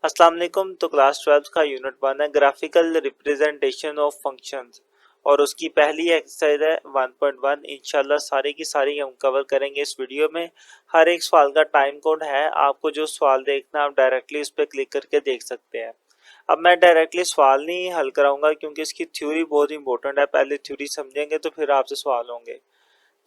अस्सलाम वालेकुम। तो क्लास 12 का यूनिट 1 है ग्राफिकल रिप्रेजेंटेशन ऑफ फंक्शंस और उसकी पहली एक्सरसाइज है 1.1। इंशाल्लाह सारी की सारी हम कवर करेंगे इस वीडियो में। हर एक सवाल का टाइम कोड है, आपको जो सवाल देखना है आप डायरेक्टली उस पर क्लिक करके देख सकते हैं। अब मैं डायरेक्टली सवाल नहीं हल कराऊंगा क्योंकि इसकी थ्योरी बहुत इंपॉर्टेंट है, पहले थ्योरी समझेंगे तो फिर आपसे सवाल होंगे।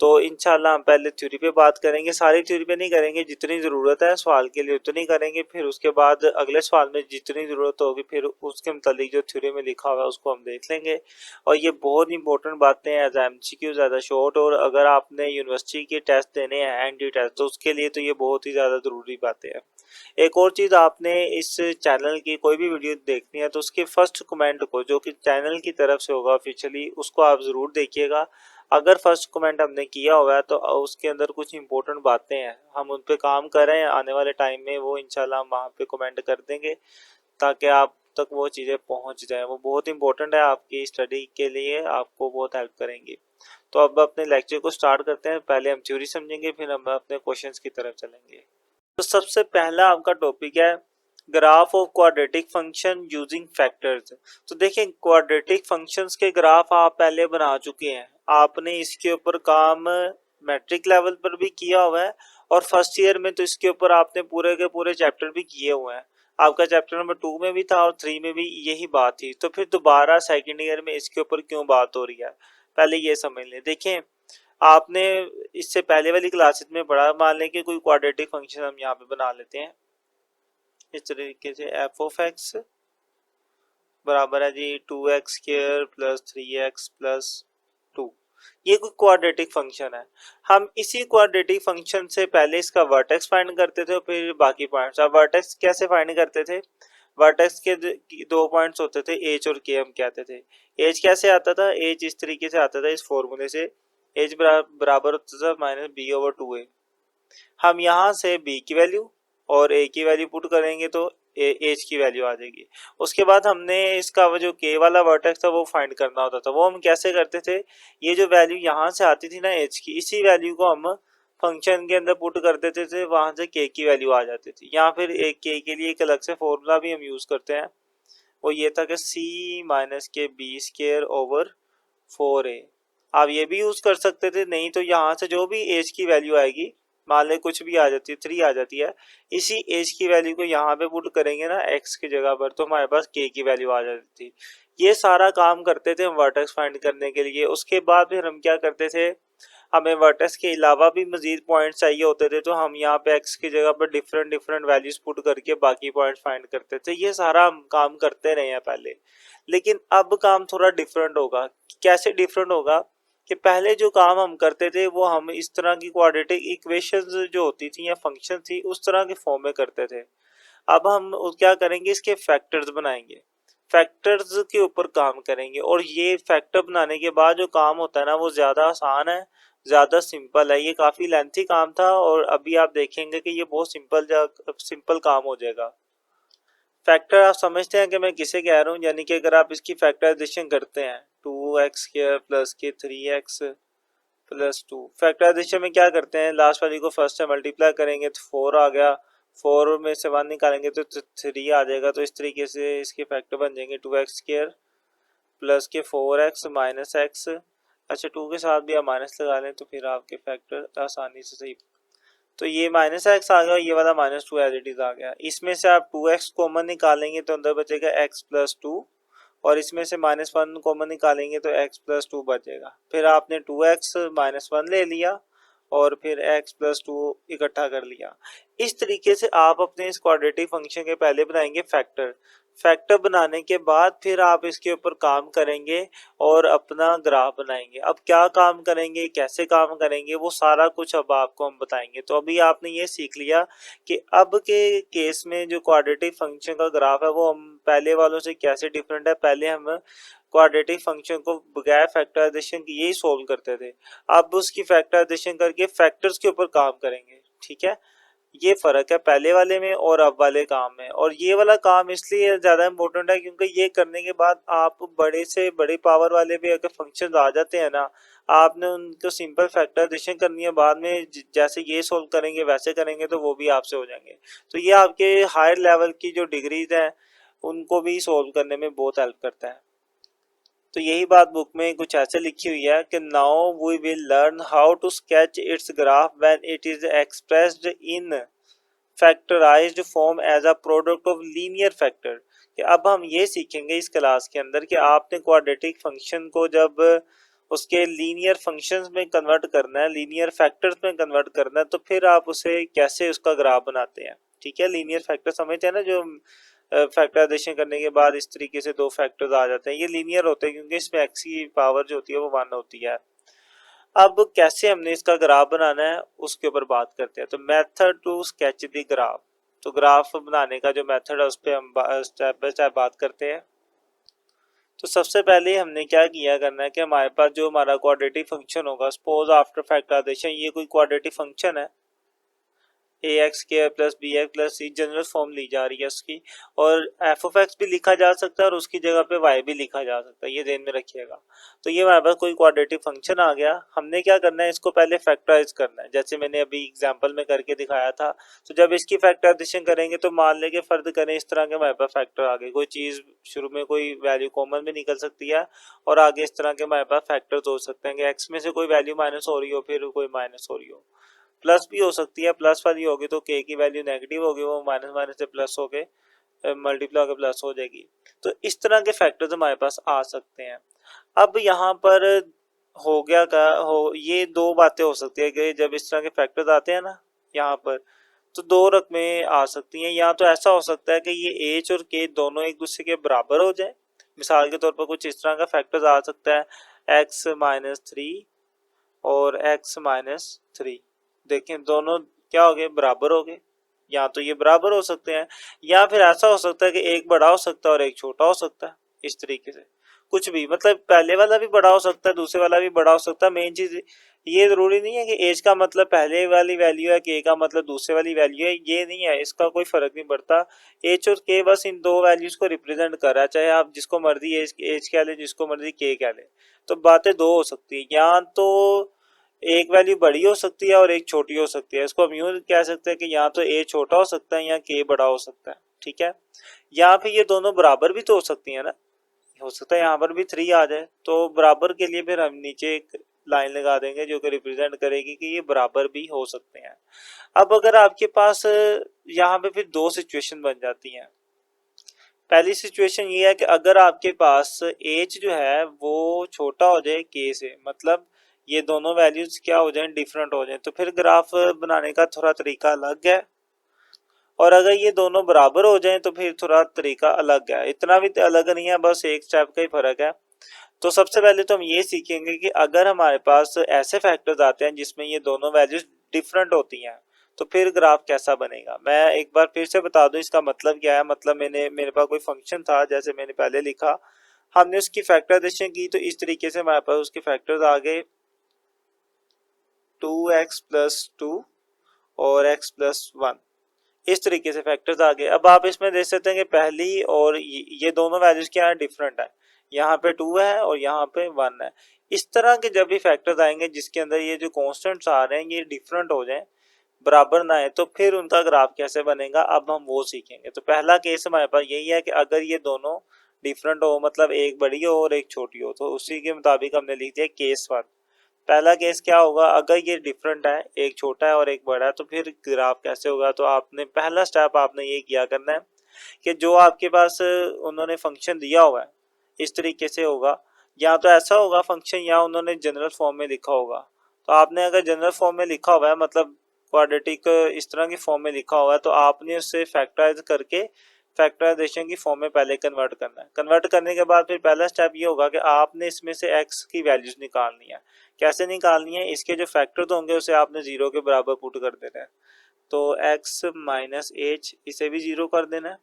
तो इंशाल्लाह हम पहले थ्योरी पे बात करेंगे, सारी थ्योरी पे नहीं करेंगे, जितनी ज़रूरत है सवाल के लिए उतनी करेंगे, फिर उसके बाद अगले सवाल में जितनी ज़रूरत होगी फिर उसके मुतालिक जो थ्योरी में लिखा हुआ है उसको हम देख लेंगे। और ये बहुत इंपॉर्टेंट बातें हैं एज एमसीक्यू ज़्यादा शॉर्ट, और अगर आपने यूनिवर्सिटी के टेस्ट देने हैं एनडी टेस्ट तो उसके लिए तो ये बहुत ही ज़्यादा ज़रूरी बातें हैं। एक और चीज़, आपने इस चैनल की कोई भी वीडियो देखनी है तो उसके फर्स्ट कमेंट को जो कि चैनल की तरफ से होगा ऑफिशियली उसको आप ज़रूर देखिएगा। अगर फर्स्ट कमेंट हमने किया हुआ है तो उसके अंदर कुछ इंपॉर्टेंट बातें हैं, हम उन पे काम कर रहे हैं, आने वाले टाइम में वो इंशाल्लाह हम वहाँ पे कमेंट कर देंगे ताकि आप तक वो चीज़ें पहुँच जाए। वो बहुत इंपॉर्टेंट है आपकी स्टडी के लिए, आपको बहुत हेल्प करेंगी। तो अब अपने लेक्चर को स्टार्ट करते हैं। पहले हम थ्योरी समझेंगे, फिर हम अपने क्वेश्चंस की तरफ चलेंगे। तो सबसे पहला आपका टॉपिक है graph of quadratic function using factors. तो देखें, क्वाड्रेटिक फंक्शंस के ग्राफ आप पहले बना चुके हैं, आपने इसके ऊपर काम मैट्रिक लेवल पर भी किया हुआ है और फर्स्ट ईयर में तो इसके ऊपर आपने पूरे के पूरे चैप्टर भी किए हुए हैं। आपका चैप्टर नंबर 2 में भी था और 3 में भी यही बात थी, तो फिर दोबारा सेकेंड ईयर में इसके ऊपर क्यों बात हो रही है, पहले ये समझ लें। देखें, आपने इससे पहले वाली क्लासेस में पढ़ा, मान लें कि कोई क्वाड्रेटिक फंक्शन हम यहाँ पे बना लेते हैं इस तरीके से, एफ ऑफ एक्स बराबर है जी 2x² प्लस 3x प्लस 2। ये कोई क्वाड्रेटिक फंक्शन है। हम इसी क्वाड्रेटिक फंक्शन से पहले इसका वर्टेक्स फाइंड करते थे और फिर बाकी पॉइंट्स। अब वर्टेक्स कैसे फाइंड करते थे? वर्टेक्स के दो पॉइंट्स होते थे, एच और के हम कहते थे। एच कैसे आता था? एच इस तरीके से आता था, इस फॉर्मूले से, एच बराबर होता था माइनस बी ओवर 2a। हम यहाँ से b की वैल्यू और a की वैल्यू पुट करेंगे तो एच की वैल्यू आ जाएगी। उसके बाद हमने इसका वो जो k वाला वर्टेक्स था वो फाइंड करना होता था। वो हम कैसे करते थे? ये जो वैल्यू यहाँ से आती थी ना h की, इसी वैल्यू को हम फंक्शन के अंदर पुट कर देते थे, वहां से k की वैल्यू आ जाती थी। या फिर एक k के लिए एक अलग से फॉर्मूला भी हम यूज करते हैं, वो ये था कि c माइनस के बी स्केयर ओवर 4a। आप ये भी यूज कर सकते थे, नहीं तो यहाँ से जो भी एज की वैल्यू आएगी, मान ले कुछ भी आ जाती है, 3 आ जाती है, इसी एज की वैल्यू को यहाँ पे पुट करेंगे ना x की जगह पर, तो हमारे पास k की वैल्यू आ जाती थी। ये सारा काम करते थे हम वर्टेक्स फाइंड करने के लिए। उसके बाद फिर हम क्या करते थे, हमें वर्टेक्स के अलावा भी मजीद पॉइंट चाहिए होते थे, तो हम यहाँ पे x की जगह पर डिफरेंट डिफरेंट वैल्यूज पुट करके बाकी पॉइंट फाइंड करते थे। ये सारा हम काम करते रहे हैं पहले, लेकिन अब काम थोड़ा डिफरेंट होगा। कैसे डिफरेंट होगा कि पहले जो काम हम करते थे वो हम इस तरह की क्वाड्रेटिक इक्वेशंस जो होती थी या फंक्शन थी उस तरह के फॉर्म में करते थे। अब हम क्या करेंगे, इसके फैक्टर्स बनाएंगे, फैक्टर्स के ऊपर काम करेंगे। और ये फैक्टर बनाने के बाद जो काम होता है ना वो ज़्यादा आसान है, ज़्यादा सिंपल है। ये काफ़ी लेंथी काम था और अभी आप देखेंगे कि ये बहुत सिंपल काम हो जाएगा। फैक्टर आप समझते हैं कि मैं किसे कह रहा हूँ, यानी कि अगर आप इसकी फैक्टराइजेशन करते हैं 2x² प्लस के 3x प्लस 2, फैक्टराइजेशन में क्या करते हैं, लास्ट वाली को फर्स्ट से मल्टीप्लाई करेंगे तो 4 आ गया, 4 में से 1 निकालेंगे तो 3 आ जाएगा। तो इस तरीके से इसके फैक्टर बन जाएंगे 2x² प्लस के 4x माइनस x। अच्छा, 2 के साथ भी आप माइनस लगा लें तो फिर आपके फैक्टर आसानी से सही। तो ये माइनस एक्स आ गया, ये वाला -2 एज इट इज आ गया। इसमें से आप 2x कॉमन निकालेंगे तो अंदर बचेगा x प्लस 2, और इसमें से -1 कॉमन निकालेंगे तो x प्लस 2 बचेगा। फिर आपने 2x -1 ले लिया और फिर x प्लस 2 इकट्ठा कर लिया। इस तरीके से आप अपने इस क्वाड्रेटिक फंक्शन के पहले बनाएंगे फैक्टर। फैक्टर बनाने के बाद फिर आप इसके ऊपर काम करेंगे और अपना ग्राफ बनाएंगे। अब क्या काम करेंगे, कैसे काम करेंगे, वो सारा कुछ अब आपको हम बताएंगे। तो अभी आपने ये सीख लिया कि अब के केस में जो क्वाड्रेटिक फंक्शन का ग्राफ है वो हम पहले वालों से कैसे डिफरेंट है। पहले हम क्वाड्रेटिक फंक्शन को बगैर फैक्टराइजेशन की यही सोल्व करते थे, अब उसकी फैक्टराइजेशन करके फैक्टर्स के ऊपर काम करेंगे। ठीक है, ये फ़र्क है पहले वाले में और अब वाले काम में। और ये वाला काम इसलिए ज़्यादा इम्पोर्टेंट है क्योंकि ये करने के बाद आप बड़े से बड़े पावर वाले भी अगर फंक्शंस आ जाते हैं ना, आपने उनको सिंपल फैक्टराइजेशन करनी है, बाद में जैसे ये सोल्व करेंगे वैसे करेंगे तो वो भी आपसे हो जाएंगे। तो ये आपके हायर लेवल की जो डिग्रीज हैं उनको भी सोल्व करने में बहुत हेल्प करता है। तो यही बात बुक में कुछ ऐसे लिखी हुई है कि now we will learn how to sketch its graph when it is expressed in factorized form as a product of linear factor. कि अब हम ये सीखेंगे इस क्लास के अंदर कि आपने क्वाड्रेटिक फंक्शन को जब उसके लीनियर फंक्शंस में कन्वर्ट करना है, लीनियर फैक्टर्स में कन्वर्ट करना है, तो फिर आप उसे कैसे उसका ग्राफ बनाते हैं। ठीक है, लीनियर फैक्टर समझते हैं ना, जो फैक्टराइजेशन करने के बाद इस तरीके से दो फैक्टर्स आ जाते हैं, ये लीनियर होते हैं क्योंकि इसमें एक्स की पावर जो होती है वो 1 होती है। अब कैसे हमने इसका ग्राफ बनाना है उसके ऊपर बात करते हैं। तो method to sketch the graph, तो ग्राफ बनाने का जो मेथड है उस पर हम स्टेप बाय स्टेप बात करते हैं। तो सबसे पहले हमने क्या किया करना है कि हमारे पास जो हमारा क्वाड्रेटिक फंक्शन होगा, सपोज आफ्टर फैक्टराइजेशन ये कोई क्वाड्रेटिक फंक्शन है, ए एक्स के प्लस बी एक्स प्लस सी जनरल फॉर्म ली जा रही है उसकी, और एफ ऑफ एक्स भी लिखा जा सकता है और उसकी जगह पे वाई भी लिखा जा सकता है, ये ध्यान में रखिएगा। तो ये हमारे पास कोई क्वाड्रेटिक फंक्शन आ गया, हमने क्या करना है, इसको पहले फैक्टराइज करना है जैसे मैंने अभी एग्जांपल में करके दिखाया था। तो जब इसकी फैक्टराइजेशन करेंगे तो मान लेके फर्ज करें इस तरह के हमारे पास फैक्टर आ गए, कोई चीज़ शुरू में कोई वैल्यू कॉमन भी निकल सकती है और आगे इस तरह के हमारे पास फैक्टर्स हो सकते हैं कि एक्स में से कोई वैल्यू माइनस हो रही हो, फिर कोई माइनस हो रही हो, प्लस भी हो सकती है, प्लस वाली होगी तो के की वैल्यू नेगेटिव होगी, वो माइनस माइनस से प्लस हो गए, मल्टीप्लाई होकर प्लस हो जाएगी। तो इस तरह के फैक्टर्स हमारे पास आ सकते हैं। अब यहाँ पर हो गया का हो, ये दो बातें हो सकती है कि जब इस तरह के फैक्टर्स आते हैं ना यहाँ पर, तो दो रकमें आ सकती हैं। या तो ऐसा हो सकता है कि ये एच और के दोनों एक दूसरे के बराबर हो जाए, मिसाल के तौर पर कुछ इस तरह का फैक्टर्स आ सकता है एक्स माइनस थ्री और एक्स माइनस थ्री, देखें दोनों क्या हो गए, बराबर हो गए। या तो ये बराबर हो सकते हैं, या फिर ऐसा हो सकता है कि एक बड़ा हो सकता है और एक छोटा हो सकता है, इस तरीके से कुछ भी, मतलब पहले वाला भी बड़ा हो सकता है, दूसरे वाला भी बड़ा हो सकता है। मेन चीज ये जरूरी नहीं है कि एज का मतलब पहले वाली वैल्यू है, के का मतलब दूसरे वाली वैल्यू है, ये नहीं है, इसका कोई फर्क नहीं पड़ता। एच और के बस इन दो वैल्यूज को रिप्रेजेंट कर रहा है, चाहे आप जिसको मर्जी एज कह लें, जिसको मर्जी के कह लें। तो बातें दो हो सकती है, या तो एक वैल्यू बड़ी हो सकती है और एक छोटी हो सकती है। इसको हम यूं कह सकते हैं कि या तो ए छोटा हो सकता है या के बड़ा हो सकता है। ठीक है, या फिर ये दोनों बराबर भी तो हो सकती है ना, हो सकता है यहाँ पर भी थ्री आ जाए, तो बराबर के लिए फिर हम नीचे एक लाइन लगा देंगे जो कि रिप्रेजेंट करेगी कि ये बराबर भी हो सकते हैं। अब अगर आपके पास यहाँ पे फिर दो सिचुएशन बन जाती हैं। पहली सिचुएशन ये है कि अगर आपके पास एच जो है वो छोटा हो जाए के से, मतलब ये दोनों वैल्यूज क्या हो जाएं, डिफरेंट हो जाएं, तो फिर ग्राफ बनाने का थोड़ा तरीका अलग है। और अगर ये दोनों बराबर हो जाएं तो फिर थोड़ा तरीका अलग है, इतना भी अलग नहीं है, बस एक स्टेप का ही फर्क है। तो सबसे पहले तो हम ये सीखेंगे कि अगर हमारे पास ऐसे फैक्टर्स आते हैं जिसमें ये दोनों वैल्यूज डिफरेंट होती हैं तो फिर ग्राफ कैसा बनेगा। मैं एक बार फिर से बता दूं इसका मतलब क्या है। मतलब मेरे पास कोई फंक्शन था, जैसे मैंने पहले लिखा, हमने उसकी फैक्टराइजेशन की तो इस तरीके से हमारे पास उसके फैक्टर्स आ गए 2x+2 और x+1, इस तरीके से फैक्टर्स आ गए। अब आप इसमें देख सकते हैं कि पहली और ये दोनों वैल्यूज क्या है, डिफरेंट है, यहाँ पे 2 है और यहाँ पे 1 है। इस तरह के जब भी फैक्टर्स आएंगे जिसके अंदर ये जो कॉन्स्टेंट्स आ रहे हैं ये डिफरेंट हो जाएं, बराबर ना है, तो फिर उनका ग्राफ कैसे बनेगा अब हम वो सीखेंगे। तो पहला केस हमारे पास यही है कि अगर ये दोनों डिफरेंट हो, मतलब एक बड़ी हो और एक छोटी हो, तो उसी के मुताबिक हमने लिख दिया केस 1। पहला केस क्या होगा, अगर ये डिफरेंट है, एक छोटा है और एक बड़ा है, तो फिर ग्राफ कैसे होगा। तो आपने पहला स्टेप आपने ये किया करना है कि जो आपके पास उन्होंने फंक्शन दिया हुआ है इस तरीके से होगा, या तो ऐसा होगा फंक्शन, या उन्होंने जनरल फॉर्म में लिखा होगा। तो आपने अगर जनरल फॉर्म में लिखा हुआ है, मतलब क्वाड्रेटिक इस तरह की फॉर्म में लिखा हुआ है, तो आपने उससे फैक्टराइज करके फैक्टराइजेशन की फॉर्म में पहले कन्वर्ट करना है। कन्वर्ट करने के बाद फिर पहला स्टेप ये होगा कि आपने इसमें से x की वैल्यूज निकालनी है। कैसे निकालनी है, इसके जो फैक्टर्स होंगे उसे आपने जीरो के बराबर पुट कर देना है। तो x माइनस एच इसे भी जीरो कर देना है,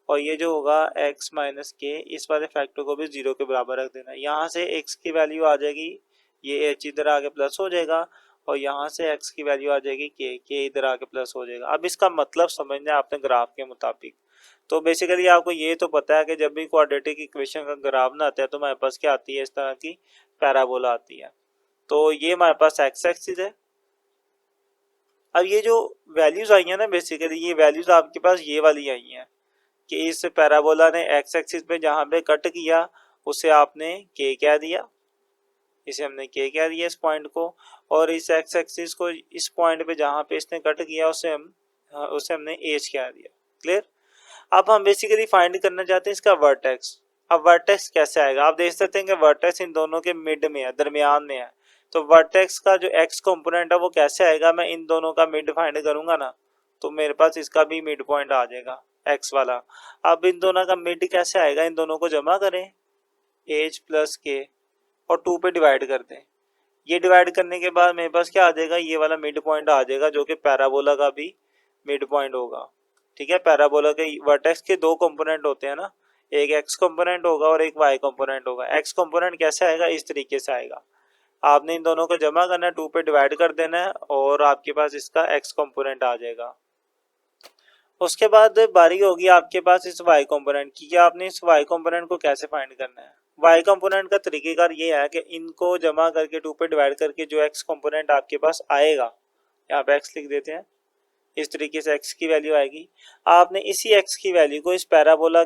और ये जो होगा x माइनस के इस वाले फैक्टर को भी जीरो के बराबर रख देना है। यहाँ से x की वैल्यू आ जाएगी, ये h इधर आगे प्लस हो जाएगा और यहाँ से x की वैल्यू आ जाएगी k इधर आके प्लस हो जाएगा। अब इसका मतलब समझना है आपने ग्राफ के मुताबिक। तो बेसिकली आपको ये तो पता है कि जब भी क्वाड्रेटिक इक्वेशन का ग्राफ ना आता है तो हमारे पास क्या आती है, इस तरह की पैराबोला आती है। तो ये हमारे पास x एक्सिस है। अब ये जो वैल्यूज आई हैं ना, बेसिकली ये वैल्यूज आपके पास ये वाली आई हैं कि इस पैराबोला ने x एक्सिस पे जहाँ पे कट किया उसे आपने k कह दिया, इसे हमने k कह दिया इस पॉइंट को, और इस x एक्सिस को इस पॉइंट पे जहाँ पे इसने कट किया उसे हमने h कह दिया। क्लियर। अब हम बेसिकली फाइंड करना चाहते हैं इसका वर्टेक्स। अब वर्टेक्स कैसे आएगा, आप देख सकते हैं कि वर्टेक्स इन दोनों के मिड में है, दरमियान में है। तो वर्टेक्स का जो x कंपोनेंट है वो कैसे आएगा, मैं इन दोनों का मिड फाइंड करूंगा ना, तो मेरे पास इसका भी मिड पॉइंट आ जाएगा x वाला। अब इन दोनों का मिड कैसे आएगा, इन दोनों को जमा करें h प्लस k और 2 पे डिवाइड कर दें। ये डिवाइड करने के बाद मेरे पास क्या आ जाएगा, ये वाला मिड पॉइंट आ जाएगा जो कि पैराबोला का भी मिड पॉइंट होगा। ठीक है, पैराबोला के वर्टेक्स के दो कंपोनेंट होते हैं ना, एक x कंपोनेंट होगा और एक y कंपोनेंट होगा। x कंपोनेंट कैसे आएगा, इस तरीके से आएगा। आपने इन दोनों को जमा करना है, 2 पे डिवाइड कर देना है और आपके पास इसका x कंपोनेंट आ जाएगा। उसके बाद बारी होगी आपके पास इस y कंपोनेंट की, कि आपने इस y कंपोनेंट को कैसे फाइंड करना है। y कंपोनेंट का तरीकेकार ये है कि इनको जमा करके 2 पे डिवाइड करके जो x कंपोनेंट आपके पास आएगा, यहाँ पे x लिख देते हैं, इस तरीके से x की वैल्यू आएगी। आपने इसी x की वैल्यू को इस पैराबोला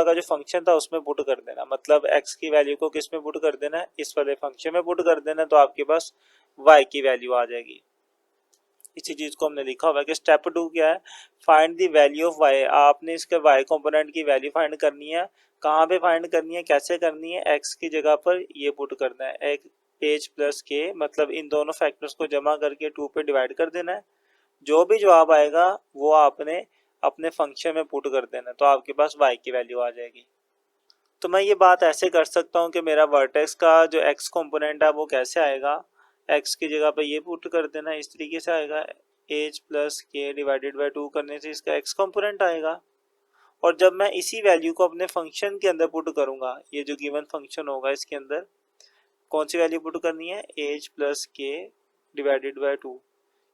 का जो फंक्शन था उसमें पुट कर देना, मतलब x की वैल्यू को किस में पुट कर देना है, इस वाले फंक्शन में पुट कर देना, तो आपके पास y की वैल्यू आ जाएगी। इसी चीज को हमने लिखा हुआ है कि स्टेप 2 क्या है, find the value of y। आपने इसके y कंपोनेंट की वैल्यू फाइंड करनी है। कहाँ पे फाइंड करनी है, कैसे करनी है, x की जगह पर ये पुट करना है, एक h प्लस k, मतलब इन दोनों फैक्टर्स को जमा करके 2 पे डिवाइड कर देना है। जो भी जवाब आएगा वो आपने अपने फंक्शन में पुट कर देना, तो आपके पास y की वैल्यू आ जाएगी। तो मैं ये बात ऐसे कर सकता हूँ कि मेरा वर्टेक्स का जो x कंपोनेंट है वो कैसे आएगा, x की जगह पे ये पुट कर देना, इस तरीके से आएगा, h प्लस के डिवाइडेड बाई 2 करने से इसका x कंपोनेंट आएगा। और जब मैं इसी वैल्यू को अपने फंक्शन के अंदर पुट करूंगा, ये जो गिवन फंक्शन होगा इसके अंदर कौन सी वैल्यू पुट करनी है, h प्लस के डिवाइडेड बाई 2,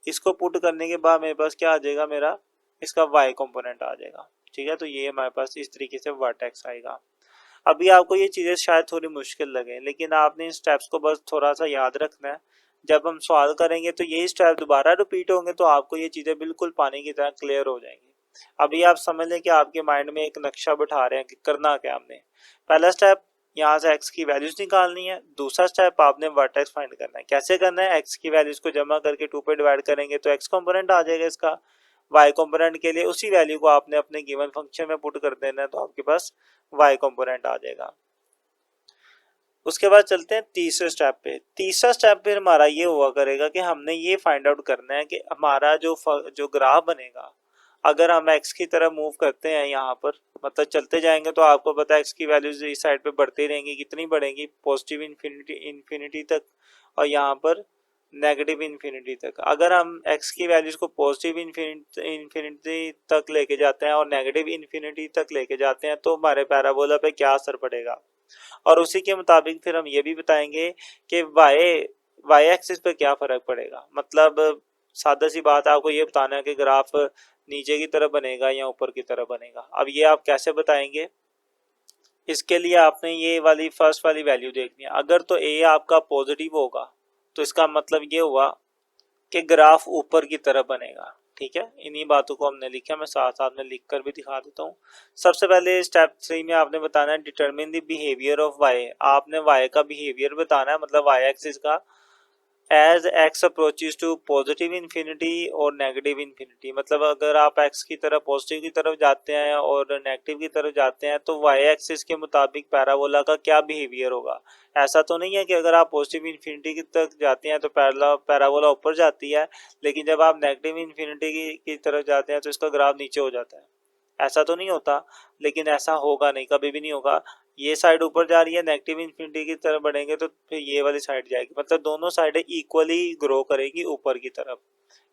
इसको पुट करने के बाद मेरे पास क्या आ जाएगा, मेरा इसका y कंपोनेंट आ जाएगा। ठीक है, तो ये हमारे पास इस तरीके से वर्टेक्स आएगा। अभी आपको ये चीज़ें शायद थोड़ी मुश्किल लगे, लेकिन आपने इन स्टेप्स को बस थोड़ा सा याद रखना है। जब हम सॉल्व करेंगे तो यही स्टेप दोबारा रिपीट होंगे, तो आपको ये चीज़ें बिल्कुल पानी की तरह क्लियर हो जाएंगी। अभी आप समझ लें कि आपके माइंड में एक नक्शा बिठा रहे हैं कि करना क्या हमने। पहला स्टेप यहाँ से x की वैल्यूज निकालनी है, दूसरा स्टेप आपने वर्टेक्स फाइंड करना है। कैसे करना है, x की वैल्यूज को जमा करके 2 पे डिवाइड करेंगे तो x कंपोनेंट आ जाएगा इसका, y कंपोनेंट के लिए उसी वैल्यू को आपने अपने गिवन फंक्शन में पुट कर देना है, तो आपके पास y कंपोनेंट आ जाएगा। उसके बाद चलते हैं तीसरे स्टेप पे। तीसरा स्टेप फिर हमारा ये हुआ करेगा कि हमने ये फाइंड आउट करना है कि हमारा जो ग्राफ बनेगा, अगर हम x की तरफ मूव करते हैं यहाँ पर, मतलब चलते जाएंगे, तो आपको पता है x की वैल्यूज इस साइड पे बढ़ती रहेंगी, कितनी बढ़ेंगी, पॉजिटिव इन्फिनिटी तक, और यहाँ पर नेगेटिव इन्फिनिटी तक। अगर हम x की वैल्यूज को पॉजिटिव इन्फिनिटी तक लेके जाते हैं और नेगेटिव इन्फिनिटी तक लेके जाते हैं, तो हमारे पैराबोला पे क्या असर पड़ेगा, और उसी के मुताबिक फिर हम ये भी बताएंगे कि वाई एक्सिस पे क्या फर्क पड़ेगा। मतलब सादा सी बात है, आपको ये बताना है कि ग्राफ नीचे की तरफ बनेगा या ऊपर की तरफ बनेगा। अब ये आप कैसे बताएंगे, इसके लिए आपने ये वाली फर्स्ट वाली वैल्यू देखनी है। अगर तो ए आपका पॉजिटिव होगा तो इसका मतलब ये हुआ कि ग्राफ ऊपर की तरफ बनेगा। ठीक है, इन्हीं बातों को हमने लिखा, मैं साथ साथ में लिख कर भी दिखा देता हूँ। सबसे पहले स्टेप 3 में आपने बताना है determine the behaviour of Y. आपने वाई का बिहेवियर बताना है, मतलब वाई एक्सिस का, as X approaches to positive infinity और नेगेटिव इन्फिनिटी। मतलब अगर आप एक्स की तरफ पॉजिटिव की तरफ जाते हैं और नेगेटिव की तरफ जाते हैं, तो वाई एक्सिस के मुताबिक पैराबोला का क्या बिहेवियर होगा। ऐसा तो नहीं है कि अगर आप पॉजिटिव इन्फिनिटी की तरफ जाते हैं तो पैराबोला ऊपर जाती है, लेकिन जब आप नेगेटिव इन्फिनिटी की तरफ जाते हैं तो इसका ग्राफ नीचे हो जाता है। ऐसा तो नहीं होता, लेकिन ऐसा होगा नहीं, कभी भी नहीं होगा। ये साइड ऊपर जा रही है, नेगेटिव इन्फिनिटी की तरफ बढ़ेंगे तो फिर ये वाली साइड जाएगी, मतलब दोनों साइडें इक्वली ग्रो करेगी ऊपर की तरफ,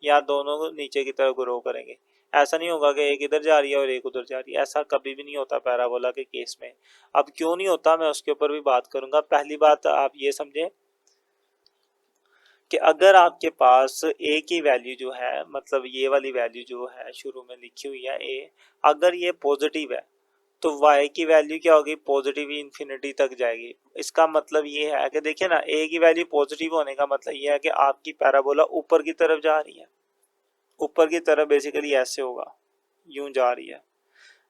या दोनों नीचे की तरफ ग्रो करेंगे। ऐसा नहीं होगा कि एक इधर जा रही है और एक उधर जा रही है, ऐसा कभी भी नहीं होता पैराबोला के केस में। अब क्यों नहीं होता, मैं उसके ऊपर भी बात करूंगा। पहली बात आप ये समझें कि अगर आपके पास a की वैल्यू जो है, मतलब ये वाली वैल्यू जो है शुरू में लिखी हुई है a, अगर ये पॉजिटिव है तो y की वैल्यू क्या होगी, पॉजिटिव इंफिनिटी तक जाएगी। इसका मतलब ये है कि देखिए ना, a की वैल्यू पॉजिटिव होने का मतलब ये है कि आपकी पैराबोला ऊपर की तरफ जा रही है, ऊपर की तरफ बेसिकली ऐसे होगा, यूं जा रही है।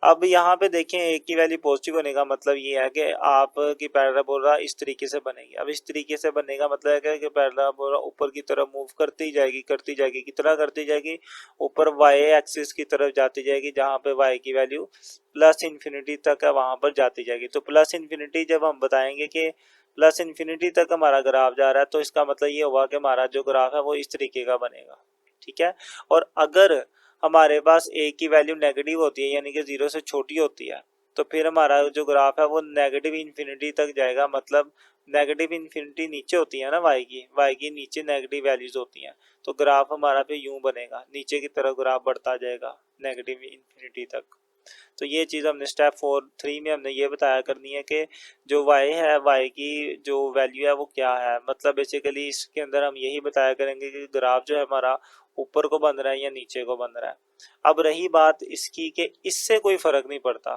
अब यहाँ पे देखें a की वैल्यू पॉजिटिव होने का मतलब ये है कि आपकी पैराबोला इस तरीके से बनेगी। अब इस तरीके से बनने का मतलब है कि पैराबोला ऊपर की तरफ मूव करती जाएगी, कितना करती जाएगी, ऊपर y एक्सिस की तरफ जाती जाएगी, जहाँ पे y की वैल्यू प्लस इन्फिनिटी तक है वहां पर जाती जाएगी। तो प्लस इन्फिनिटी जब हम बताएंगे कि प्लस इन्फिनिटी तक हमारा ग्राफ जा रहा है, तो इसका मतलब ये होगा कि हमारा जो ग्राफ है वो इस तरीके का बनेगा, ठीक है। और अगर हमारे पास a की वैल्यू नेगेटिव होती है, यानी कि 0 से छोटी होती है, तो फिर हमारा जो ग्राफ है वो नेगेटिव इन्फिनिटी तक जाएगा। मतलब नेगेटिव इन्फिनिटी नीचे होती है ना, y की नीचे नेगेटिव वैल्यूज होती हैं, तो ग्राफ हमारा फिर यूं बनेगा, नीचे की तरफ ग्राफ बढ़ता जाएगा नेगेटिव इन्फिनिटी तक। तो ये चीज़ हमने स्टेप 3 में हमने ये बताया करनी है कि जो y है, y की जो वैल्यू है वो क्या है। मतलब बेसिकली इसके अंदर हम यही बताया करेंगे कि ग्राफ जो है हमारा ऊपर को बन रहा है या नीचे को बन रहा है। अब रही बात इसकी कि इससे कोई फर्क नहीं पड़ता,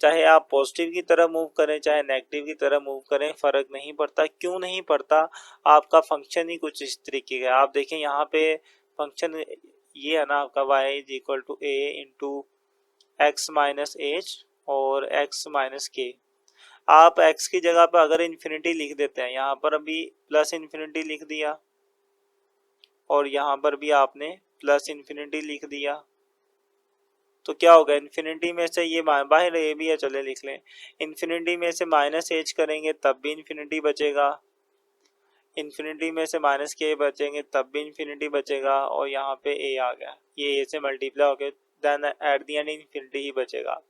चाहे आप पॉजिटिव की तरह मूव करें चाहे नेगेटिव की तरह मूव करें, फर्क नहीं पड़ता। क्यों नहीं पड़ता, आपका फंक्शन ही कुछ इस तरीके का है। आप देखें यहाँ पे फंक्शन ये है ना आपका y is equal to a into X minus H और एक्स माइनस के। आप x की जगह पर अगर इन्फिनिटी लिख देते हैं, यहाँ पर अभी प्लस इन्फिनिटी लिख दिया और यहाँ पर भी आपने प्लस इन्फिनिटी लिख दिया, तो क्या होगा, इन्फिनिटी में से ये बाहर ये भी है, चले लिख लें, इन्फिनिटी में से माइनस एच करेंगे तब भी इन्फिनिटी बचेगा, इन्फिनिटी में से माइनस के बचेंगे तब भी इन्फिनिटी बचेगा, और यहाँ पे a आ गया, ये a से मल्टीप्लाई हो गया, then at the end infinity ही बचेगा।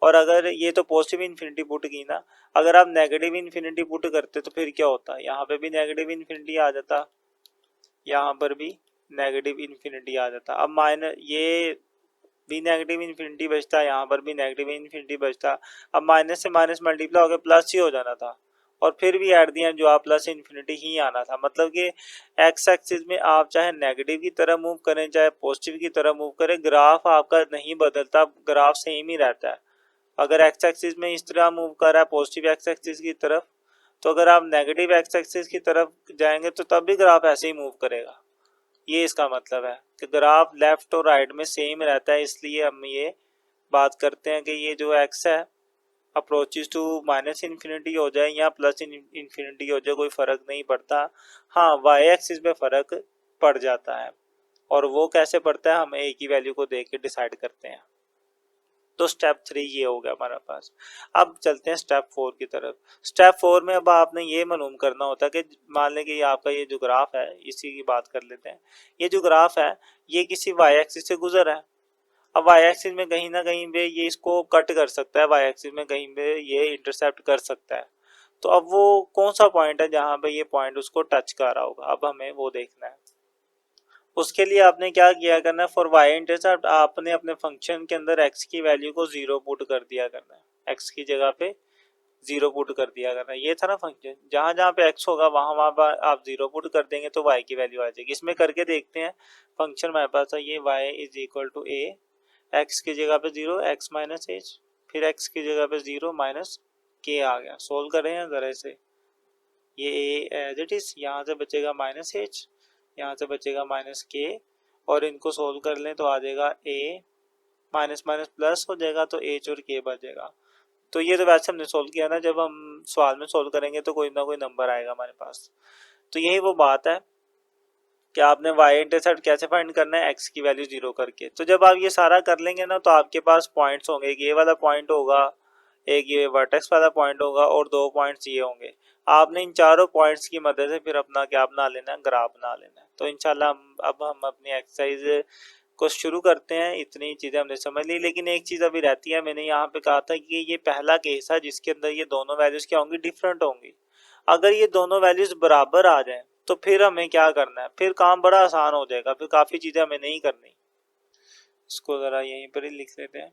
और अगर ये तो पॉजिटिव इन्फिनिटी पुट की ना, अगर आप नेगेटिव इन्फिनिटी पुट करते तो फिर क्या होता, यहाँ पे भी नेगेटिव इन्फिनिटी आ जाता, यहाँ पर भी नेगेटिव इन्फिनिटी आ जाता। अब माइनस ये भी नेगेटिव इन्फिनिटी बचता, यहाँ पर भी नेगेटिव इन्फिनिटी बचता। अब माइनस से माइनस मल्टीप्लाई हो गया, प्लस ही हो जाना था, और फिर भी एट द एंड जो आप प्लस इन्फिनिटी ही आना था। मतलब कि एक्स एक्सिस में आप चाहे नेगेटिव की तरह मूव करें चाहे पॉजिटिव की तरह मूव करें, ग्राफ आपका नहीं बदलता, ग्राफ सेम ही रहता है। अगर एक्स एक्सिस में इस तरह मूव कर रहा है पॉजिटिव एक्स एक्सिस की तरफ, तो अगर आप नेगेटिव एक्स एक्सिस की तरफ जाएंगे तो तब भी ग्राफ ऐसे ही मूव करेगा। ये इसका मतलब है कि ग्राफ लेफ्ट और राइट में सेम रहता है। इसलिए हम ये बात करते हैं कि ये जो एक्स है अप्रोचेस टू माइनस इन्फिनिटी हो जाए या प्लस इन्फिनिटी हो जाए, कोई फर्क नहीं पड़ता। हाँ, वाई एक्सिस में फर्क पड़ जाता है, और वो कैसे पड़ता है हम ए की वैल्यू को देख के डिसाइड करते हैं। तो स्टेप 3 ये हो गया हमारे पास। अब चलते हैं स्टेप 4 की तरफ। स्टेप 4 में अब आपने ये मालूम करना होता है कि मान लें कि ये आपका ये जो ग्राफ है, इसी की बात कर लेते हैं। ये जो ग्राफ है ये किसी वाई एक्सिस से गुजर है। अब वाई एक्सिस में कहीं ना कहीं पे ये इसको कट कर सकता है, वाई एक्सिस में कहीं पे ये इंटरसेप्ट कर सकता है। तो अब वो कौन सा पॉइंट है जहाँ पे ये पॉइंट उसको टच कर रहा होगा, अब हमें वो देखना है। उसके लिए आपने क्या किया करना है, फॉर वाई इंटरसेप्ट आपने अपने फंक्शन के अंदर x की वैल्यू को 0 पुट कर दिया करना है, x की जगह पे 0 पुट कर दिया करना है। ये था ना फंक्शन, जहां जहां पे x होगा वहां वहां पर आप 0 पुट कर देंगे तो y की वैल्यू आ जाएगी। इसमें करके देखते हैं। फंक्शन हमारे पास है ये y is equal to a, x की जगह पे 0 x माइनस एच, फिर x की जगह पे 0 माइनस के आ गया। सोल्व कर रहे हैं जरा से, ये a एज इट इज, यहाँ से बचेगा माइनस एच, यहाँ से बचेगा माइनस के, और इनको सोल्व कर लें तो आ जाएगा a माइनस माइनस प्लस हो जाएगा, तो एच और के बचेगा। तो ये तो वैसे हमने सोल्व किया ना, जब हम सवाल में सोल्व करेंगे तो कोई ना कोई नंबर आएगा हमारे पास। तो यही वो बात है कि आपने वाई इंटरसेप्ट कैसे फाइंड करना है, एक्स की वैल्यू 0 करके। तो जब आप ये सारा कर लेंगे ना तो आपके पास पॉइंट्स होंगे, एक ये वाला पॉइंट होगा, एक ये वर्टेक्स वाला पॉइंट होगा, और 2 पॉइंट्स ये होंगे। आपने इन चारों पॉइंट्स की मदद से फिर अपना क्या बना लेना है, ग्राफ बना लेना है। तो इंशाल्लाह अब हम अपनी एक्सरसाइज को शुरू करते हैं। इतनी चीज़ें हमने समझ ली, लेकिन एक चीज़ अभी रहती है। मैंने यहाँ पे कहा था कि ये पहला केस है जिसके अंदर ये दोनों वैल्यूज क्या होंगी, डिफरेंट होंगी। अगर ये दोनों वैल्यूज बराबर आ जाएं तो फिर हमें क्या करना है, फिर काम बड़ा आसान हो जाएगा, फिर काफ़ी चीज़ें हमें नहीं करनी। इसको ज़रा यहीं पर ही लिख लेते हैं।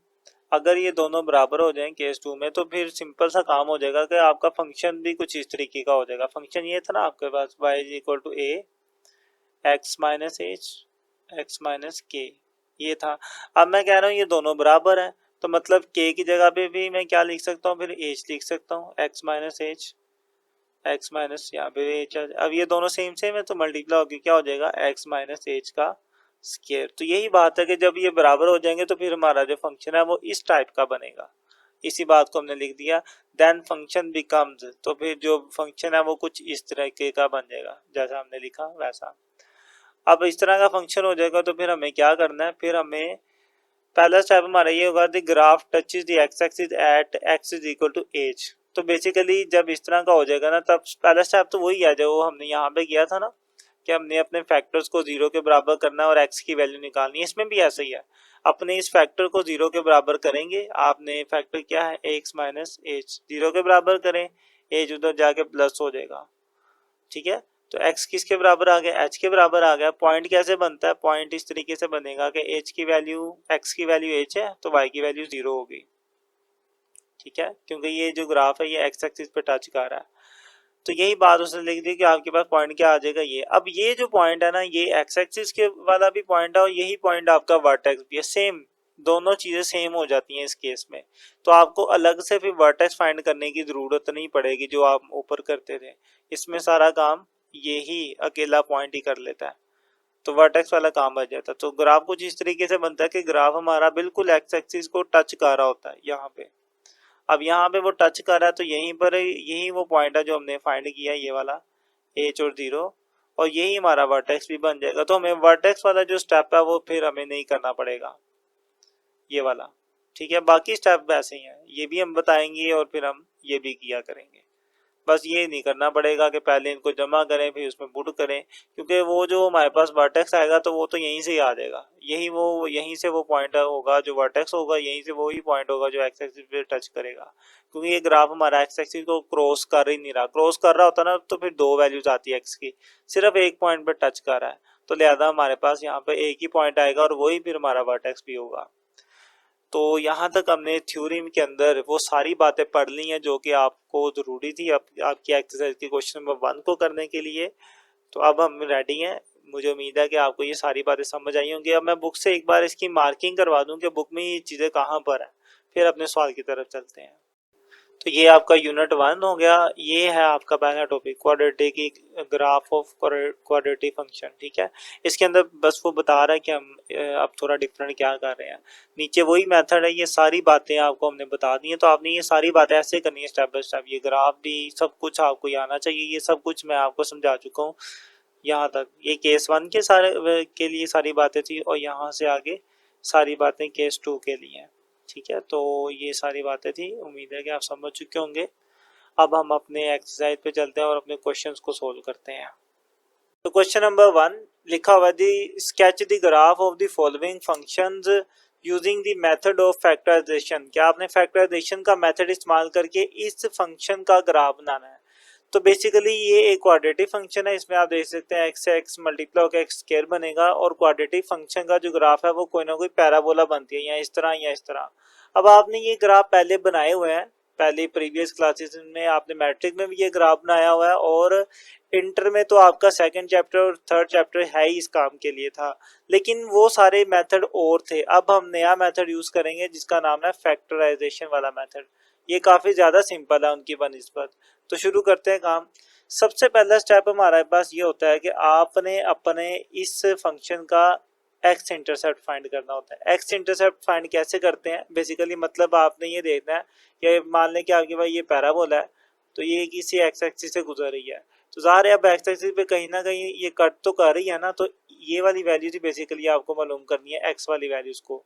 अगर ये दोनों बराबर हो जाएं केस 2 में, तो फिर सिंपल सा काम हो जाएगा कि आपका फंक्शन भी कुछ इस तरीके का हो जाएगा। फंक्शन ये था ना आपके पास y is equal to a, X minus H, X minus K, ये था। अब मैं कह रहा हूँ ये दोनों बराबर है, तो मतलब के की जगह पे भी मैं क्या लिख सकता हूँ, फिर एच लिख सकता हूँ, x minus H, X minus यहाँ पे एच। अब ये दोनों सेम सेम है तो मल्टीप्लाई होकर क्या हो जाएगा, एक्स माइनस एच का स्क्वायर। तो यही बात है कि जब ये बराबर हो जाएंगे तो फिर हमारा जो फंक्शन है वो इस टाइप का बनेगा। इसी बात को हमने लिख दिया, देन फंक्शन बिकम्स, तो फिर जो फंक्शन है वो कुछ इस तरीके का बन जाएगा जैसा हमने लिखा वैसा। अब इस तरह का फंक्शन हो जाएगा तो फिर हमें क्या करना है, फिर हमें पहला स्टेप हमारा ये होगा, the graph touches the X axis at X is equal to H. तो बेसिकली जब इस तरह का हो जाएगा ना, तब पहला स्टेप तो वही आ जाएगा वो हमने यहाँ पे किया था ना, कि हमने अपने फैक्टर्स को जीरो के बराबर करना है और एक्स की वैल्यू निकालनी है। इसमें भी ऐसा ही है, अपने इस फैक्टर को जीरो के बराबर करेंगे। आपने फैक्टर क्या है, एक्स माइनस एच, जीरो के बराबर करें, एच उधर जाके प्लस हो जाएगा, ठीक है। तो x किसके बराबर आ गया, h के बराबर आ गया। पॉइंट कैसे बनता है, पॉइंट इस तरीके से बनेगा कि h की वैल्यू, x की वैल्यू h है तो y की वैल्यू 0 होगी, ठीक है, क्योंकि ये जो ग्राफ है ये x एक्सिस पे टच कर रहा है। तो यही बात उसने लिख दी कि आपके पास पॉइंट क्या आ जाएगा ये। अब ये जो पॉइंट है ना, ये x एक्सिस के वाला भी पॉइंट है और यही पॉइंट आपका वर्टेक्स भी है, सेम, दोनों चीजें सेम हो जाती हैं इस केस में। तो आपको अलग से फिर वर्टेक्स फाइंड करने की जरूरत नहीं पड़ेगी जो आप ऊपर करते थे, इसमें सारा काम यही अकेला पॉइंट ही कर लेता है, तो वर्टेक्स वाला काम बच जाता है। तो ग्राफ कुछ इस तरीके से बनता है कि ग्राफ हमारा बिल्कुल एक्स एक्सिस को टच कर रहा होता है यहाँ पे। अब यहाँ पे वो टच कर रहा है तो यहीं पर यही वो पॉइंट है जो हमने फाइंड किया, ये वाला एच और जीरो, और यही हमारा वर्टेक्स भी बन जाएगा। तो हमें वर्टेक्स वाला जो स्टेप है वो फिर हमें नहीं करना पड़ेगा, ये वाला, ठीक है। बाकी स्टेप वैसे ही हैं, ये भी हम बताएंगे और फिर हम ये भी किया करेंगे। बस ये नहीं करना पड़ेगा कि पहले इनको जमा करें फिर उसमें पुट करें, क्योंकि वो जो हमारे पास वर्टेक्स आएगा तो वो तो यहीं से ही आ जाएगा, यहीं से वो पॉइंट होगा जो वर्टेक्स होगा, यहीं से वो ही पॉइंट होगा जो एक्स एक्सिस पे टच करेगा। क्योंकि ये ग्राफ हमारा एक्स एक्सिस को क्रॉस कर ही नहीं रहा, क्रॉस कर रहा होता ना तो फिर दो वैल्यूज आती है एक्स की, सिर्फ एक पॉइंट पे टच कर रहा है, तो लिहाजा हमारे पास यहाँ पे एक ही पॉइंट आएगा और वही फिर हमारा वर्टेक्स भी होगा। तो यहाँ तक हमने थ्योरम के अंदर वो सारी बातें पढ़ ली हैं जो कि आपको ज़रूरी थी आपकी एक्सरसाइज के क्वेश्चन नंबर 1 को करने के लिए। तो अब हम रेडी हैं, मुझे उम्मीद है कि आपको ये सारी बातें समझ आई होंगी। अब मैं बुक से एक बार इसकी मार्किंग करवा दूं कि बुक में ये चीज़ें कहाँ पर है, फिर अपने सवाल की तरफ चलते हैं। तो ये आपका यूनिट 1 हो गया, ये है आपका पहला topic, quadratic graph of quadratic function, ठीक है। इसके अंदर बस वो बता रहा है कि हम अब थोड़ा डिफरेंट क्या कर रहे हैं। नीचे वही मेथड है, ये सारी बातें आपको हमने बता दी हैं, तो आपने ये सारी बातें ऐसे करनी है स्टेप बाय स्टेप। ये ग्राफ भी सब कुछ आपको ये आना चाहिए, ये सब कुछ मैं आपको समझा चुका हूँ यहाँ तक। ये केस 1 के सारे के लिए सारी बातें थी और यहाँ से आगे सारी बातें केस 2 के लिए हैं, ठीक है। तो ये सारी बातें थी, उम्मीद है कि आप समझ चुके होंगे। अब हम अपने एक्सरसाइज पे चलते हैं और अपने क्वेश्चंस को सोल्व करते हैं। तो क्वेश्चन नंबर 1 लिखा हुआ है, sketch the graph of the following functions using the method of factorization. क्या आपने फैक्टराइजेशन का मेथड इस्तेमाल करके इस फंक्शन का ग्राफ बनाना है। तो बेसिकली ये एक क्वाड्रेटिक फंक्शन है, इसमें आप देख सकते हैं एक्स एक्स मल्टीप्लाई होकर एक्स स्क्वायर बनेगा, और क्वाड्रेटिक फंक्शन का जो ग्राफ है वो कोई ना कोई पैराबोला बनती है, या इस तरह या इस तरह। अब आपने ये ग्राफ पहले बनाए हुए हैं, पहले प्रीवियस क्लासेस में आपने मैट्रिक में भी ये ग्राफ बनाया हुआ है, और इंटर में तो आपका सेकंड चैप्टर और थर्ड चैप्टर है ही इस काम के लिए था, लेकिन वो सारे मेथड और थे। अब हम नया मेथड यूज करेंगे जिसका नाम है फैक्टराइजेशन वाला मेथड। ये काफी ज्यादा सिंपल है उनकी बनिस्बत। तो शुरू करते हैं काम। सबसे पहला स्टेप हमारे पास ये होता है कि आपने अपने इस फंक्शन का एक्स इंटरसेप्ट फाइंड करना होता है। एक्स इंटरसेप्ट फाइंड कैसे करते हैं, बेसिकली मतलब आपने ये देखना है कि मान लें कि आपके पास ये पैराबोला है, तो ये किसी एक्स एक्सिस से गुजर रही है, तो ज़ाहिर है अब एक्स एक्सिस पे कहीं ना कहीं ये कट तो कर रही है ना, तो ये वाली वैल्यूज बेसिकली आपको मालूम करनी है, एक्स वाली वैल्यूज को।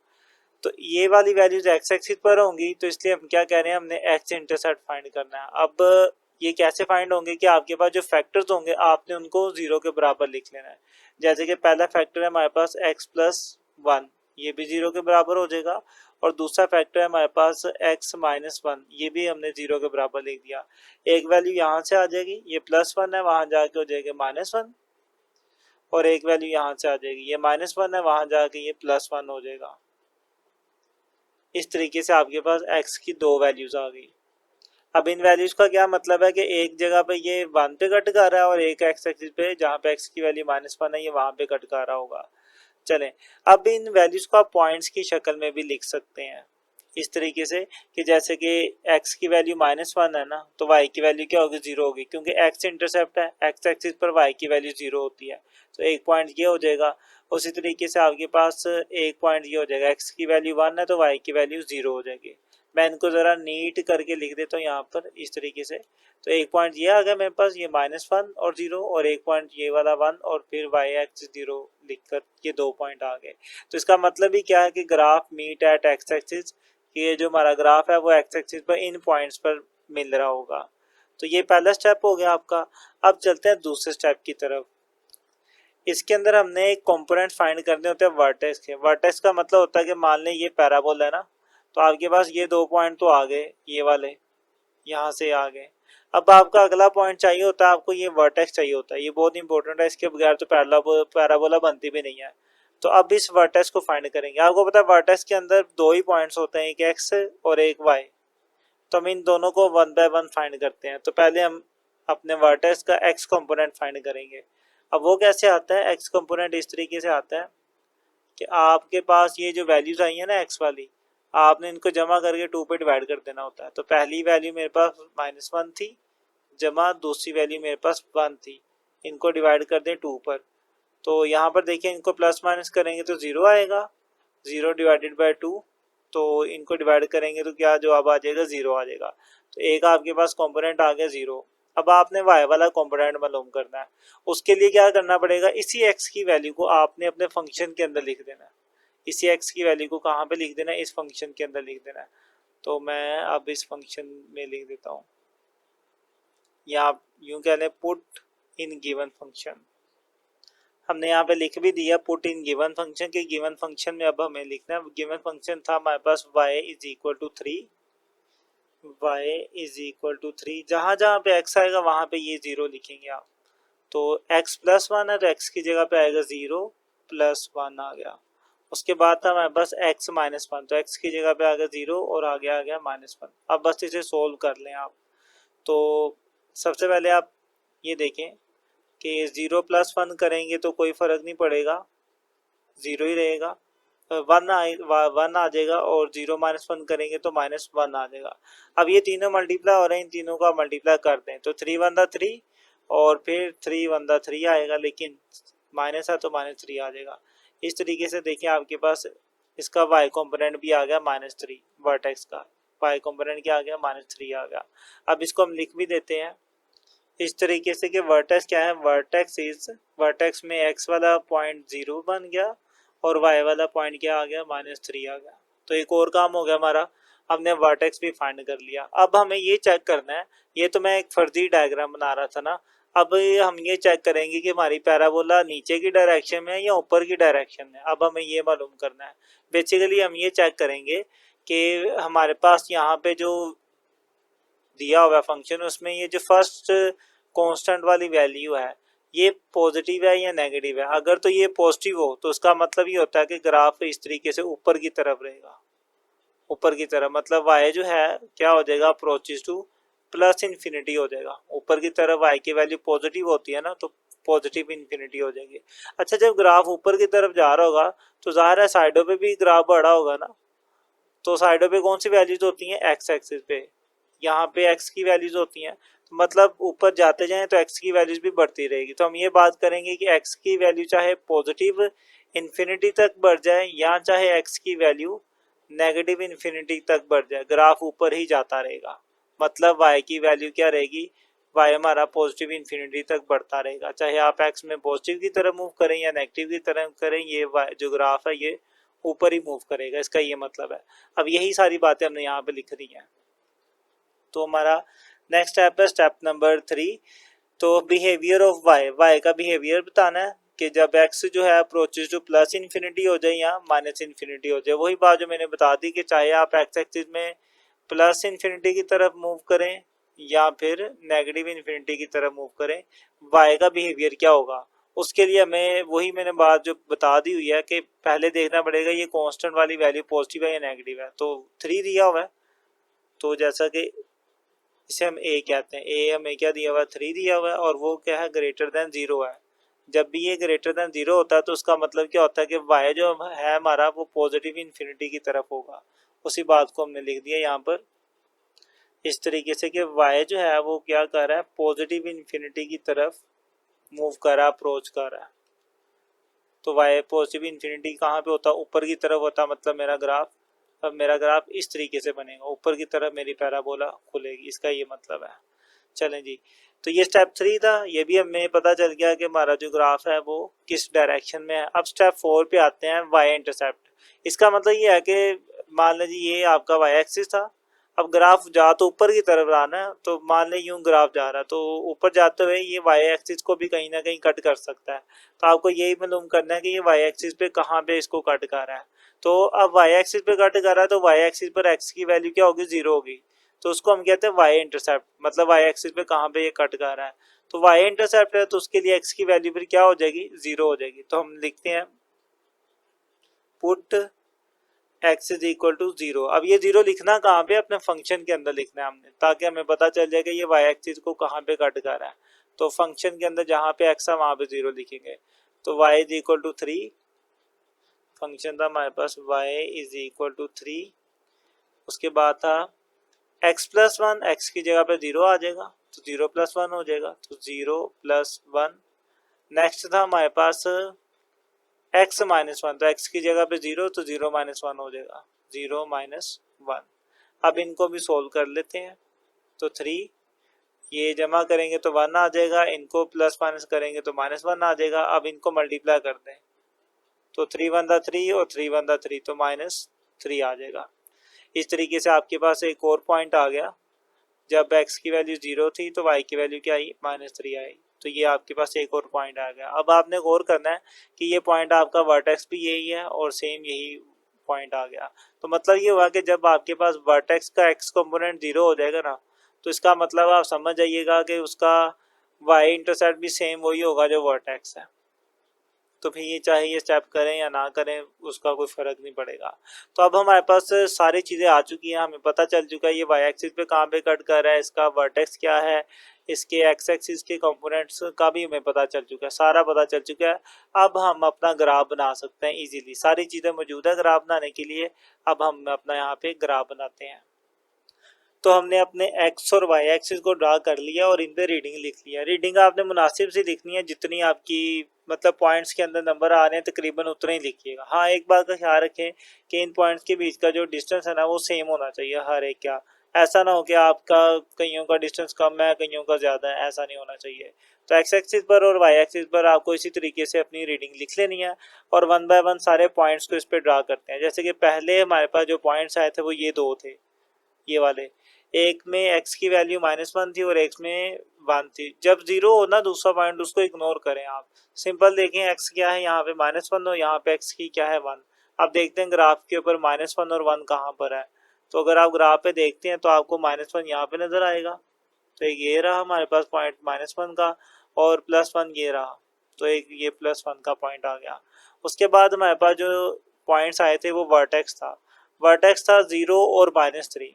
तो ये वाली वैल्यूज एक्स एक्सिस पर होंगी, तो इसलिए हम क्या कह रहे हैं, हमने एक्स इंटरसेप्ट फाइंड करना है। अब ये कैसे फाइंड होंगे कि आपके पास जो फैक्टर्स होंगे आपने उनको जीरो के बराबर लिख लेना है। जैसे कि पहला फैक्टर है हमारे पास x प्लस 1, ये भी जीरो के बराबर हो जाएगा, और दूसरा फैक्टर है हमारे पास x माइनस 1, ये भी हमने जीरो के बराबर लिख दिया। एक वैल्यू यहाँ से आ जाएगी, ये प्लस 1 है, वहां जाके हो जाएगा माइनस 1, और एक वैल्यू यहाँ से आ जाएगी, ये माइनस 1 है, वहां जाके ये प्लस 1 हो जाएगा। इस तरीके से आपके पास x की दो वैल्यूज आ गई। अब इन वैल्यूज का क्या मतलब है कि एक जगह पे ये 1 पे कट कर रहा है और एक एक्स एक्सिस पे जहाँ पे एक्स की वैल्यू -1 है ये वहाँ पे कट कर रहा होगा। चलें, अब इन वैल्यूज को आप पॉइंट्स की शक्ल में भी लिख सकते हैं इस तरीके से कि जैसे कि x की वैल्यू -1 है ना, तो y की वैल्यू क्या होगी, 0 होगी, क्योंकि x इंटरसेप्ट है, x एक्सिस पर y की वैल्यू 0 होती है, तो एक पॉइंट ये हो जाएगा। उसी तरीके से आपके पास एक पॉइंट ये हो जाएगा, x की वैल्यू 1 है तो y की वैल्यू 0 हो जाएगी। मैं इनको ज़रा नीट करके लिख देता हूँ यहाँ पर इस तरीके से। तो एक पॉइंट ये आ गया मेरे पास, ये -1 और 0, और एक पॉइंट ये वाला 1 और फिर y एक्सिस 0 लिखकर ये 2 पॉइंट आ गए। तो इसका मतलब ही क्या है कि graph meet at x axis, कि ये जो हमारा ग्राफ है वो x एक्सिस पर इन पॉइंट्स पर मिल रहा होगा। तो ये पहला स्टेप हो गया आपका। अब चलते हैं दूसरे स्टेप की तरफ। इसके अंदर हमने एक कंपोनेंट फाइंड करने होते हैं वर्टेक्स के। वर्टेक्स का मतलब होता है कि मान लें ये पैराबोला है ना, तो आपके पास ये 2 पॉइंट तो आ गए, ये वाले यहाँ से आ गए। अब आपका अगला पॉइंट चाहिए होता है, आपको ये वर्टेक्स चाहिए होता है, ये बहुत इंपॉर्टेंट है, इसके बगैर तो पैराबोला बनती भी नहीं है। तो अब इस वर्टेक्स को फाइंड करेंगे। आपको पता है वर्टेक्स के अंदर 2 ही पॉइंट्स होते हैं, एक एक्स और एक वाई। तो हम इन दोनों को 1 बाय 1 फाइंड करते हैं। तो पहले हम अपने वर्टेक्स का एक्स कंपोनेंट फाइंड करेंगे। अब वो कैसे आता है, एक्स कंपोनेंट इस तरीके से आता है कि आपके पास ये जो वैल्यूज आई है ना एक्स वाली, आपने इनको जमा करके 2 पे डिवाइड कर देना होता है। तो पहली वैल्यू मेरे पास -1 थी, जमा दूसरी वैल्यू मेरे पास 1 थी, इनको डिवाइड कर दें 2 पर। तो यहाँ पर देखिए इनको प्लस माइनस करेंगे तो 0 आएगा, 0 डिवाइडेड बाय 2, तो इनको डिवाइड करेंगे तो क्या जवाब आ जाएगा, 0 आ जाएगा। तो एक आपके पास कंपोनेंट आ गया 0। अब आपने y वाला कंपोनेंट मालूम करना है। उसके लिए क्या करना पड़ेगा, इसी x की वैल्यू को आपने अपने फंक्शन के अंदर लिख देना है। इसी x की वैल्यू को कहाँ पे लिख देना है, इस फंक्शन के अंदर लिख देना है। तो मैं अब इस फंक्शन में लिख देता हूँ, या आप यूँ कह लें पुट इन गिवन फंक्शन। हमने यहाँ पे लिख भी दिया पुट इन गिवन फंक्शन के गिवन फंक्शन में अब हमें लिखना है। गिवन फंक्शन था हमारे पास y is equal to 3, y is equal to 3, जहाँ जहाँ पे x आएगा वहाँ पे ये 0 लिखेंगे आप। तो x प्लस 1 है तो x की जगह पे आएगा 0 प्लस 1 आ गया। उसके बाद था हमारे पास x -1, तो x की जगह पे आ गया 0 और आगे आ गया -1। अब बस इसे सोल्व कर लें आप। तो सबसे पहले आप ये देखें कि 0 प्लस 1 करेंगे तो कोई फ़र्क नहीं पड़ेगा, 0 ही रहेगा। 1 आ जाएगा, और 0 -1 करेंगे तो -1 आ जाएगा। अब ये तीनों मल्टीप्लाई हो रहे हैं, इन तीनों का मल्टीप्लाई कर दें तो 3 1 3 और फिर 3 1 3 आएगा, लेकिन माइनस है तो -3 आ जाएगा। इस तरीके से देखिए आपके पास इसका y कंपोनेंट भी आ गया -3, वर्टेक्स का y कंपोनेंट क्या आ गया, -3 आ गया। अब इसको हम लिख भी देते हैं इस तरीके से कि वर्टेक्स क्या है, वर्टेक्स में x वाला पॉइंट 0 बन गया और y वाला पॉइंट क्या आ गया, -3 आ गया। तो एक और काम हो गया हमारा, हमने वर्टेक्स भी फाइंड कर लिया। अब हमें ये चेक करना है, ये तो मैं एक फर्जी डायग्राम बना रहा था ना, अब हम ये चेक करेंगे कि हमारी पैराबोला नीचे की डायरेक्शन में है या ऊपर की डायरेक्शन में। अब हमें ये मालूम करना है। बेसिकली हम ये चेक करेंगे कि हमारे पास यहाँ पे जो दिया हुआ फंक्शन, उसमें ये जो फर्स्ट कांस्टेंट वाली वैल्यू है ये पॉजिटिव है या नेगेटिव है। अगर तो ये पॉजिटिव हो तो उसका मतलब ये होता है कि ग्राफ इस तरीके से ऊपर की तरफ रहेगा, ऊपर की तरफ, मतलब y जो है क्या हो जाएगा, अप्रोचेस टू प्लस इन्फिनिटी हो जाएगा। ऊपर की तरफ y की वैल्यू पॉजिटिव होती है ना, तो पॉजिटिव इन्फिनिटी हो जाएगी। अच्छा, जब ग्राफ ऊपर की तरफ जा रहा होगा तो जाहिर है साइडों पे भी ग्राफ बढ़ा होगा ना, तो साइडों पे कौन सी वैल्यूज होती हैं, एक्स एक्सिस पे, यहाँ पे x की वैल्यूज होती हैं, तो मतलब ऊपर जाते जाएं तो x की वैल्यूज भी बढ़ती रहेगी। तो हम ये बात करेंगे कि x की वैल्यू चाहे पॉजिटिव इन्फिनिटी तक बढ़ जाए या चाहे x की वैल्यू नेगेटिव इन्फिनिटी तक बढ़ जाए, ग्राफ ऊपर ही जाता रहेगा। मतलब y की वैल्यू क्या रहेगी, y हमारा पॉजिटिव इन्फिनिटी तक बढ़ता रहेगा, चाहे आप x में पॉजिटिव की तरफ मूव करें या नेगेटिव की तरफ करें, ये जो ग्राफ है ये ऊपर ही मूव करेगा, इसका ये मतलब है। अब यही सारी बातें हमने यहाँ पे लिख दी हैं। तो हमारा नेक्स्ट स्टेप है स्टेप नंबर 3। तो बिहेवियर ऑफ y का बिहेवियर बताना है कि जब x जो है अप्रोचेस टू प्लस इन्फिनिटी हो जाए या माइनस इन्फिनिटी हो जाए। वही बात जो मैंने बता दी कि चाहे आप x एक्सिस में प्लस इन्फिनिटी की तरफ मूव करें या फिर नेगेटिव इन्फिनिटी की तरफ मूव करें, y का बिहेवियर क्या होगा। उसके लिए हमें वही मैंने बात जो बता दी हुई है कि पहले देखना पड़ेगा ये कांस्टेंट वाली वैल्यू पॉजिटिव है या नेगेटिव है। तो 3 दिया हुआ है, तो जैसा कि इसे हम ए कहते हैं। ए हमें क्या दिया हुआ है, 3 दिया हुआ है, और वो क्या है, ग्रेटर देन 0 है। जब भी ये ग्रेटर देन 0 होता है तो उसका मतलब क्या होता है कि y जो है हमारा वो पॉजिटिव इन्फिनिटी की तरफ होगा। उसी बात को हमने लिख दिया यहाँ पर इस तरीके से कि y जो है वो क्या कर रहा है, पॉजिटिव इन्फिनिटी की तरफ मूव कर रहा है, अप्रोच कर रहा है। तो y पॉजिटिव इन्फिनिटी कहाँ पे होता है, ऊपर की तरफ होता है, मतलब मेरा ग्राफ, अब मेरा ग्राफ इस तरीके से बनेगा, ऊपर की तरफ मेरी पैराबोला खुलेगी, इसका ये मतलब है। चलें जी, तो ये स्टेप 3 था, ये भी हमें पता चल गया कि हमारा जो ग्राफ है वो किस डायरेक्शन में है। अब स्टेप 4 पे आते हैं, वाई इंटरसेप्ट। इसका मतलब ये है कि मान लीजिए ये आपका वाई एक्सिस था, अब ग्राफ जा तो ऊपर की तरफ रहा ना, तो मान लें यूं ग्राफ जा रहा, तो ऊपर जाते हुए ये वाई एक्सिस को भी कहीं ना कहीं कट कर सकता है। तो आपको यही मालूम करना है कि ये वाई एक्सिस पे कहाँ पे इसको कट कर रहा है। तो अब वाई एक्सिस पे कट कर रहा है तो वाई एक्सिस पर एक्स की वैल्यू क्या होगी, 0 होगी। तो उसको हम कहते हैं वाई इंटरसेप्ट, मतलब वाई एक्सिस पे कहाँ पे ये कट कर रहा है। तो वाई इंटरसेप्ट है तो उसके लिए एक्स की वैल्यू फिर क्या हो जाएगी, 0 हो जाएगी। तो हम लिखते हैं put X is equal to 0। अब ये 0 लिखना कहाँ पे, अपने फंक्शन के अंदर लिखना है हमने, ताकि हमें पता चल जाए कि ये वाई एक्सिस को कहाँ पे कट कर रहा है। तो फंक्शन के अंदर जहाँ पे एक्स है वहाँ पे 0 लिखेंगे। तो Y is equal to 3, function था हमारे पास वाई इज इक्वल टू 3। उसके बाद था एक्स प्लस 1, एक्स की जगह पे 0 आ जाएगा तो 0 प्लस 1 हो जाएगा, तो 0 प्लस 1। नेक्स्ट था हमारे पास एक्स माइनस 1, तो एक्स की जगह पे 0 तो 0 माइनस 1 हो जाएगा, 0 माइनस 1। अब इनको भी सोल्व कर लेते हैं। तो 3 ये जमा करेंगे तो 1 आ जाएगा, इनको प्लस माइनस करेंगे तो माइनस 1 आ जाएगा। अब इनको मल्टीप्लाई कर दें तो 3 1 था 3 और 3 1 था 3, तो -3 आ जाएगा। इस तरीके से आपके पास एक और पॉइंट आ गया, जब x की वैल्यू 0 थी तो y की वैल्यू क्या आई, -3 आई। तो ये आपके पास एक और पॉइंट आ गया। अब आपने गौर करना है कि ये पॉइंट आपका वर्टेक्स भी यही है और सेम यही पॉइंट आ गया। तो मतलब ये हुआ कि जब आपके पास वर्टेक्स का x कंपोनेंट 0 हो जाएगा ना, तो इसका मतलब आप समझ जाइएगा कि उसका y इंटरसेप्ट भी सेम वही होगा जो वर्टेक्स है। तो फिर ये चाहे ये स्टेप करें या ना करें उसका कोई फ़र्क नहीं पड़ेगा। तो अब हमारे पास सारी चीज़ें आ चुकी हैं, हमें पता चल चुका है ये वाई एक्सिस पे कहाँ पे कट कर रहा है, इसका वर्टेक्स क्या है, इसके एक्स एक्सिस के कंपोनेंट्स का भी हमें पता चल चुका है, सारा पता चल चुका है। अब हम अपना ग्राफ बना सकते हैं इजीली, सारी चीज़ें मौजूद है ग्राफ बनाने के लिए। अब हम अपना यहाँ पे ग्राफ बनाते हैं। तो हमने अपने एक्स और वाई एक्सिस को ड्रा कर लिया और इन पे रीडिंग लिख लिया। रीडिंग आपने मुनासिब से लिखनी है, जितनी आपकी मतलब पॉइंट्स के अंदर नंबर आ रहे हैं तकरीबन उतना ही लिखिएगा। हाँ, एक बात का ख्याल रखें कि इन पॉइंट्स के बीच का जो डिस्टेंस है ना वो सेम होना चाहिए हर एक का। ऐसा ना हो कि आपका कईयों का डिस्टेंस कम है कईयों का ज़्यादा है, ऐसा नहीं होना चाहिए। तो एक्स एक्सिस पर और वाई एक्सिस पर आपको इसी तरीके से अपनी रीडिंग लिख लेनी है और वन बाय वन सारे पॉइंट्स को इस पर ड्रा करते हैं। जैसे कि पहले हमारे पास जो पॉइंट्स आए थे वो ये दो थे, ये वाले। एक में x की वैल्यू -1 थी और एक में 1 थी। जब 0 हो ना दूसरा पॉइंट, उसको इग्नोर करें आप। सिंपल देखें x क्या है, यहाँ पे -1 और यहाँ पे x की क्या है, 1। अब देखते हैं ग्राफ के ऊपर -1 और 1 कहाँ पर है। तो अगर आप ग्राफ पे देखते हैं तो आपको -1 यहाँ पे नजर आएगा। तो एक ये रहा हमारे पास पॉइंट -1 का, और +1 ये रहा, तो एक ये +1 का पॉइंट आ गया। उसके बाद हमारे पास जो पॉइंट्स आए थे वो वर्टेक्स था। वर्टेक्स था 0 और -3।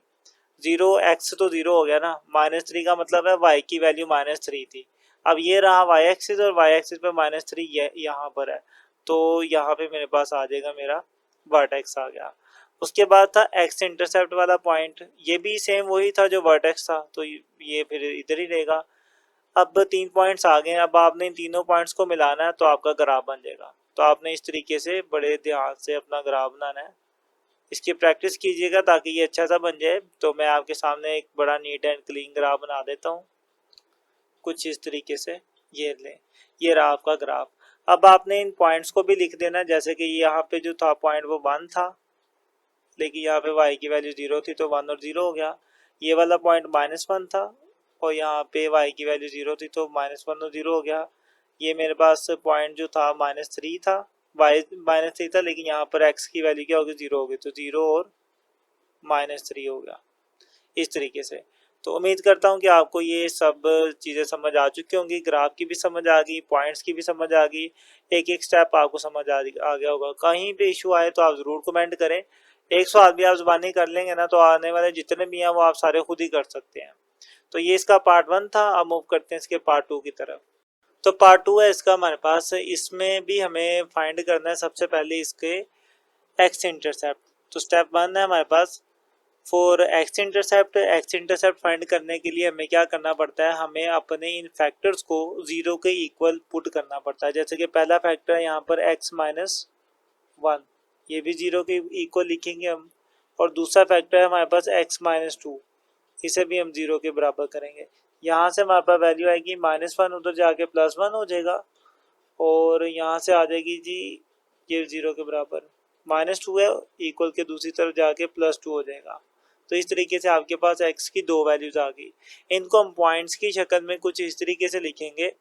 0 x तो 0 हो गया ना, -3 का मतलब है y की वैल्यू -3 थी। अब ये रहा y एक्सिस और y एक्सिस पे -3 यहाँ पर है, तो यहाँ पे मेरे पास आ जाएगा मेरा वर्टेक्स आ गया। उसके बाद था x इंटरसेप्ट वाला पॉइंट, ये भी सेम वही था जो वर्टेक्स था, तो ये फिर इधर ही रहेगा। अब 3 पॉइंट्स आ गए, अब आपने इन तीनों पॉइंट्स को मिलाना है तो आपका ग्राफ बन जाएगा। तो आपने इस तरीके से बड़े ध्यान से अपना ग्राफ बनाना है, इसकी प्रैक्टिस कीजिएगा ताकि ये अच्छा सा बन जाए। तो मैं आपके सामने एक बड़ा नीट एंड क्लीन ग्राफ बना देता हूँ कुछ इस तरीके से। ये लें, ये रहा आपका ग्राफ। अब आपने इन पॉइंट्स को भी लिख देना, जैसे कि यहाँ पे जो था पॉइंट वो 1 था, लेकिन यहाँ पे y की वैल्यू 0 थी तो 1 और 0 हो गया। ये वाला पॉइंट -1 था और यहाँ पे y की वैल्यू 0 थी तो -1 और 0 हो गया। ये मेरे पास पॉइंट जो था -3 था, y -3 था, लेकिन यहाँ पर x की वैल्यू क्या होगी, 0 होगी, तो 0 और -3 हो गया इस तरीके से। तो उम्मीद करता हूँ कि आपको ये सब चीज़ें समझ आ चुकी होंगी, ग्राफ की भी समझ आ गई, पॉइंट्स की भी समझ आ गई, एक एक स्टेप आपको समझ आ गया होगा। कहीं पे इशू आए तो आप ज़रूर कमेंट करें। 100 आदमी आप ज़बानी कर लेंगे ना तो आने वाले जितने भी हैं वो आप सारे खुद ही कर सकते हैं। तो ये इसका पार्ट 1 था। अब मूव करते हैं इसके पार्ट 2 की तरफ। तो पार्ट 2 है इसका हमारे पास, इसमें भी हमें फाइंड करना है सबसे पहले इसके एक्स इंटरसेप्ट। तो स्टेप 1 है हमारे पास फॉर एक्स इंटरसेप्ट फाइंड करने के लिए हमें क्या करना पड़ता है, हमें अपने इन फैक्टर्स को जीरो के इक्वल पुट करना पड़ता है। जैसे कि पहला फैक्टर है यहाँ पर x माइनस 1, ये भी जीरो के इक्वल लिखेंगे हम। और दूसरा फैक्टर है हमारे पास x माइनस 2, इसे भी हम जीरो के बराबर करेंगे। यहाँ से हमारे पास वैल्यू आएगी -1, उधर जाके +1 हो जाएगा और यहाँ से आ जाएगी जी ये जीरो के बराबर। -2 है, इक्वल के दूसरी तरफ जाके +2 हो जाएगा। तो इस तरीके से आपके पास x की दो वैल्यूज आ गई। इनको हम पॉइंट्स की शक्ल में कुछ इस तरीके से लिखेंगे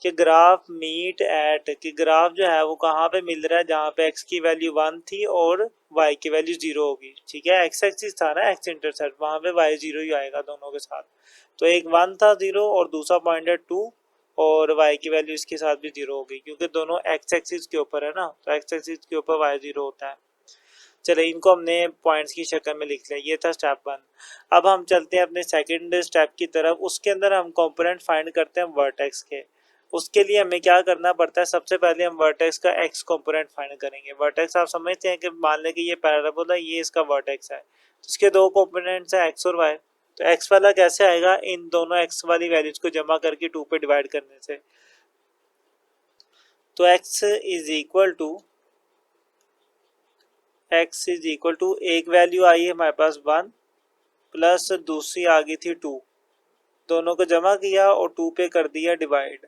कि ग्राफ मीट एट, कि ग्राफ जो है वो कहाँ पे मिल रहा है, जहाँ पे x की वैल्यू 1 थी और y की वैल्यू 0 होगी। ठीक है, x एक्सिस था ना x इंटरसेप्ट, वहाँ पे y 0 ही आएगा दोनों के साथ। तो एक 1 था 0 और दूसरा पॉइंट है 2 और y की वैल्यू इसके साथ भी 0 होगी, क्योंकि दोनों x एक्सिस के ऊपर है ना, तो x एक्सिस के ऊपर y 0 होता है। चले इनको हमने पॉइंट्स की शक्ल में लिख लिया। ये था स्टेप 1। अब हम चलते हैं अपने सेकंड स्टेप की तरफ। उसके अंदर हम कंपोनेंट फाइंड करते हैं वर्टेक्स के। उसके लिए हमें क्या करना पड़ता है, सबसे पहले हम वर्टेक्स का x कंपोनेंट फाइंड करेंगे। वर्टेक्स आप समझते हैं कि मान लें कि ये पैराबोला है, ये इसका वर्टेक्स है, तो इसके दो कंपोनेंट्स हैं x और y। तो x वाला कैसे आएगा, इन दोनों x वाली वैल्यूज को जमा करके 2 पे डिवाइड करने से। तो x इज इक्वल टू एक वैल्यू आई है हमारे पास 1 प्लस दूसरी आ गई थी 2, दोनों को जमा किया और 2 पे कर दिया डिवाइड।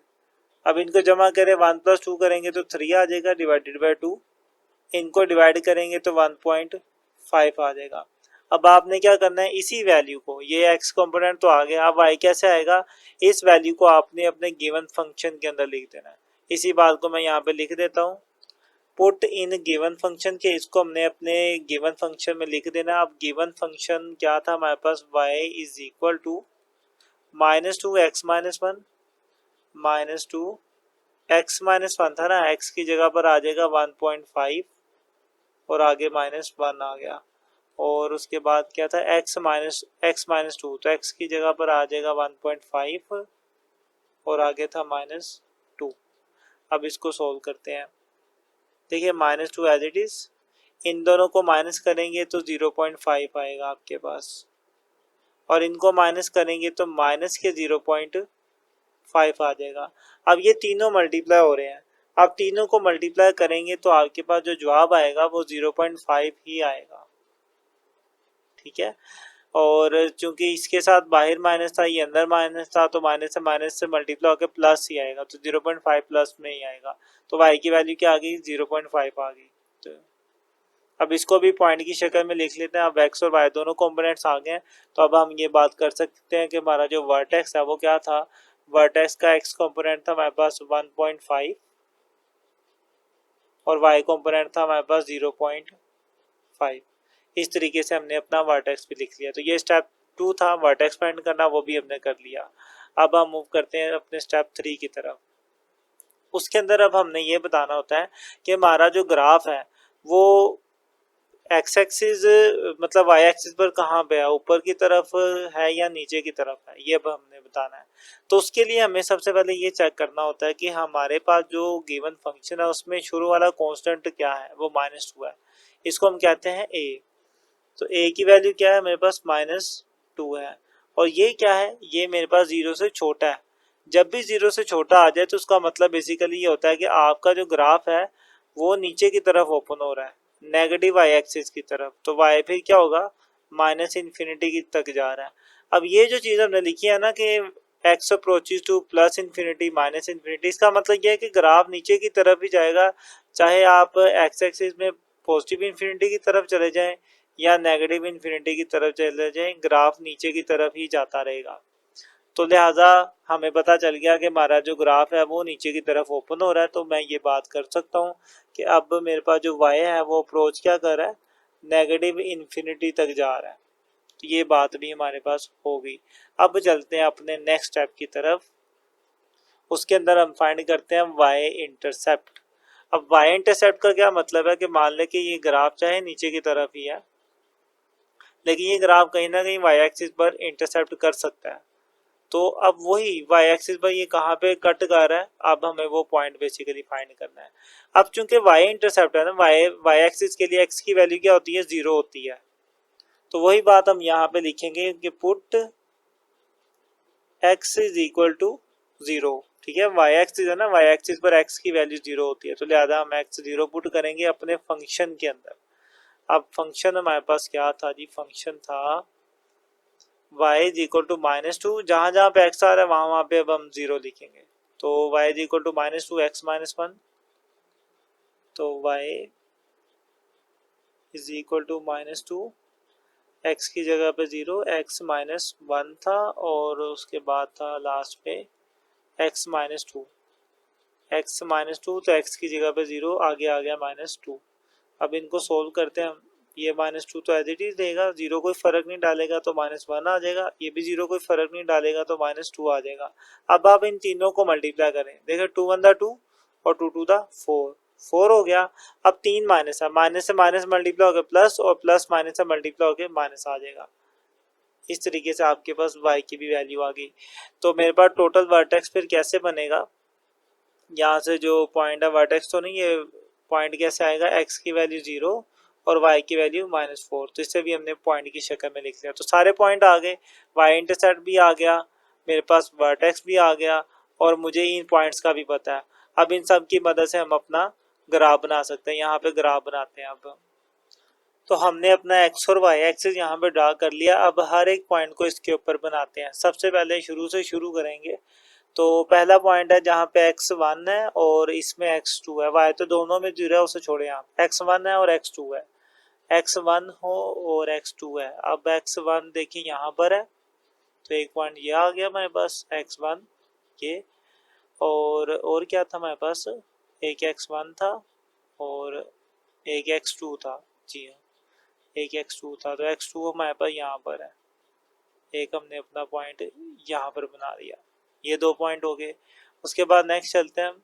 अब इनको जमा करें 1 + 2 करेंगे तो 3 आ जाएगा डिवाइडेड बाय 2, इनको डिवाइड करेंगे तो 1.5 आ जाएगा। अब आपने क्या करना है, इसी वैल्यू को, ये x कंपोनेंट तो आ गया, अब y कैसे आएगा, इस वैल्यू को आपने अपने गिवन फंक्शन के अंदर लिख देना है। इसी बात को मैं यहाँ पे लिख देता हूँ, पुट इन गिवन फंक्शन के, इसको हमने अपने गिवन फंक्शन में लिख देना। अब गिवन फंक्शन क्या था हमारे पास, y is equal to -2x minus 1 -2 x minus 1 था ना, x की जगह पर आ जाएगा 1.5 और आगे -1 आ गया। और उसके बाद क्या था, x माइनस 2, तो x की जगह पर आ जाएगा 1.5 और आगे था -2। अब इसको सोल्व करते हैं। देखिए -2 एज इट इज, इन दोनों को माइनस करेंगे तो 0.5 आएगा आपके पास, और इनको माइनस करेंगे तो माइनस के 0.5 आ जाएगा। अब ये तीनों मल्टीप्लाई हो रहे हैं, अब तीनों को मल्टीप्लाई करेंगे तो आपके पास जो जवाब आएगा वो 0.5 ही आएगा। ठीक है, और चूंकि इसके साथ बाहर माइनस था, ये अंदर माइनस था, तो माइनस से मल्टीप्लाई होकर प्लस ही आएगा, तो 0.5 प्लस में ही आएगा। तो y की वैल्यू क्या आ गई, 0.5 आ गई। तो अब इसको भी पॉइंट की शक्ल में लिख लेते हैं। अब x और y दोनों कंपोनेंट्स आ गए, तो अब हम ये बात कर सकते हैं कि हमारा जो वर्टेक्स है वो क्या था, वर्टेक्स का x कंपोनेंट था हमारे पास 1.5 और y कंपोनेंट था हमारे पास 0.5। इस तरीके से हमने अपना वर्टेक्स भी लिख लिया। तो ये स्टेप 2 था, वर्टेक्स फाइंड करना, वो भी हमने कर लिया। अब हम मूव करते हैं अपने स्टेप 3 की तरफ। उसके अंदर अब हमने ये बताना होता है कि हमारा जो ग्राफ है वो एक्स एक्सिस मतलब वाई एक्सिस पर कहाँ पे है, ऊपर की तरफ है या नीचे की तरफ है, ये अब हमने बताना है। तो उसके लिए हमें सबसे पहले ये चेक करना होता है कि हमारे पास जो गिवन फंक्शन है उसमें शुरू वाला कांस्टेंट क्या है, वो -2 है, इसको हम कहते हैं a। तो a की वैल्यू क्या है, मेरे पास -2 है, और ये क्या है, ये मेरे पास 0 से छोटा है। जब भी 0 से छोटा आ जाए तो उसका मतलब बेसिकली ये होता है कि आपका जो ग्राफ है वो नीचे की तरफ ओपन हो रहा है, नेगेटिव वाई एक्सिस की तरफ। तो y फिर क्या होगा, -इन्फिनिटी की तक जा रहा है। अब ये जो चीज़ हमने लिखी है ना कि x approaches to +infinity -infinity, इसका मतलब ये है कि ग्राफ नीचे की तरफ ही जाएगा, चाहे आप x एक्सिस में पॉजिटिव इन्फिनिटी की तरफ चले जाएं या नेगेटिव इन्फिनिटी की तरफ चले जाएं, ग्राफ नीचे की तरफ ही जाता रहेगा। तो लिहाजा हमें पता चल गया कि हमारा जो ग्राफ है वो नीचे की तरफ ओपन हो रहा है। तो मैं ये बात कर सकता हूँ कि अब मेरे पास जो y है वो अप्रोच क्या कर रहा है, नेगेटिव इन्फिनिटी तक जा रहा है। तो ये बात भी हमारे पास होगी। अब चलते हैं अपने नेक्स्ट स्टेप की तरफ। उसके अंदर हम फाइंड करते हैं y इंटरसेप्ट। अब y इंटरसेप्ट का क्या मतलब है कि मान लें कि ये ग्राफ चाहे नीचे की तरफ ही है, लेकिन ये ग्राफ कहीं ना कहीं वाई एक्सिस पर इंटरसेप्ट कर सकता है। तो अब वही वाई एक्सिस पर ये कहाँ पे कट कर रहा है, अब हमें वो पॉइंट बेसिकली फाइंड करना है। अब चूंकि वाई इंटरसेप्ट है ना, वाई वाई एक्सिस के लिए एक्स की वैल्यू क्या होती है, 0 होती है। तो वही बात हम यहाँ पे लिखेंगे कि put x is equal to 0। ठीक है, वाई एक्सिस है ना, वाई एक्सिस पर x की वैल्यू 0 होती है, तो लिहाजा हम x 0 पुट करेंगे अपने फंक्शन के अंदर। अब फंक्शन हमारे पास क्या था जी, फंक्शन था y इज इक्वल टू -2, जहां जहां पे x आ रहा है वहां वहां पे अब हम 0 लिखेंगे। तो y is equal to -2 x -1, तो y is equal to -2, x की जगह पे 0, x -1 था और उसके बाद था लास्ट पे x -2, x -2, तो x की जगह पे 0, आगे आ गया -2। अब इनको सोल्व करते हैं हम। ये -2 तो एज इट इज देगा, 0 कोई फर्क नहीं डालेगा तो -1 आ जाएगा, ये भी 0 कोई फर्क नहीं डालेगा तो -2 आ जाएगा। अब आप इन तीनों को मल्टीप्लाई करें, देखिए 2 1 दा 2 और 2 2 दा 4, 4 हो गया। अब 3 माइनस है, माइनस से माइनस मल्टीप्लाई हो गया प्लस, और प्लस माइनस से मल्टीप्लाई हो गया माइनस आ जाएगा। इस तरीके से आपके पास y की भी वैल्यू आ गई। तो मेरे पास टोटल वर्टेक्स फिर कैसे बनेगा, यहाँ से जो पॉइंट है वर्टेक्स तो नहीं, ये पॉइंट कैसे आएगा, x की वैल्यू 0 और y की वैल्यू -4, तो इससे भी हमने पॉइंट की शक्ल में लिख लिया। तो सारे पॉइंट आ गए, y इंटरसेप्ट भी आ गया, मेरे पास वर्टेक्स भी आ गया, और मुझे इन पॉइंट्स का भी पता है। अब इन सब की मदद से हम अपना ग्राफ बना सकते हैं। यहाँ पे ग्राफ बनाते हैं अब। तो हमने अपना x और y एक्सिस यहाँ पे ड्रा कर लिया। अब हर एक पॉइंट को इसके ऊपर बनाते हैं। सबसे पहले शुरू से शुरू करेंगे। तो पहला पॉइंट है जहाँ पे x1 है और इसमें x2 है, y तो दोनों में 0 है, उसे छोड़े, यहाँ x1 है और x2 है, x1 हो और x2 है। अब x1 देखिए यहाँ पर है, तो एक पॉइंट ये आ गया हमारे पास x1 ये, और क्या था हमारे पास, एक x1 था और एक x2 था। जी हाँ, एक x2 था, तो x2 हमारे पास यहाँ पर है। एक हमने अपना पॉइंट यहाँ पर बना दिया, ये 2 पॉइंट हो गए। उसके बाद नेक्स्ट चलते हैं हम।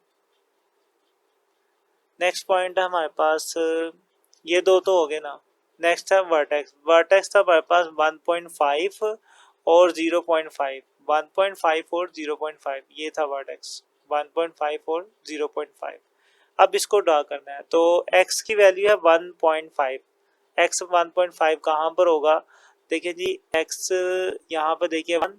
नेक्स्ट पॉइंट है हमारे पास, ये 2 तो हो गए ना। नेक्स्ट है वर्टेक्स। वर्टेक्स था हमारे पास 1.5 और 0.5, 1.5 और 0.5, ये था वर्टेक्स, 1.5 और 0.5। अब इसको ड्रा करना है, तो x की वैल्यू है 1.5, x 1.5 कहाँ पर होगा, देखिए जी x यहाँ पर देखिए 1,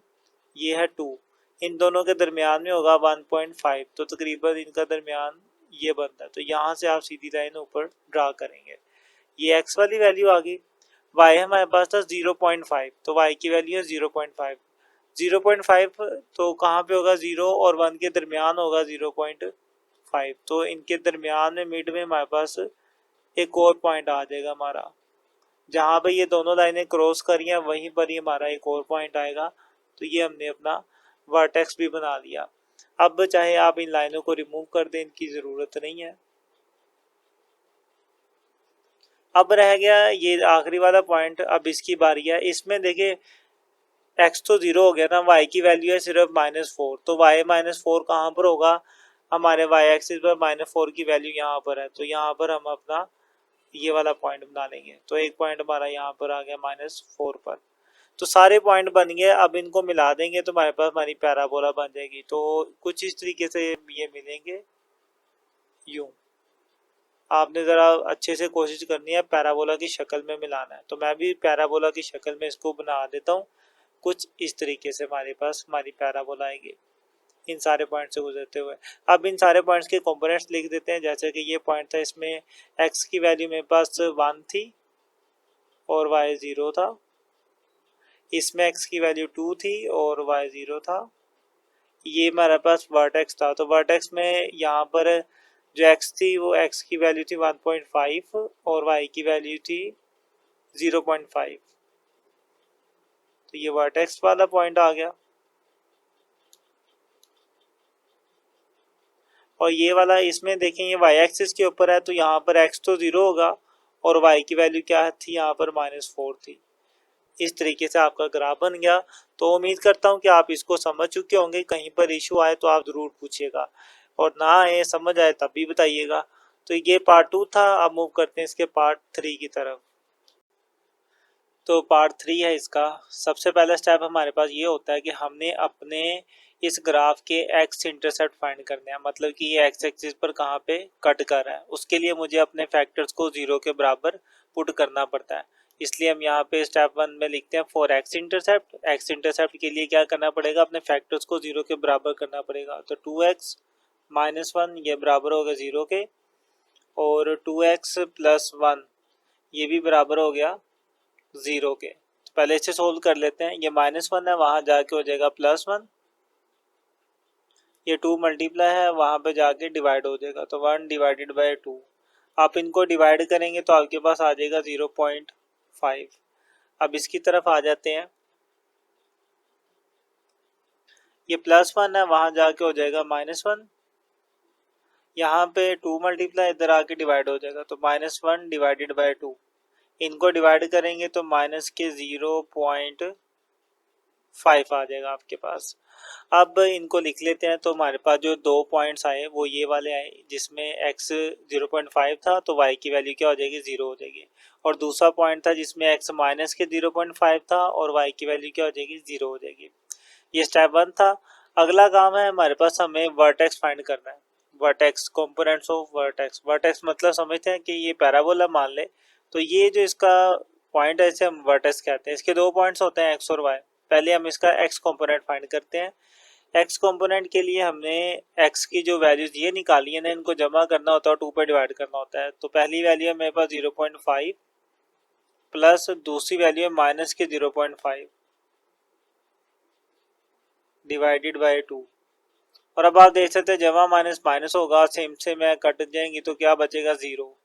ये है 2, इन दोनों के दरमियान में होगा 1.5, तो तकरीबन इनका दरमियान ये बनता है। तो यहाँ से आप सीधी लाइन ऊपर ड्रा करेंगे। ये x वाली वैल्यू आ गई। y हमारे पास था 0.5, तो y की वैल्यू है 0.5, 0.5 तो कहाँ पे होगा, 0 और 1 के दरमियान होगा 0.5, तो इनके दरमियान में मिड में हमारे पास एक और पॉइंट आ जाएगा हमारा, जहाँ पे ये दोनों लाइनें क्रॉस करी हैं वहीं पर ही हमारा एक और पॉइंट आएगा। तो ये हमने अपना वर्टेक्स भी बना लिया। अब चाहे आप इन लाइनों को रिमूव कर दें, इनकी ज़रूरत नहीं है। अब रह गया ये आखिरी वाला पॉइंट, अब इसकी बारी है। इसमें देखिए x तो 0 हो गया ना, y की वैल्यू है सिर्फ -4, तो y -4 कहाँ पर होगा, हमारे y एक्सिस पर -4 की वैल्यू यहाँ पर है, तो यहाँ पर हम अपना ये वाला पॉइंट बना लेंगे। तो एक पॉइंट हमारा यहाँ पर आ गया -4 पर। तो सारे पॉइंट बन गए, अब इनको मिला देंगे तो हमारे पास हमारी पैराबोला बन जाएगी। तो कुछ इस तरीके से ये मिलेंगे यूं। आपने ज़रा अच्छे से कोशिश करनी है पैराबोला की शक्ल में मिलाना है। तो मैं भी पैराबोला की शक्ल में इसको बना देता हूँ। कुछ इस तरीके से हमारे पास हमारी पैराबोला आएगी इन सारे पॉइंट से गुजरते हुए। अब इन सारे पॉइंट्स के कंपोनेंट्स लिख देते हैं। जैसे कि ये पॉइंट था, इसमें x की वैल्यू मेरे पास 1 थी और y 0 था। इसमें x की वैल्यू 2 थी और y 0 था। ये हमारे पास वर्टेक्स था, तो वर्टेक्स में यहाँ पर जो x थी वो x की वैल्यू थी 1.5 और y की वैल्यू थी 0.5, तो ये वर्टेक्स वाला पॉइंट आ गया। और ये वाला, इसमें देखें ये y एक्सिस के ऊपर है, तो यहाँ पर x तो 0 होगा और y की वैल्यू क्या थी, यहाँ पर -4 थी। इस तरीके से आपका ग्राफ बन गया। तो उम्मीद करता हूँ कि आप इसको समझ चुके होंगे। कहीं पर इशू आए तो आप ज़रूर पूछिएगा, और ना आए, समझ आए तब भी बताइएगा। तो ये पार्ट 2 था। अब मूव करते हैं इसके पार्ट 3 की तरफ। तो पार्ट 3 है इसका। सबसे पहला स्टेप हमारे पास ये होता है कि हमने अपने इस ग्राफ के एक्स इंटरसेप्ट फाइंड करने हैं, मतलब कि ये एक्स एक्सिस पर कहाँ पे कट कर रहा है। उसके लिए मुझे अपने फैक्टर्स को 0 के बराबर पुट करना पड़ता है। इसलिए हम यहाँ पे स्टेप 1 में लिखते हैं for x intercept. X intercept के लिए क्या करना पड़ेगा, अपने फैक्टर्स को 0 के बराबर करना पड़ेगा। तो 2x माइनस 1 ये बराबर हो गया 0 के, और 2x प्लस 1 ये भी बराबर हो गया 0 के। तो पहले इसे सोल्व कर लेते हैं। ये -1 है, वहां जाके हो जाएगा +1। ये 2 मल्टीप्लाई है, वहां पे जाके डिवाइड हो जाएगा, तो 1 डिवाइडेड बाय 2। आप इनको डिवाइड करेंगे तो आपके पास आ जाएगा 0.5। अब इसकी तरफ आ जाते हैं। ये +1 है, वहां जाके हो जाएगा -1। यहाँ पे 2 मल्टीप्लाई इधर आके डिवाइड हो जाएगा, तो -1 डिवाइडेड बाय 2। इनको डिवाइड करेंगे तो माइनस के 0.5 आ जाएगा आपके पास। अब इनको लिख लेते हैं। तो हमारे पास जो 2 पॉइंट्स आए वो ये वाले आए, जिसमें x 0.5 था तो y की वैल्यू क्या हो जाएगी, 0 हो जाएगी। और दूसरा पॉइंट था जिसमें x माइनस के 0.5 था और y की वैल्यू क्या हो जाएगी, 0 हो जाएगी। ये स्टेप 1 था। अगला काम है हमारे पास, हमें वर्टेक्स फाइंड करना है। Vertex, components of vertex. Vertex मतलब समझते हैं कि ये पैराबोला मान ले, तो ये जो इसका पॉइंट है इसे हम वर्टेक्स कहते हैं। इसके 2 पॉइंट्स होते हैं x और y। पहले हम इसका x कंपोनेंट फाइंड करते हैं। x कंपोनेंट के लिए हमने x की जो वैल्यूज ये निकाली है ना, इनको जमा करना होता है और 2 पे डिवाइड करना होता है। तो पहली वैल्यू है मेरे पास 0.5 प्लस दूसरी वैल्यू है माइनस के 0.5 डिवाइडेड बाय 2। और अब आप देख सकते हैं जमा माइनस माइनस होगा, सेम से मैं कट जाएंगी तो क्या बचेगा, 0।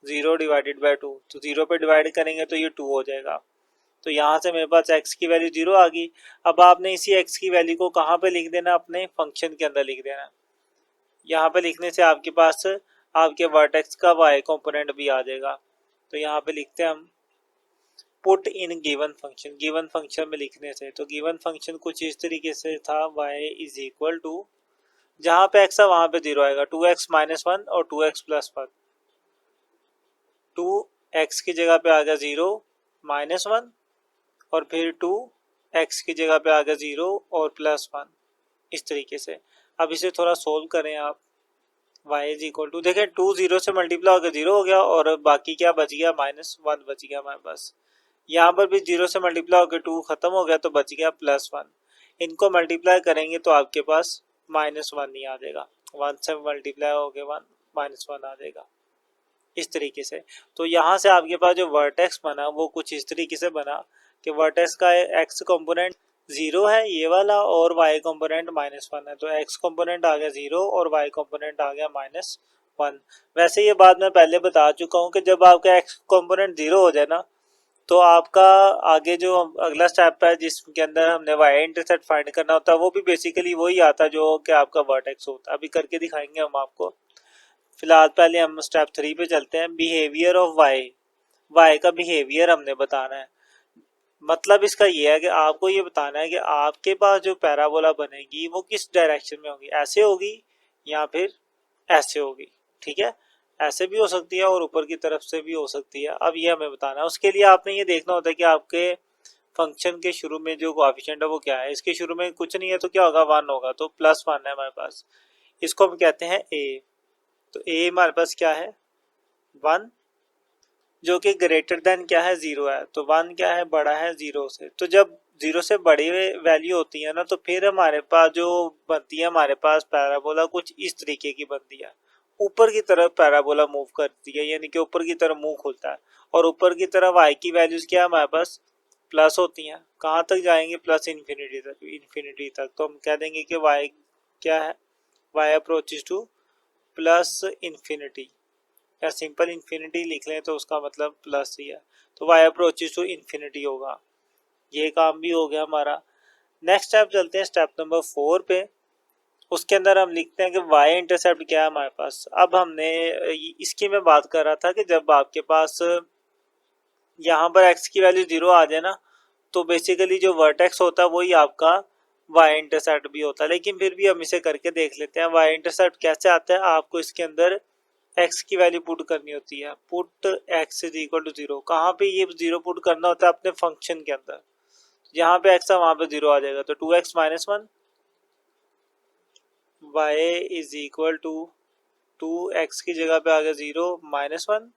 0 डिवाइडेड बाय 2, तो 0 पे डिवाइड करेंगे तो ये 2 हो जाएगा। तो यहाँ से मेरे पास x की वैल्यू 0 आ गई। अब आपने इसी x की वैल्यू को कहाँ पे लिख देना, अपने फंक्शन के अंदर लिख देना। यहाँ पे लिखने से आपके पास आपके वर्टेक्स का y कंपोनेंट भी आ जाएगा। तो यहाँ पे लिखते हैं हम put in given function. Given function में लिखने से, तो गिवन फंक्शन कुछ इस तरीके से था, y इज इक्वल टू, जहाँ पे x है वहां पे 0 आएगा, 2x माइनस 1 और 2x प्लस 1। 2x की जगह पे आ गया 0 -1 और फिर 2x की जगह पे आ गया 0 और +1, इस तरीके से। अब इसे थोड़ा सोल्व करें आप। y इज इक्वल टू, देखें 2 0 से मल्टीप्लाई होकर 0 हो गया और बाकी क्या बच गया, -1 बच गया हमारे पास। यहाँ पर भी 0 से मल्टीप्लाई होकर 2 खत्म हो गया तो बच गया +1। इनको मल्टीप्लाई करेंगे तो आपके पास -1 ही आ जाएगा। 1 से मल्टीप्लाई हो गया 1, -1 आ जाएगा, इस तरीके से। तो यहाँ से आपके पास जो वर्टेक्स बना वो कुछ इस तरीके से बना कि वर्टेक्स का x कंपोनेंट 0 है ये वाला और y कंपोनेंट -1 है। तो x कंपोनेंट आ गया 0 और y कंपोनेंट आ गया -1। वैसे ये बात मैं पहले बता चुका हूँ कि जब आपका x कंपोनेंट 0 हो जाए ना, तो आपका आगे जो अगला स्टेप है जिसके अंदर हमने y इंटरसेप्ट फाइंड करना होता है वो भी बेसिकली वही आता है जो कि आपका वर्टेक्स होता है। अभी करके दिखाएंगे हम आपको। फिलहाल पहले हम स्टेप 3 पे चलते हैं। बिहेवियर ऑफ y का बिहेवियर हमने बताना है। मतलब इसका ये है कि आपको ये बताना है कि आपके पास जो पैराबोला बनेगी वो किस डायरेक्शन में होगी, ऐसे होगी या फिर ऐसे होगी। ठीक है, ऐसे भी हो सकती है और ऊपर की तरफ से भी हो सकती है। अब ये हमें बताना है। उसके लिए आपने ये देखना होता है कि आपके फंक्शन के शुरू में जो कोएफिशिएंट है वो क्या है। इसके शुरू में कुछ नहीं है तो क्या होगा, 1 होगा, तो +1 है हमारे पास। इसको हम कहते हैं a। तो a हमारे पास क्या है, 1, जो कि ग्रेटर देन क्या है, 0 है। तो 1 क्या है, बड़ा है 0 से। तो जब 0 से बड़ी वैल्यू होती है ना, तो फिर हमारे पास जो बनती है, हमारे पास पैराबोला कुछ इस तरीके की बनती है। ऊपर की तरफ पैराबोला मूव करती है, यानी कि ऊपर की तरफ मुंह खुलता है। और ऊपर की तरफ y की वैल्यूज क्या है हमारे पास, प्लस होती हैं। कहाँ तक जाएंगे, प्लस इन्फिनिटी तक, इन्फिनिटी तक। तो हम कह देंगे कि y क्या है, y approaches two plus infinity, या सिंपल इन्फिनिटी लिख लें तो उसका मतलब प्लस ही है। तो y अप्रोचेस टू इन्फिनिटी होगा। ये काम भी हो गया हमारा। नेक्स्ट स्टेप चलते हैं स्टेप नंबर 4 पे। उसके अंदर हम लिखते हैं कि y इंटरसेप्ट क्या है हमारे पास। अब हमने इसकी मैं बात कर रहा था कि जब आपके पास यहाँ पर x की वैल्यू 0 आ जाए ना, तो बेसिकली जो वर्टेक्स होता है वही आपका y इंटरसेप्ट भी होता है। लेकिन फिर भी हम इसे करके देख लेते हैं। y इंटरसेप्ट कैसे आता है, आपको इसके अंदर एक्स की वैल्यू पुट करनी होती है, put X is equal to 0। कहाँ पे ये 0 पुट करना होता है? अपने फंक्शन के अंदर। जहाँ पे एक्स है वहां पे 0 आ जाएगा, तो 2x minus 1 Y is equal to 2x की जगह पे आ गया 0 माइनस 1,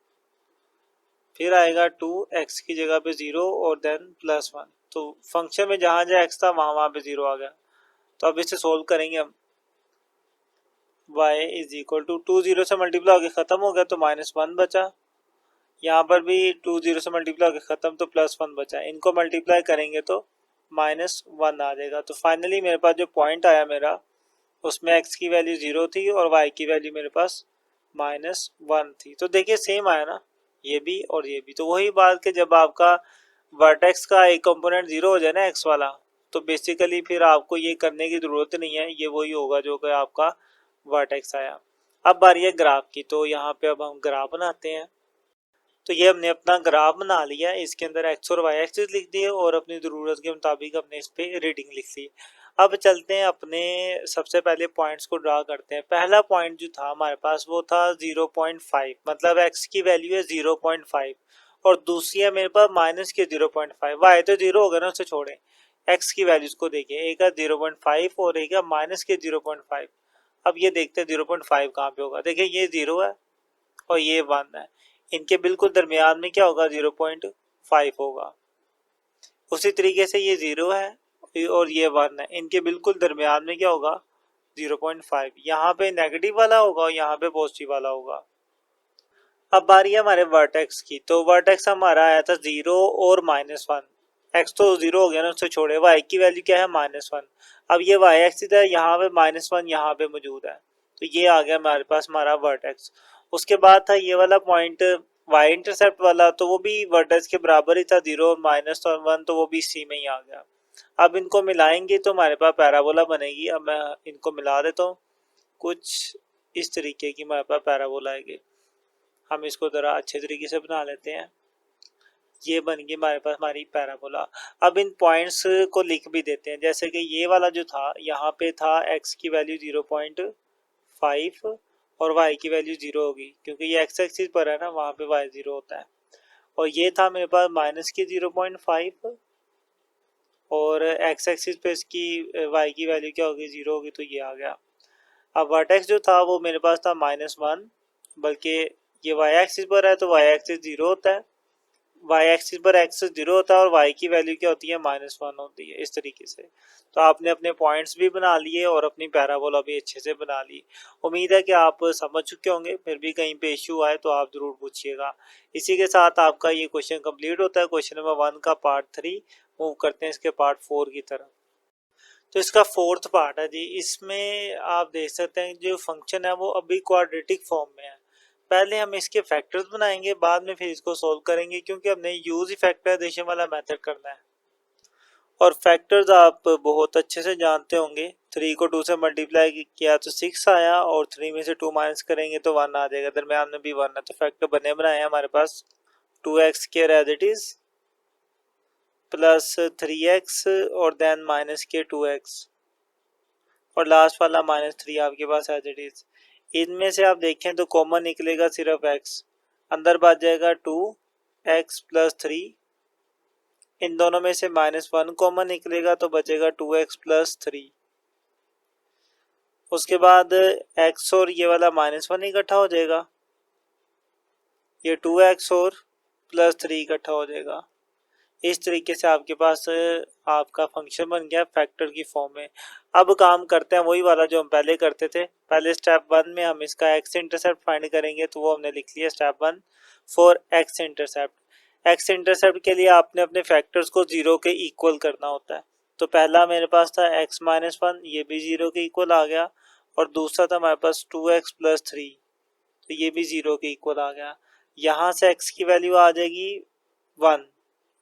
फिर आएगा 2x की जगह पे 0 और देन प्लस 1। तो फंक्शन में जहां जहां x था वहां वहां पे 0 आ गया। तो अब इसे सोल्व करेंगे हम। y इज इक्वल टू 2 0 से मल्टीप्लाई होकर खत्म हो गया तो माइनस 1 बचा। यहाँ पर भी 2 0 से मल्टीप्लाई होकर खत्म तो प्लस 1 बचा। इनको मल्टीप्लाई करेंगे तो माइनस 1 आ जाएगा। तो फाइनली मेरे पास जो पॉइंट आया मेरा, उसमें x की वैल्यू 0 थी और y की वैल्यू मेरे पास माइनस 1 थी। तो देखिए सेम आया ना, ये भी और ये भी। तो वही बात कि जब आपका वर्टेक्स का एक कंपोनेंट 0 हो जाए ना x वाला, तो बेसिकली फिर आपको ये करने की ज़रूरत नहीं है, ये वही होगा जो कि आपका वर्टेक्स आया। अब बारी है ग्राफ की, तो यहाँ पे अब हम ग्राफ बनाते हैं। तो ये हमने अपना ग्राफ बना लिया, इसके अंदर एक्स और वाई एक्सिस लिख दिए और अपनी ज़रूरत के मुताबिक अपने इस पे रीडिंग लिख ली। अब चलते हैं अपने सबसे पहले पॉइंट्स को ड्रा करते हैं। पहला पॉइंट जो था हमारे पास वो था 0.5, मतलब एक्स की वैल्यू है 0.5 और दूसरी है मेरे पास माइनस के 0.5। वाई तो 0 होगा ना, उसे छोड़ें। एक्स की वैल्यूज को देखिए, एक है 0.5 और एक है माइनस के 0.5। अब ये देखते हैं 0.5 कहाँ पे होगा। देखिए ये 0 है और ये 1 है, इनके बिल्कुल दरमियान में क्या होगा? 0.5 होगा। उसी तरीके से ये 0 है और ये 1 है, इनके बिल्कुल दरमियान में क्या होगा? 0.5। यहाँ पे नेगेटिव वाला होगा और यहाँ पे पॉजिटिव वाला होगा। अब बारी है हमारे वर्टेक्स की। तो वर्टेक्स हमारा आया था 0 और माइनस 1। एक्स तो 0 हो गया ना, उससे छोड़े। वाई की वैल्यू क्या है? माइनस 1। अब ये वाई एक्सिस है, यहाँ पे माइनस 1 यहाँ पे मौजूद है, तो ये आ गया हमारे पास हमारा वर्टेक्स। उसके बाद था ये वाला पॉइंट वाई इंटरसेप्ट वाला, तो वो भी वर्टेक्स के बराबर ही था, 0 और माइनस 1, तो वो भी सी में ही आ गया। अब इनको मिलाएंगे तो हमारे पास पैराबोला बनेगी। अब मैं इनको मिला देता हूँ, कुछ इस तरीके की हमारे पास पैराबोला आएगी। हम इसको ज़रा अच्छे तरीके से बना लेते हैं। ये बन गई हमारे पास हमारी पैराबोला। अब इन पॉइंट्स को लिख भी देते हैं, जैसे कि ये वाला जो था, यहाँ पे था x की वैल्यू 0.5 और y की वैल्यू 0 होगी, क्योंकि ये x एक्सिस पर है ना, वहाँ पे y 0 होता है। और ये था मेरे पास माइनस की 0.5 और x एक्सिस पे इसकी y की वैल्यू क्या होगी? 0 होगी, तो ये आ गया। अब वर्टेक्स जो था वो मेरे पास था -1, बल्कि ये y एक्सिस पर है तो y एक्सिस 0 होता है, y एक्सिस पर x 0 होता है और y की वैल्यू क्या होती है? -1 होती है, इस तरीके से। तो आपने अपने पॉइंट्स भी बना लिए और अपनी पैराबोला भी अच्छे से बना ली। उम्मीद है कि आप समझ चुके होंगे, फिर भी कहीं पे इश्यू आए तो आप ज़रूर पूछिएगा। इसी के साथ आपका ये क्वेश्चन कंप्लीट होता है। क्वेश्चन नंबर 1 का पार्ट 3 मूव करते हैं इसके पार्ट 4 की तरफ। तो इसका फोर्थ पार्ट है जी, इसमें आप देख सकते हैं जो फंक्शन है वो अभी क्वाड्रेटिक फॉर्म में है। पहले हम इसके फैक्टर्स बनाएंगे, बाद में फिर इसको सोल्व करेंगे, क्योंकि हमने यूज फैक्टराइजेशन वाला मेथड करना है। और फैक्टर्स आप बहुत अच्छे से जानते होंगे। 3 को 2 से मल्टीप्लाई किया तो 6 आया और 3 में से 2 माइनस करेंगे तो 1 आ जाएगा, दरम्यान में भी 1 है। तो फैक्टर बने बनाए हैं हमारे पास 2x square as it is plus 3x और देन माइनस के 2x और लास्ट वाला -3 आपके पास एज इट इज। इनमें से आप देखें तो कॉमन निकलेगा सिर्फ x, अंदर बच जाएगा 2x प्लस 3। इन दोनों में से -1 कॉमन निकलेगा तो बचेगा 2x प्लस 3। उसके बाद x और ये वाला -1 इकट्ठा हो जाएगा, ये 2x और प्लस 3 इकट्ठा हो जाएगा। इस तरीके से आपके पास आपका फंक्शन बन गया फैक्टर की फॉर्म में। अब काम करते हैं वही वाला जो हम पहले करते थे। पहले स्टेप 1 में हम इसका x इंटरसेप्ट फाइंड करेंगे, तो वो हमने लिख लिया step 1 for x intercept. x intercept के लिए आपने अपने फैक्टर्स को 0 के इक्वल करना होता है। तो पहला मेरे पास था x-1, ये भी 0 के इक्वल आ गया, और दूसरा था हमारे पास 2x प्लस 3, तो ये भी 0 के इक्वल आ गया। यहाँ से x की वैल्यू आ जाएगी 1,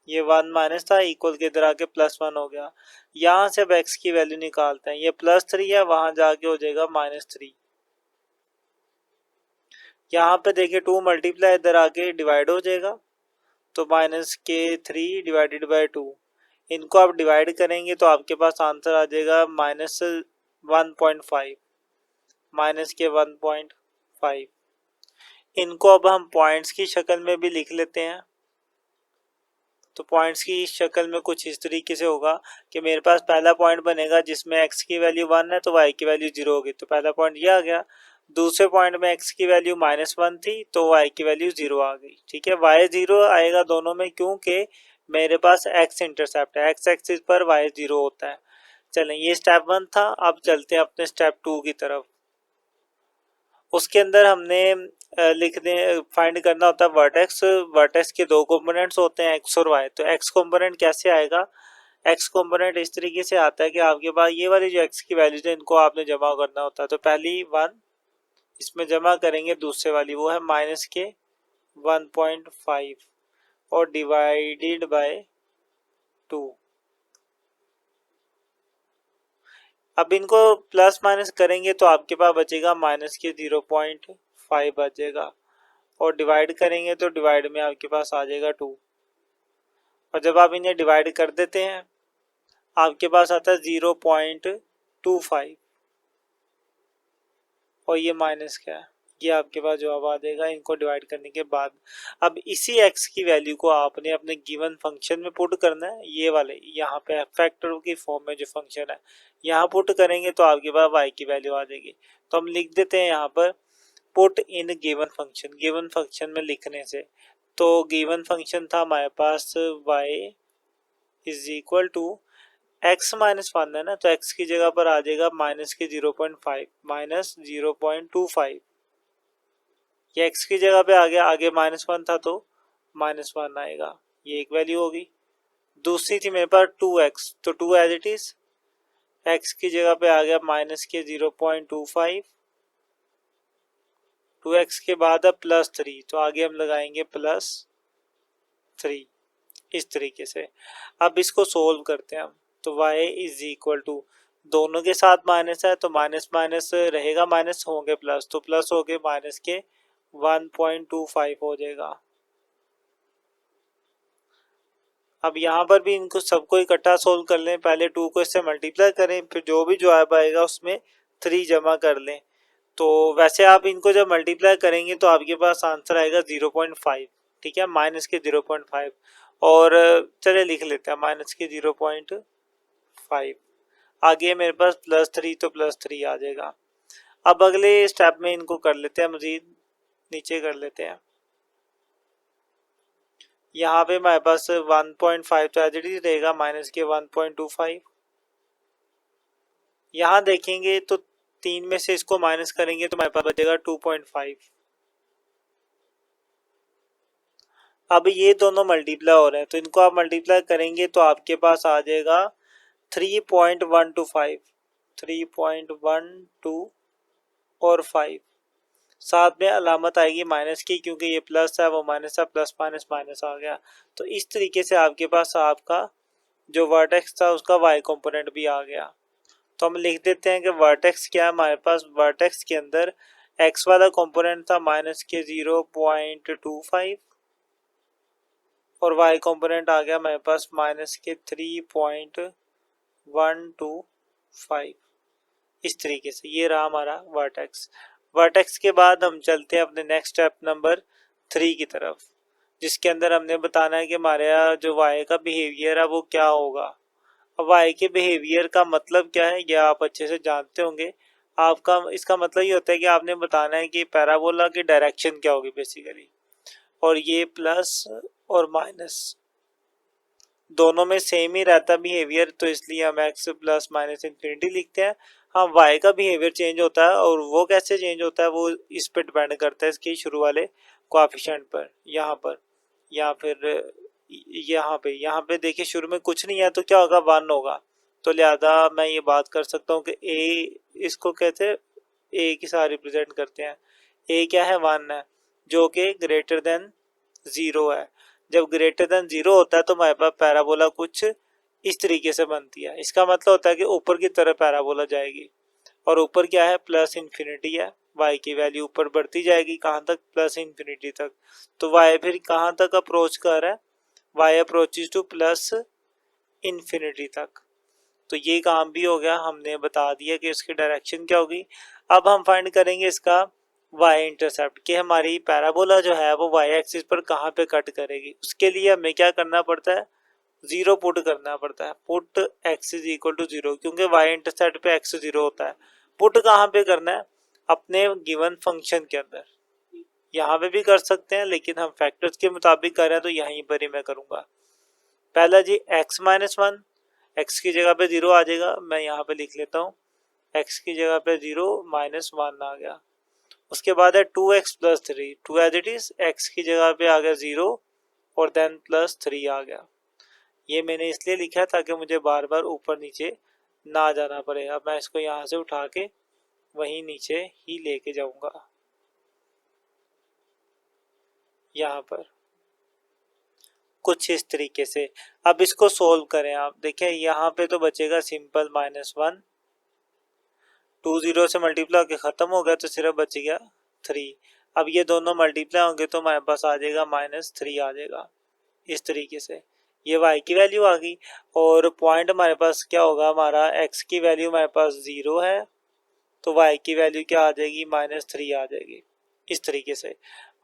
ये 1 माइनस था, इक्वल के इधर आके +1 हो गया। यहाँ से अब x की वैल्यू निकालते हैं, ये +3 है, वहां जाके हो जाएगा -3। यहाँ पे देखिए 2 मल्टीप्लाई इधर आके डिवाइड हो जाएगा, तो -3 डिवाइडेड बाय 2। इनको आप डिवाइड करेंगे तो आपके पास आंसर आ जाएगा -1.5, -1.5। इनको अब हम पॉइंट्स की शक्ल में भी लिख लेते हैं। तो पॉइंट्स की शक्ल में कुछ इस तरीके से होगा कि मेरे पास पहला पॉइंट बनेगा जिसमें x की वैल्यू 1 है तो y की वैल्यू 0 होगी, तो पहला पॉइंट ये आ गया। दूसरे पॉइंट में x की वैल्यू -1 थी तो y की वैल्यू 0 आ गई। ठीक है, y 0 आएगा दोनों में क्योंकि मेरे पास x इंटरसेप्ट है, x एक्सिस पर y 0 होता है। चलें, ये स्टेप 1 था। अब चलते हैं अपने स्टेप 2 की तरफ। उसके अंदर हमने लिखने फाइंड करना होता है वर्टेक्स। वर्टेक्स के दो कंपोनेंट्स होते हैं x और y। तो x कंपोनेंट कैसे आएगा? x कंपोनेंट इस तरीके से आता है कि आपके पास ये वाली जो x की वैल्यूज है इनको आपने जमा करना होता है। तो पहली 1 इसमें जमा करेंगे, दूसरे वाली वो है -1.5 और डिवाइडेड बाय 2। अब इनको प्लस माइनस करेंगे तो आपके पास बचेगा -0.5 बचेगा, और डिवाइड करेंगे तो डिवाइड में आपके पास आ जाएगा 2। और जब आप इन्हें डिवाइड कर देते हैं आपके पास आता है 0.25, और ये माइनस क्या है, ये आपके पास जवाब आ जाएगा इनको डिवाइड करने के बाद। अब इसी x की वैल्यू को आपने अपने गिवन फंक्शन में पुट करना है। ये वाले यहाँ पे फैक्टर की फॉर्म में जो फंक्शन है यहाँ पुट करेंगे तो आपके पास y की वैल्यू आ जाएगी। तो हम लिख देते हैं यहाँ पर put in given function. Given function में लिखने से, तो गिवन फंक्शन था हमारे पास y is equal to x -1 है ना, तो x की जगह पर आ जाएगा -0.5 -0.25। ये x की जगह पे आ गया, आगे -1 था तो -1 आएगा, ये एक वैल्यू होगी। दूसरी थी मेरे पास 2x, तो 2 एज इट इज, x की जगह पे आ गया -0.25, 2x के बाद अब +3, तो आगे हम लगाएंगे +3 इस तरीके से। अब इसको सोल्व करते हैं हम। तो y इज इक्वल टू, दोनों के साथ माइनस है तो माइनस माइनस रहेगा, माइनस होंगे प्लस, तो प्लस हो गए माइनस के 1.25 हो जाएगा। अब यहाँ पर भी इनको सबको इकट्ठा सोल्व कर लें। पहले 2 को इससे मल्टीप्लाई करें, फिर जो भी जवाब आएगा उसमें 3 जमा कर लें। तो वैसे आप इनको जब मल्टीप्लाई करेंगे तो आपके पास आंसर आएगा 0.5। ठीक है, माइनस के 0.5, और चलिए लिख लेते हैं माइनस के 0.5। आगे मेरे पास +3, तो +3 आ जाएगा। अब अगले स्टेप में इनको कर लेते हैं, मजीद नीचे कर लेते हैं। यहाँ पे हमारे पास 1.5 तो एज इट इज रहेगा, माइनस के 1.25। यहाँ देखेंगे तो 3 में से इसको माइनस करेंगे तो हमारे पास बचेगा 2.5। अब ये दोनों मल्टीप्लाई हो रहे हैं तो इनको आप मल्टीप्लाई करेंगे तो आपके पास आ जाएगा 3.125, 3.12 और 5। साथ में अलामत आएगी माइनस की, क्योंकि ये प्लस है वो माइनस है, प्लस माइनस माइनस आ गया। तो इस तरीके से आपके पास आपका जो वर्टेक्स था उसका y कंपोनेंट भी आ गया। तो हम लिख देते हैं कि वर्टेक्स क्या है हमारे पास। वर्टेक्स के अंदर x वाला कंपोनेंट था माइनस के 0.25, और y कंपोनेंट आ गया हमारे पास माइनस के 3.125। इस तरीके से ये रहा हमारा वर्टेक्स। वर्टेक्स के बाद हम चलते हैं अपने नेक्स्ट स्टेप नंबर 3 की तरफ, जिसके अंदर हमने बताना है कि हमारे जो y का बिहेवियर है वो क्या होगा। अब y के बिहेवियर का मतलब क्या है, यह आप अच्छे से जानते होंगे। आपका इसका मतलब ये होता है कि आपने बताना है कि पैराबोला की डायरेक्शन क्या होगी बेसिकली, और ये प्लस और माइनस दोनों में सेम ही रहता बिहेवियर, तो इसलिए हम x प्लस माइनस इन्फिनिटी लिखते हैं। हाँ, y का बिहेवियर चेंज होता है, और वो कैसे चेंज होता है वो इस पे डिपेंड करता है इसके शुरू वाले कोएफिशिएंट पर। यहाँ पर या फिर यहाँ पे देखिए शुरू में कुछ नहीं है तो क्या होगा, 1 होगा। तो लिहाजा मैं ये बात कर सकता हूँ कि a इसको कहते हैं, a के साथ रिप्रेजेंट करते हैं। a क्या है, 1 है, जो कि ग्रेटर देन 0 है। जब ग्रेटर देन 0 होता है तो हमारे पास पैराबोला कुछ इस तरीके से बनती है। इसका मतलब होता है कि ऊपर की तरफ पैराबोला जाएगी, और ऊपर क्या है, प्लस इन्फिनिटी है। y की वैल्यू ऊपर बढ़ती जाएगी, कहाँ तक, प्लस इन्फिनिटी तक। तो y फिर कहाँ तक अप्रोच कर रहा है, y approaches two plus infinity तक। तो ये काम भी हो गया, हमने बता दिया कि इसकी डायरेक्शन क्या होगी। अब हम फाइंड करेंगे इसका वाई इंटरसेप्ट कि हमारी पैराबोला जो है वो वाई एक्सिस पर कहाँ पे कट करेगी। उसके लिए हमें क्या करना पड़ता है, जीरो पुट करना पड़ता है। Put X is equal to zero, क्योंकि वाई इंटरसेप्ट पे एक्स जीरो होता है। पुट कहाँ पे करना है, अपने गिवन फंक्शन के अंदर। यहाँ पे भी कर सकते हैं लेकिन हम फैक्टर्स के मुताबिक कर रहे हैं तो यहीं पर ही मैं करूँगा। पहला जी एक्स माइनस वन, एक्स की जगह पे जीरो आ जाएगा, मैं यहाँ पे लिख लेता हूँ एक्स की जगह पे जीरो माइनस वन आ गया। उसके बाद है two X plus three, two as it is, X की जगह पे आ गया जीरो और देन प्लस थ्री आ गया। ये मैंने इसलिए लिखा है ताकि मुझे बार बार ऊपर नीचे ना जाना पड़े। अब मैं इसको यहाँ से उठा के वहीं नीचे ही लेके जाऊंगा, यहाँ पर कुछ इस तरीके से। अब इसको सोल्व करें आप, देखिए यहाँ पे तो बचेगा simple minus one, two zero से मल्टीप्लाई होकर खत्म हो गया तो सिर्फ बच गया थ्री। अब ये दोनों मल्टीप्लाई होंगे तो हमारे पास आ जाएगा माइनस थ्री आ जाएगा। इस तरीके से ये y की वैल्यू आ गई और पॉइंट हमारे पास क्या होगा, हमारा x की वैल्यू हमारे पास जीरो है तो y की वैल्यू क्या आ जाएगी, माइनस थ्री आ जाएगी। इस तरीके से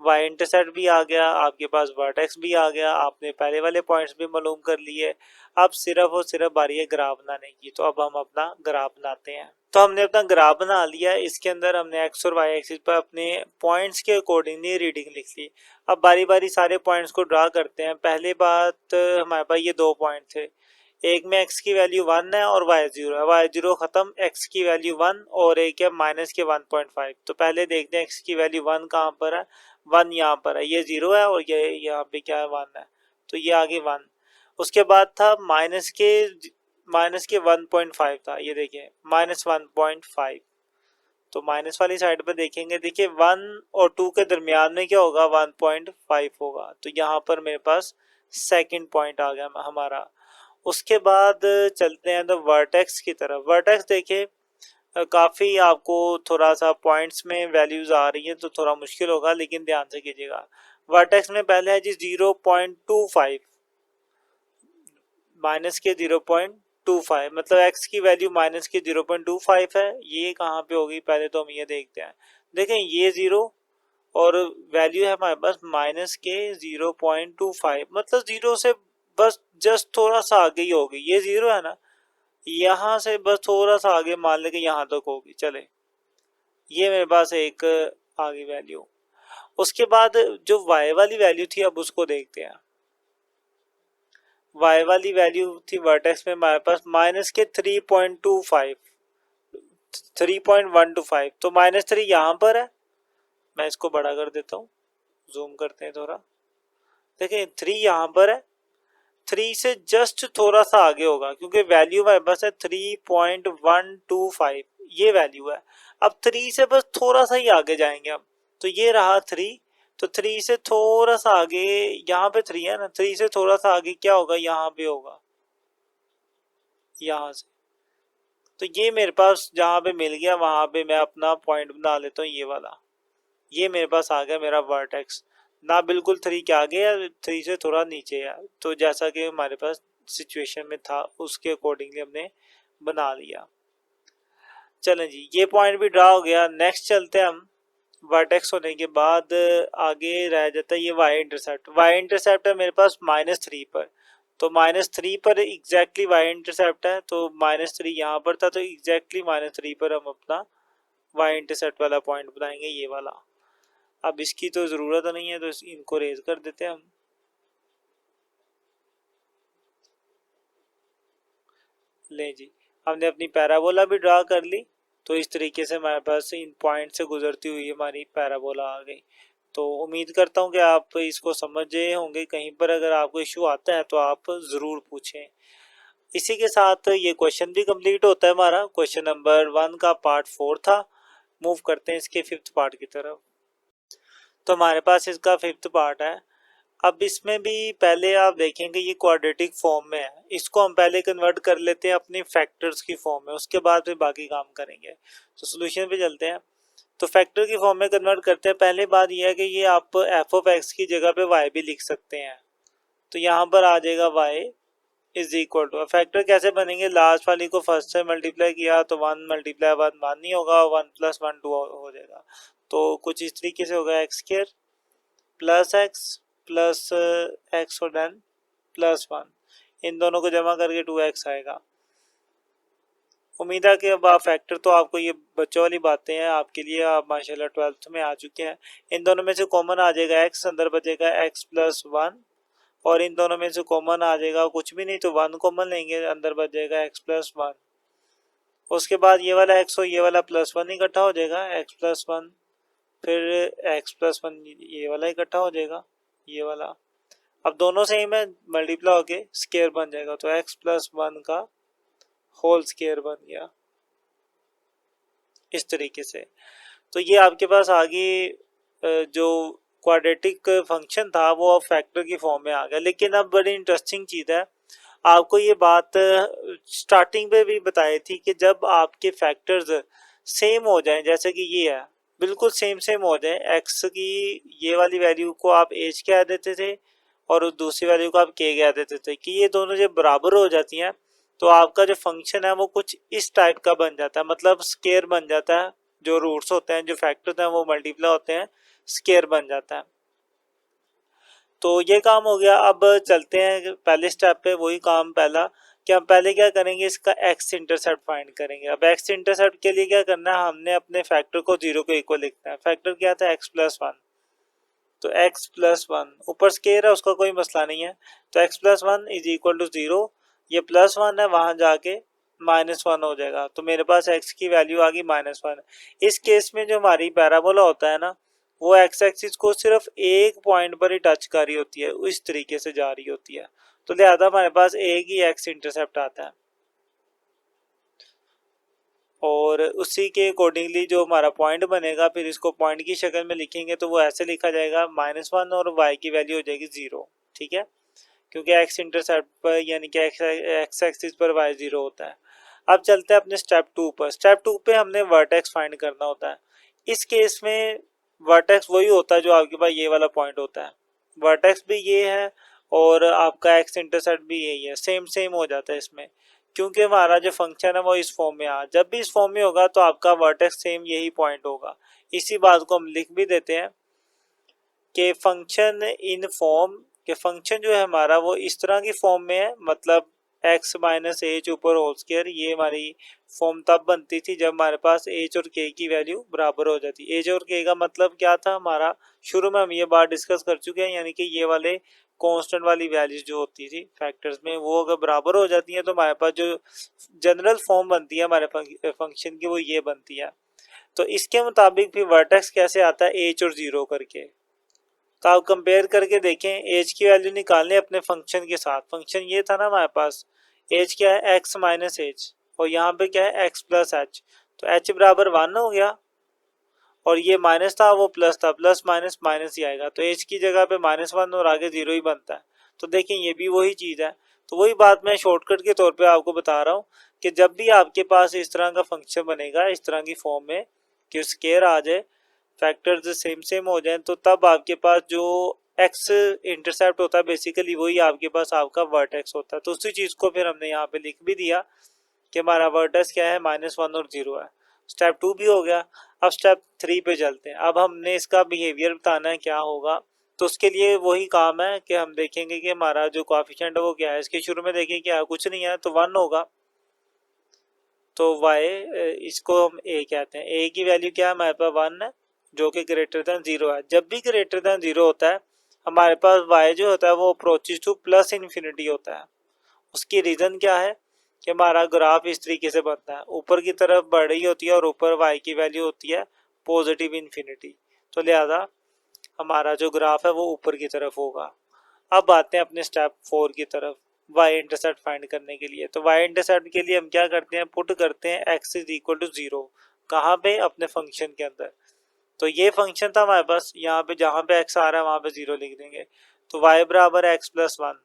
y इंटरसेप्ट भी आ गया, आपके पास वर्टेक्स भी आ गया, आपने पहले वाले पॉइंट्स भी मालूम कर लिए। अब सिर्फ और सिर्फ बारी है ग्राफ बनाने की, तो अब हम अपना ग्राफ बनाते हैं। तो हमने अपना ग्राफ बना लिया, इसके अंदर हमने x और y एक्सिस पर अपने पॉइंट्स के अकॉर्डिंगली रीडिंग लिख ली। अब बारी बारी सारे पॉइंट्स को ड्रा करते हैं। पहले बात, हमारे पास ये दो पॉइंट थे, एक में x की वैल्यू वन है और y जीरो है, y जीरो खत्म, x की वैल्यू वन और एक है माइनस के 1.5। तो पहले देखते हैं x की वैल्यू वन कहाँ पर है, वन यहाँ पर है, ये जीरो है और ये यहाँ पे क्या है, वन है, तो ये आगे वन। उसके बाद था माइनस के 1.5 था, ये देखिए माइनस 1.5। तो माइनस वाली साइड पर देखेंगे, देखिए वन और टू के दरमियान में क्या होगा, 1.5 होगा, तो यहाँ पर मेरे पास सेकंड पॉइंट आ गया हमारा। उसके बाद चलते हैं तो वर्टेक्स की तरफ। वर्टेक्स देखिए काफ़ी आपको थोड़ा सा पॉइंट्स में वैल्यूज आ रही है तो थोड़ा मुश्किल होगा, लेकिन ध्यान से कीजिएगा। वर्टेक्स में पहले है जी 0.25, माइनस के 0.25, मतलब x की वैल्यू माइनस के 0.25 है। ये कहाँ पे होगी, पहले तो हम ये देखते हैं। देखें ये जीरो और वैल्यू है हमारे पास माइनस के 0.25, मतलब जीरो से बस जस्ट थोड़ा सा आगे ही होगी। ये जीरो है ना, यहाँ से बस थोड़ा सा आगे मान लें कि यहाँ तक होगी, चले ये मेरे पास एक आ गई वैल्यू। उसके बाद जो y वाली वैल्यू थी अब उसको देखते हैं। y वाली वैल्यू थी वर्टेक्स में हमारे पास माइनस के 3.25, 3.125, तो माइनस थ्री यहाँ पर है। मैं इसको बड़ा कर देता हूँ, जूम करते हैं थोड़ा, देखिए थ्री यहाँ पर है, थ्री से जस्ट थोड़ा सा आगे होगा क्योंकि वैल्यू हमारे पास है 3.125, ये वैल्यू है। अब थ्री से बस थोड़ा सा ही आगे जाएंगे हम, तो ये रहा थ्री, तो थ्री से थोड़ा सा आगे, यहाँ पे थ्री है ना, थ्री से थोड़ा सा आगे क्या होगा, यहाँ पे होगा, यहाँ से। तो ये मेरे पास जहाँ पे मिल गया वहां पे मैं अपना पॉइंट बना लेता हूँ, ये वाला। ये मेरे पास आ गया मेरा वर्टेक्स, ना बिल्कुल थ्री के आगे है, थ्री से थोड़ा नीचे है, तो जैसा कि हमारे पास सिचुएशन में था उसके अकॉर्डिंगली हमने बना लिया। चलें जी, ये पॉइंट भी ड्रा हो गया। नेक्स्ट चलते हैं हम। वर्टेक्स होने के बाद आगे रह जाता है ये वाई इंटरसेप्ट। वाई इंटरसेप्ट है मेरे पास माइनस थ्री पर, तो माइनस थ्री पर एग्जैक्टली वाई इंटरसेप्ट है, तो माइनस थ्री यहाँ पर था, तो एग्जैक्टली माइनस थ्री पर हम अपना वाई इंटरसेप्ट वाला पॉइंट बनाएंगे, ये वाला। अब इसकी तो ज़रूरत नहीं है तो इनको रेज कर देते हैं हम। ले जी, हमने अपनी पैराबोला भी ड्रा कर ली, तो इस तरीके से हमारे पास इन पॉइंट से गुजरती हुई हमारी पैराबोला आ गई। तो उम्मीद करता हूँ कि आप इसको समझ गए होंगे। कहीं पर अगर आपको इशू आता है तो आप ज़रूर पूछें। इसी के साथ ये क्वेश्चन भी कंप्लीट होता है हमारा। क्वेश्चन नंबर 1 का पार्ट 4 था। मूव करते हैं इसके फिफ्थ पार्ट की तरफ। तो हमारे पास इसका फिफ्थ पार्ट है। अब इसमें भी पहले आप देखेंगे ये क्वाड्रेटिक फॉर्म में है, इसको हम पहले कन्वर्ट कर लेते हैं अपनी फैक्टर्स की फॉर्म में, उसके बाद फिर बाकी काम करेंगे। तो सोल्यूशन पे चलते हैं। तो फैक्टर की फॉर्म में कन्वर्ट करते हैं। पहले बात यह है कि ये आप एफ ऑफ एक्स की जगह पे वाई भी लिख सकते हैं, तो यहाँ पर आ जाएगा Y is equal to, factor कैसे बनेंगे, लास्ट वाली को फर्स्ट से मल्टीप्लाई किया तो वन मल्टीप्लाई वन वन नहीं होगा, वन प्लस वन टू हो जाएगा, तो कुछ इस तरीके से होगा एक्स स्क्वायर प्लस एक्स और देन +1, इन दोनों को जमा करके 2x आएगा। उम्मीद है कि अब आप फैक्टर तो आपको ये बच्चों वाली बातें हैं आपके लिए, आप माशाल्लाह 12th में आ चुके हैं। इन दोनों में से कॉमन आ जाएगा x, अंदर बचेगा x+1, और इन दोनों में से कॉमन आ जाएगा कुछ भी नहीं तो 1 कॉमन लेंगे, अंदर बच जाएगा x+1। उसके बाद ये वाला x और ये वाला +1 इकट्ठा हो जाएगा, x+1, फिर x+1 ये वाला इकट्ठा हो जाएगा, ये वाला। अब दोनों से ही में मल्टीप्लाई होके स्क्वायर बन जाएगा, तो x+1 का होल स्क्वायर बन गया इस तरीके से। तो ये आपके पास आगे जो क्वाड्रेटिक फंक्शन था वो अब फैक्टर की फॉर्म में आ गया। लेकिन अब बड़ी इंटरेस्टिंग चीज़ है, आपको ये बात स्टार्टिंग पे भी बताई थी कि जब आपके फैक्टर्स सेम हो जाएं, जैसे कि ये है बिल्कुल सेम हो जाए, एक्स की ये वाली वैल्यू को आप एच कह देते थे और दूसरी वैल्यू को आप के कह देते थे, कि ये दोनों जब बराबर हो जाती हैं तो आपका जो फंक्शन है वो कुछ इस टाइप का बन जाता है, मतलब स्केयर बन जाता है। जो रूट्स होते हैं, जो फैक्टर्स हैं वो मल्टीप्लाई होते हैं, स्केयर बन जाता है। तो ये काम हो गया। अब चलते हैं पहले स्टेप पे, वही काम पहला कि हम पहले क्या करेंगे, इसका एक्स इंटरसेप्ट फाइंड करेंगे। अब एक्स इंटरसेप्ट के लिए क्या करना है, हमने अपने फैक्टर को 0 के इक्वल लिखना है। फैक्टर क्या था, x+1, तो x+1 ऊपर स्केयर है उसका कोई मसला नहीं है, तो x+1 इज इक्वल टू 0, ये +1 है वहां जाके -1 हो जाएगा, तो मेरे पास x की वैल्यू आ गई -1। इस केस में जो हमारी पैराबोला होता है ना, वो एक्स एक्सिस को सिर्फ एक पॉइंट पर ही टच कर रही होती है, इस तरीके से जा रही होती है, तो लिहाजा हमारे पास एक ही एक्स इंटरसेप्ट आता है। और उसी के अकॉर्डिंगली जो हमारा पॉइंट बनेगा, फिर इसको पॉइंट की शक्ल में लिखेंगे तो वो ऐसे लिखा जाएगा -1 और y की वैल्यू हो जाएगी 0, ठीक है, क्योंकि x इंटरसेप्ट पर यानी कि x एक्सिस पर y 0 होता है। अब चलते हैं अपने स्टेप 2 पर। स्टेप 2 पे हमने वर्टेक्स फाइंड करना होता है। इस केस में वर्टेक्स वही होता है जो आपके पास ये वाला पॉइंट होता है, वर्टेक्स भी ये है और आपका x इंटरसेप्ट भी यही है, सेम हो जाता है इसमें, क्योंकि हमारा जो फंक्शन है वो इस फॉर्म में आ, जब भी इस फॉर्म में होगा तो आपका वर्टेक्स सेम यही पॉइंट होगा। इसी बात को हम लिख भी देते हैं कि फंक्शन इन फॉर्म, के फंक्शन जो है हमारा वो इस तरह की फॉर्म में है, मतलब x माइनस एच ऊपर होल स्क्वायर, ये हमारी फॉर्म तब बनती थी जब हमारे पास h और k की वैल्यू बराबर हो जाती। h और k का मतलब क्या था हमारा, शुरू में हम ये बात डिस्कस कर चुके हैं, यानी कि ये वाले कांस्टेंट वाली वैल्यूज जो होती थी फैक्टर्स में, वो अगर बराबर हो जाती हैं तो हमारे पास जो जनरल फॉर्म बनती है हमारे फंक्शन की वो ये बनती है। तो इसके मुताबिक फिर वर्टेक्स कैसे आता है, h और 0 करके, तो आप कंपेयर करके देखें, एज की वैल्यू निकालने अपने फंक्शन के साथ। फंक्शन ये था ना हमारे पास, एज क्या है x माइनस एच, और यहाँ पे क्या है x प्लस एच, तो h बराबर 1 हो गया, और ये माइनस था वो प्लस था, प्लस माइनस माइनस ही आएगा, तो एच की जगह पे -1 और आगे 0 ही बनता है। तो देखें ये भी वही चीज़ है। तो वही बात मैं शॉर्टकट के तौर पे आपको बता रहा हूँ कि जब भी आपके पास इस तरह का फंक्शन बनेगा, इस तरह की फॉर्म में कि स्केयर आ जाए, फैक्टर्स सेम हो जाए, तो तब आपके पास जो एक्स इंटरसेप्ट होता है बेसिकली वही आपके पास आपका वर्टेक्स होता है। तो उसी चीज़ को फिर हमने यहाँ पे लिख भी दिया कि हमारा वर्टेक्स क्या है, -1 और 0 है। स्टेप 2 भी हो गया। अब स्टेप 3 पे चलते हैं। अब हमने इसका बिहेवियर बताना है क्या होगा, तो उसके लिए वही काम है कि हम देखेंगे कि हमारा जो कोएफिशिएंट है वो क्या है। इसके शुरू में देखें क्या है, कुछ नहीं है तो 1 होगा, तो y इसको हम a कहते हैं। a की वैल्यू क्या है हमारे पास 1 है, जो कि ग्रेटर देन 0 है। जब भी ग्रेटर देन 0 होता है हमारे पास y जो होता है वो अप्रोचेस टू प्लस इन्फिनिटी होता है। उसकी रीज़न क्या है कि हमारा ग्राफ इस तरीके से बनता है, ऊपर की तरफ बढ़ रही होती है और ऊपर y की वैल्यू होती है पॉजिटिव इन्फिनिटी, तो लिहाजा हमारा जो ग्राफ है वो ऊपर की तरफ होगा। अब आते हैं अपने स्टेप 4 की तरफ, y इंटरसेप्ट फाइंड करने के लिए। तो y इंटरसेप्ट के लिए हम क्या करते हैं, पुट करते हैं x इज इक्वल टू 0, कहाँ पे, अपने फंक्शन के अंदर। तो ये फंक्शन था हमारे पास, यहाँ पे जहाँ पे x आ रहा है वहाँ पे 0 लिख देंगे, तो y बराबर x प्लस 1,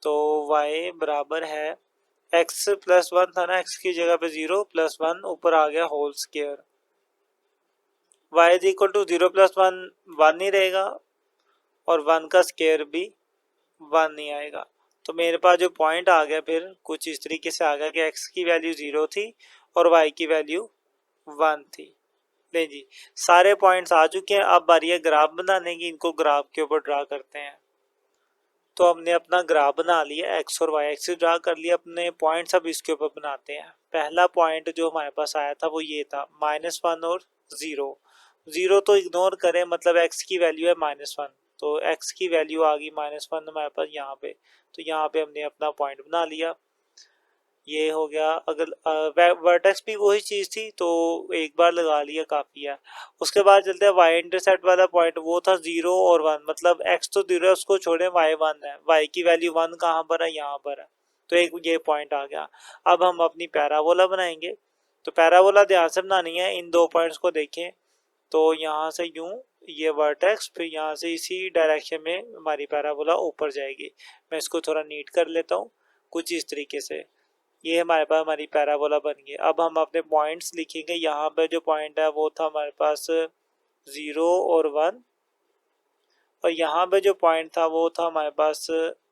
तो y बराबर है x प्लस 1 था ना, x की जगह पे 0 प्लस 1 ऊपर आ गया whole square, y is equal to 0 plus 1 1 ही रहेगा और 1 का स्क्वायर भी 1 नहीं आएगा। तो मेरे पास जो पॉइंट आ गया फिर कुछ इस तरीके से आ गया कि x की वैल्यू 0 थी और y की वैल्यू 1 थी, ले जी, सारे पॉइंट्स आ चुके हैं। अब बारी है ग्राफ बनाने की, इनको ग्राफ के ऊपर ड्रा करते हैं। तो हमने अपना ग्राफ बना लिया, एक्स और वाई एक्सिस ड्रा कर लिया अपने पॉइंट्स। अब इसके ऊपर बनाते हैं। पहला पॉइंट जो हमारे पास आया था वो ये था, -1 और 0। 0 तो इग्नोर करें, मतलब एक्स की वैल्यू है -1, तो एक्स की वैल्यू आ गई -1 हमारे पास यहाँ पे। तो यहाँ पे हमने अपना पॉइंट बना लिया, ये हो गया। अगर वर्टेक्स भी वही चीज थी तो एक बार लगा लिया काफी है। उसके बाद चलते हैं वाई इंटरसेप्ट वाला पॉइंट, वो था 0 और 1, मतलब एक्स तो 0 है उसको छोड़े, वाई 1 है, वाई की वैल्यू 1 कहाँ पर है, यहाँ पर है। तो एक ये पॉइंट आ गया। अब हम अपनी पैराबोला बनाएंगे। तो पैराबोला ध्यान से बनानी है, इन दो पॉइंट्स को देखें। तो यहाँ से यूं ये वर्टेक्स, फिर यहाँ से इसी डायरेक्शन में हमारी पैराबोला ऊपर जाएगी। मैं इसको थोड़ा नीट कर लेता हूँ कुछ इस तरीके से। ये हमारे पास हमारी पैराबोला बन गई। अब हम अपने पॉइंट्स लिखेंगे। यहाँ पे जो पॉइंट है वो था हमारे पास 0 और 1, और यहाँ पे जो पॉइंट था वो था हमारे पास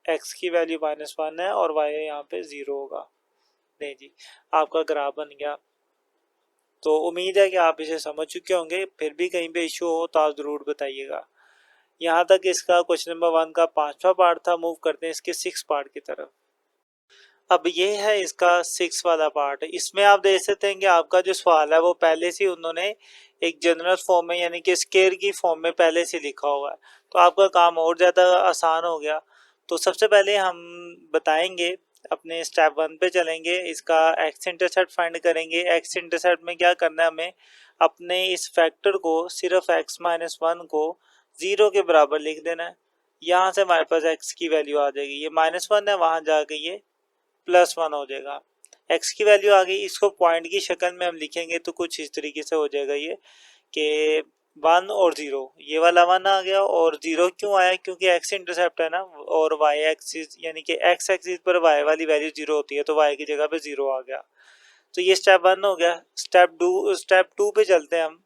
x की वैल्यू -1 है और y यहाँ पे 0 होगा। नहीं जी, आपका ग्राफ बन गया। तो उम्मीद है कि आप इसे समझ चुके होंगे, फिर भी कहीं पे इशू हो तो आप ज़रूर बताइएगा। यहाँ तक इसका क्वेश्चन नंबर 1 का 5वां पार्ट था। मूव करते हैं इसके 6 पार्ट की तरफ। अब ये है इसका 6 वाला पार्ट। इसमें आप देख सकते हैं कि आपका जो सवाल है वो पहले से उन्होंने एक जनरल फॉर्म में, यानी कि स्केयर की फॉर्म में पहले से लिखा हुआ है, तो आपका काम और ज़्यादा आसान हो गया। तो सबसे पहले हम बताएंगे, अपने स्टेप 1 पे चलेंगे, इसका एक्स इंटरसेप्ट फाइंड करेंगे। एक्स इंटरसेप्ट में क्या करना है, हमें अपने इस फैक्टर को सिर्फ x-1 को 0 के बराबर लिख देना है। यहाँ से हमारे पास x की वैल्यू आ जाएगी, ये -1 है, वहाँ जाके ये +1 हो जाएगा। x की वैल्यू आ गई, इसको पॉइंट की शक्ल में हम लिखेंगे तो कुछ इस तरीके से हो जाएगा ये कि 1 और 0, ये वाला 1 आ गया। और 0 क्यों आया, क्योंकि x इंटरसेप्ट है ना, और y एक्सिस यानी कि x एक्सिस पर y वाली वैल्यू 0 होती है, तो y की जगह पे 0 आ गया। तो ये स्टेप 1 हो गया। स्टेप 2 पे चलते हैं हम।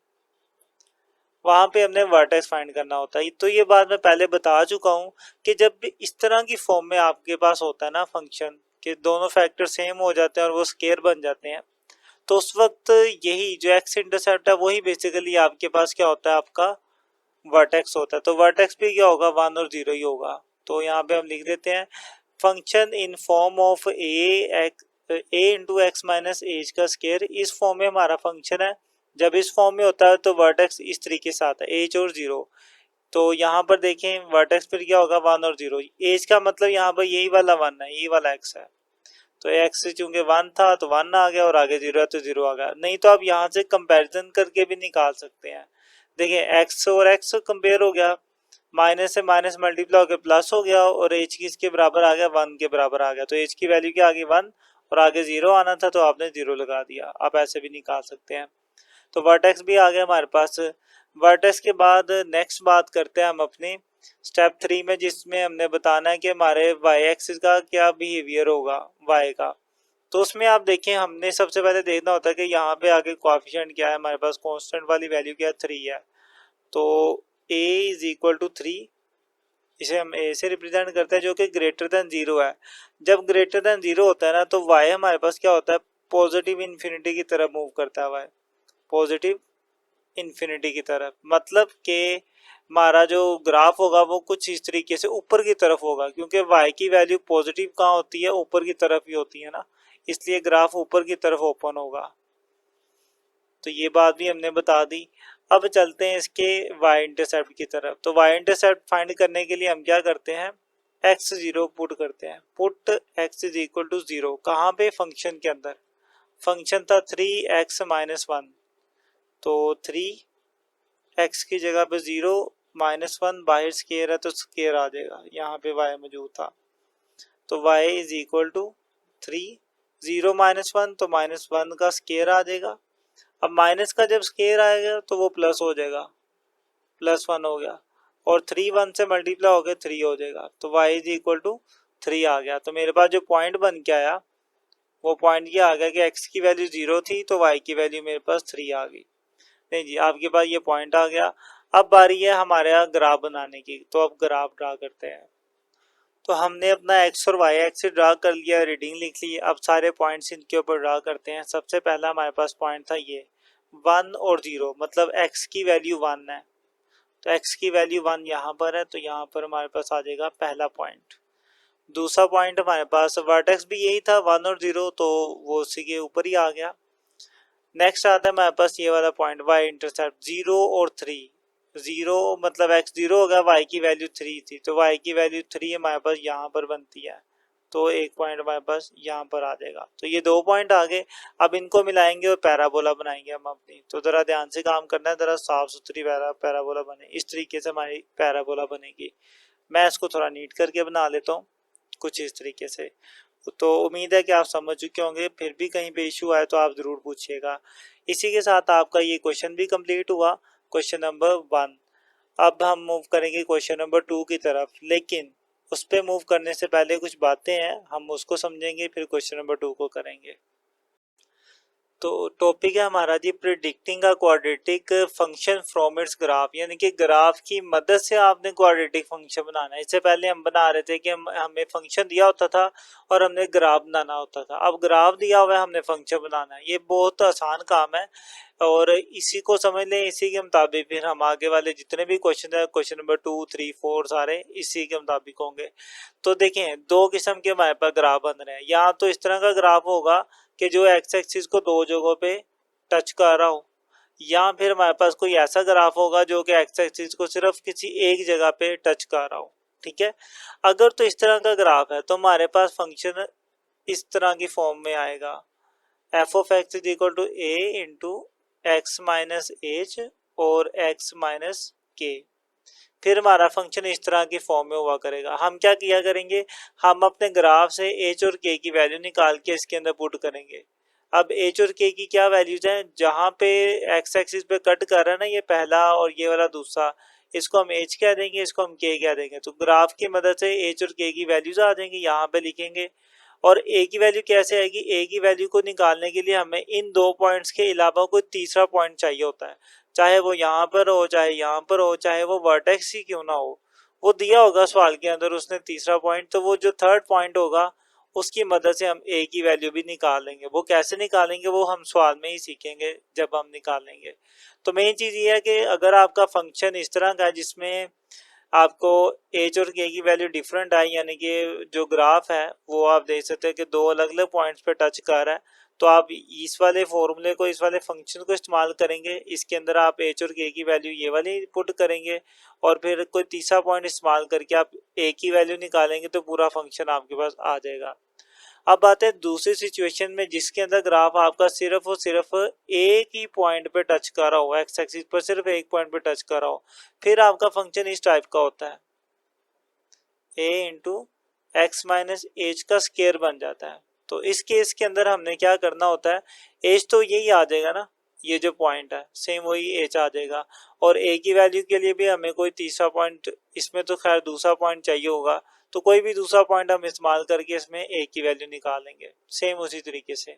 वहां पे हमने वर्टेक्स फाइंड करना होता है। तो ये बात मैं पहले बता चुका हूँ कि जब भी इस तरह की फॉर्म में आपके पास होता है ना फंक्शन, कि दोनों फैक्टर सेम हो जाते हैं और वो स्केयर बन जाते हैं, तो उस वक्त यही जो एक्स इंटरसेप्ट है वही बेसिकली आपके पास क्या होता है, आपका वर्टेक्स होता है। तो वर्टेक्स भी क्या होगा, 1 और 0 ही होगा। तो यहाँ पे हम लिख देते हैं function in form of A into X minus H का स्केयर। इस फॉर्म में हमारा फंक्शन है। जब इस फॉर्म में होता है तो वर्टेक्स इस तरीके से आता है, एज और 0। तो यहाँ पर देखें वर्टेक्स फिर क्या होगा, 1 और 0। एज का मतलब यहाँ पर यही वाला 1 है, यही वाला एक्स है। तो एक्स चूंकि 1 था तो 1 आ गया, और आगे 0 है तो 0 आ गया। नहीं तो आप यहाँ से कंपैरिजन करके भी निकाल सकते हैं। देखिए एक्स और एक्स कंपेयर हो गया, माइनस से माइनस मल्टीप्लाई होकर प्लस हो गया, और एज की इसके बराबर आ गया, 1 के बराबर आ गया। तो एज की वैल्यू क्या आ गई, 1, और आगे 0 आना था तो आपने 0 लगा दिया। आप ऐसे भी निकाल सकते हैं। तो वर्टेक्स भी आ गया हमारे पास। वर्टेक्स के बाद नेक्स्ट बात करते हैं हम अपनी स्टेप 3 में, जिसमें हमने बताना है कि हमारे वाई एक्सिस का क्या बिहेवियर होगा वाई का। तो उसमें आप देखें, हमने सबसे पहले देखना होता है कि यहाँ पे आगे कोएफिशिएंट क्या है हमारे पास, कांस्टेंट वाली वैल्यू क्या है, 3 है। तो a इज इक्वल टू 3, इसे हम a से रिप्रेजेंट करते हैं, जो कि ग्रेटर देन 0 है। जब ग्रेटर देन 0 होता है ना, तो y हमारे पास क्या होता है, पॉजिटिव इन्फिनिटी की तरफ मूव करता है। y पॉजिटिव इन्फिनिटी की तरफ, मतलब कि हमारा जो ग्राफ होगा वो कुछ इस तरीके से ऊपर की तरफ होगा, क्योंकि y की वैल्यू पॉजिटिव कहाँ होती है, ऊपर की तरफ ही होती है ना, इसलिए ग्राफ ऊपर की तरफ ओपन होगा। तो ये बात भी हमने बता दी। अब चलते हैं इसके y इंटरसेप्ट की तरफ। तो y इंटरसेप्ट फाइंड करने के लिए हम क्या करते हैं, x0 पुट करते हैं। Put x is equal to 0 कहाँ पे, फंक्शन के अंदर। फंक्शन था 3x-1, तो 3x की जगह पे 0, -1 बाहर स्केयर है तो स्केयर आ जाएगा, यहाँ पे y मौजूद था। तो y इज इक्वल टू 3, 0 -1 तो -1 का स्केयर आ जाएगा। अब माइनस का जब स्केयर आएगा तो वो प्लस हो जाएगा, +1 हो गया, और 3 1 से मल्टीप्लाई हो गया 3 हो जाएगा। तो y इज इक्वल टू 3 आ गया। तो मेरे पास जो पॉइंट बन के आया वो पॉइंट ये आ गया कि x की वैल्यू 0 थी तो y की वैल्यू मेरे पास 3 आ गई। नहीं जी, आपके पास ये पॉइंट आ गया। अब बारी है हमारे यहाँ ग्राफ बनाने की। तो अब ग्राफ ड्रा करते हैं। तो हमने अपना x और y एक्सिस ड्रा कर लिया, रीडिंग लिख ली। अब सारे पॉइंट्स इनके ऊपर ड्रा करते हैं। सबसे पहला हमारे पास पॉइंट था ये 1 और 0, मतलब x की वैल्यू 1 है, तो x की वैल्यू 1 यहाँ पर है, तो यहाँ पर हमारे पास आ जाएगा पहला पॉइंट। दूसरा पॉइंट हमारे पास वर्टेक्स भी यही था 1 और 0, तो वो उसी के ऊपर ही आ गया। नेक्स्ट आता है हमारे पास ये वाला पॉइंट y इंटरसेप्ट 0 और 3। 0 मतलब x 0 होगा, y की वैल्यू 3 थी, तो y की वैल्यू 3 हमारे पास यहाँ पर बनती है, तो एक पॉइंट हमारे पास यहाँ पर आ जाएगा। तो ये दो पॉइंट आ गए, अब इनको मिलाएंगे और पैराबोला बनाएंगे हम अपनी। तो ज़रा ध्यान से काम करना है, ज़रा साफ सुथरी पैराबोला बने, इस तरीके से हमारी पैराबोला बनेगी। मैं इसको थोड़ा नीट करके बना लेता हूँ कुछ इस तरीके से। तो उम्मीद है कि आप समझ चुके होंगे, फिर भी कहीं पे इशू आए तो आप ज़रूर पूछिएगा। इसी के साथ आपका ये क्वेश्चन भी कंप्लीट हुआ, क्वेश्चन नंबर 1। अब हम मूव करेंगे क्वेश्चन नंबर 2 की तरफ, लेकिन उस पर मूव करने से पहले कुछ बातें हैं, हम उसको समझेंगे, फिर क्वेश्चन नंबर 2 को करेंगे। तो टॉपिक है हमारा जी predicting a quadratic function from its graph, यानी कि ग्राफ की मदद से आपने क्वाड्रेटिक फंक्शन बनाना है। इससे पहले हम बना रहे थे कि हमें फंक्शन दिया होता था और हमने ग्राफ बनाना होता था। अब ग्राफ दिया हुआ है, हमने फंक्शन बनाना है। ये बहुत आसान काम है और इसी को समझ लें, इसी के मुताबिक फिर हम आगे वाले जितने भी क्वेश्चन है, क्वेश्चन नंबर 2, 3, 4 सारे इसी के मुताबिक होंगे। तो देखें, दो किस्म के हमारे पास ग्राफ बन रहे हैं। यहाँ तो इस तरह का ग्राफ होगा कि जो एक्स एक्सिस को दो जगहों पे टच कर रहा हो, या फिर हमारे पास कोई ऐसा ग्राफ होगा जो कि एक्स एक्सिस को सिर्फ किसी एक जगह पे टच कर रहा हो। ठीक है, अगर तो इस तरह का ग्राफ है तो हमारे पास फंक्शन इस तरह की फॉर्म में आएगा, F of X is equal to A into X minus H और एक्स माइनस के। फिर हमारा फंक्शन इस तरह की फॉर्म में हुआ करेगा। हम क्या किया करेंगे, हम अपने ग्राफ से एच और के की वैल्यू निकाल के इसके अंदर पुट करेंगे। अब एच और के की क्या वैल्यूज हैं, जहाँ पे एक्स एक्सिस पे कट कर रहा है ना, ये पहला और ये वाला दूसरा, इसको हम एच कह देंगे, इसको हम के कह देंगे। तो ग्राफ की मदद से एच और के की वैल्यूज आ जाएंगी, यहाँ पे लिखेंगे। और ए की वैल्यू कैसे आएगी, ए की वैल्यू को निकालने के लिए हमें इन दो पॉइंट्स के अलावा कोई तीसरा पॉइंट चाहिए होता है, चाहे वो यहाँ पर हो, चाहे यहाँ पर हो, चाहे वो वर्टेक्स ही क्यों ना हो। वो दिया होगा सवाल के अंदर उसने तीसरा पॉइंट, तो वो जो थर्ड पॉइंट होगा उसकी मदद से हम ए की वैल्यू भी निकाल लेंगे। वो कैसे निकालेंगे वो हम सवाल में ही सीखेंगे जब हम निकालेंगे। तो मेन चीज़ ये है कि अगर आपका फंक्शन इस तरह का है जिसमें आपको एच और के की वैल्यू डिफरेंट आई, यानी कि जो ग्राफ है वो आप देख सकते हैं कि दो अलग अलग पॉइंट्स पे टच कर रहा है, तो आप इस वाले फॉर्मूले को, इस वाले फंक्शन को इस्तेमाल करेंगे। इसके अंदर आप एच और के की वैल्यू ये वाली पुट करेंगे और फिर कोई तीसरा पॉइंट इस्तेमाल करके आप ए की वैल्यू निकालेंगे, तो पूरा फंक्शन आपके पास आ जाएगा। अब आते हैं दूसरी सिचुएशन में जिसके अंदर ग्राफ आपका सिर्फ और सिर्फ एक ही पॉइंट पे टच कर रहा हो, एक्स एक्सिस पर सिर्फ एक पॉइंट पे टच कर रहा हो। फिर आपका फंक्शन इस टाइप का होता है, ए इंटू एक्स माइनस एच का स्केयर बन जाता है। तो इस केस के अंदर हमने क्या करना होता है, एच तो यही आ जाएगा ना, ये जो पॉइंट है सेम वही एच आ जाएगा, और ए की वैल्यू के लिए भी हमें कोई तीसरा पॉइंट, इसमें तो खैर दूसरा पॉइंट चाहिए होगा, तो कोई भी दूसरा पॉइंट हम इस्तेमाल करके इसमें ए की वैल्यू निकालेंगे सेम उसी तरीके से।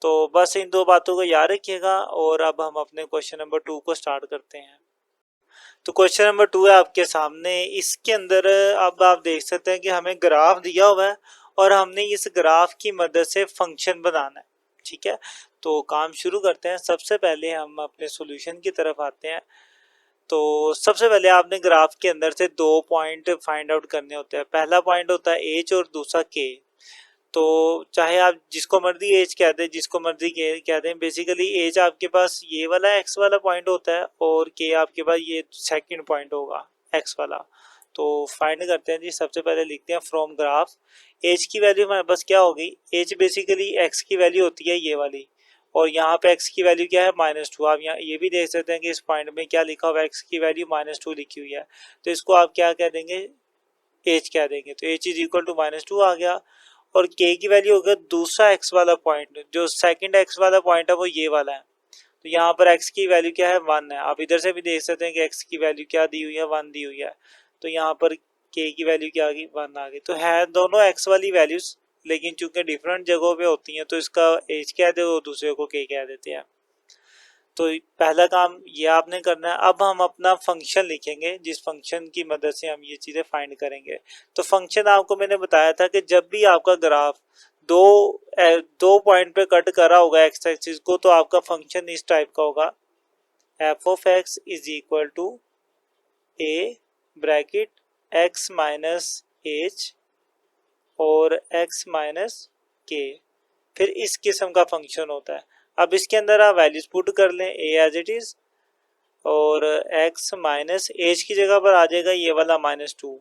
तो बस इन दो बातों को याद रखिएगा, और अब हम अपने क्वेश्चन नंबर 2 को स्टार्ट करते हैं। तो क्वेश्चन नंबर 2 है आपके सामने। इसके अंदर अब आप देख सकते हैं कि हमें ग्राफ दिया हुआ है और हमने इस ग्राफ की मदद से फंक्शन बनाना है। ठीक है, तो काम शुरू करते हैं। सबसे पहले हम अपने सॉल्यूशन की तरफ आते हैं। तो सबसे पहले आपने ग्राफ के अंदर से दो पॉइंट फाइंड आउट करने होते हैं। पहला पॉइंट होता है एच और दूसरा के। तो चाहे आप जिसको मर्जी एज कह दें, जिसको मर्जी के कह दें, बेसिकली एज आपके पास ये वाला एक्स वाला पॉइंट होता है और के आपके पास ये सेकंड पॉइंट होगा एक्स वाला। तो फाइंड करते हैं जी। सबसे पहले लिखते हैं फ्रॉम ग्राफ, एज की वैल्यू हमारे पास क्या होगी, एज बेसिकली एक्स की वैल्यू होती है ये वाली, और यहाँ पे एक्स की वैल्यू क्या है -2। आप यहाँ ये भी देख सकते हैं कि इस पॉइंट में क्या लिखा हुआ है, एक्स की वैल्यू -2 लिखी हुई है, तो इसको आप क्या कह देंगे, एच कह देंगे। तो एच इज इक्वल टू -2 आ गया। और के की वैल्यू होगा दूसरा एक्स वाला पॉइंट, जो सेकंड एक्स वाला पॉइंट है वो ये वाला है, तो यहाँ पर एक्स की वैल्यू क्या है, 1 है। आप इधर से भी देख सकते हैं कि एक्स की वैल्यू क्या दी हुई है, 1 दी हुई है, तो यहाँ पर के की वैल्यू क्या आ गई, 1 आ गई। तो है दोनों एक्स वाली वैल्यूज, लेकिन चूंकि डिफरेंट जगहों पे होती हैं तो इसका एच कह दे और दूसरे को के कह देते हैं। तो पहला काम ये आपने करना है। अब हम अपना फंक्शन लिखेंगे जिस फंक्शन की मदद से हम ये चीज़ें फाइंड करेंगे। तो फंक्शन आपको मैंने बताया था कि जब भी आपका ग्राफ दो पॉइंट पे कट करा होगा एक्स एक्सिस को, तो आपका फंक्शन इस टाइप का होगा, F of X is equal to A bracket X minus H और एक्स माइनस के, फिर इस किस्म का फंक्शन होता है। अब इसके अंदर आप वैल्यूज पुट कर लें ए एज इट इज, और एक्स माइनस एच की जगह पर आ जाएगा ये वाला -2,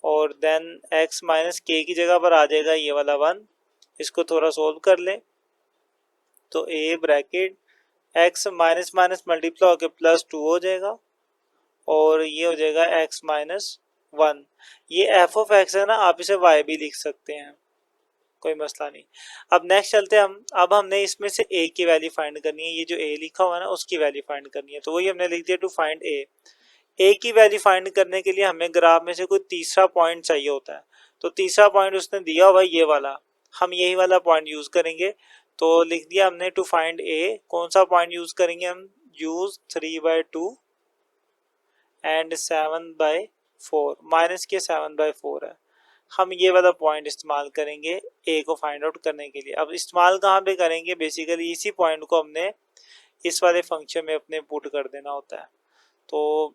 और देन x माइनस के की जगह पर आ जाएगा ये वाला 1। इसको थोड़ा सोल्व कर लें तो a bracket x minus minus multiply होकर +2 हो जाएगा, और ये हो जाएगा x माइनस 1। ये f ऑफ x है ना, आप इसे y भी लिख सकते हैं, कोई मसला नहीं। अब नेक्स्ट चलते हैं हम। अब हमने इसमें से a की वैल्यू फाइंड करनी है, ये जो a लिखा हुआ है ना उसकी वैल्यू फाइंड करनी है, तो वही हमने लिख दिया टू फाइंड a की वैल्यू फाइंड करने के लिए हमें ग्राफ में से कोई तीसरा पॉइंट चाहिए होता है। तो तीसरा पॉइंट उसने दिया हुआ ये वाला, हम यही वाला पॉइंट यूज करेंगे। तो लिख दिया हमने टू फाइंड a, कौन सा पॉइंट यूज करेंगे हम, यूज 3/2 एंड 7/4, माइनस के 7/4 है, हम ये वाला पॉइंट इस्तेमाल करेंगे a को फाइंड आउट करने के लिए। अब इस्तेमाल कहाँ पे करेंगे, बेसिकली इसी पॉइंट को हमने इस वाले फंक्शन में अपने पुट कर देना होता है। तो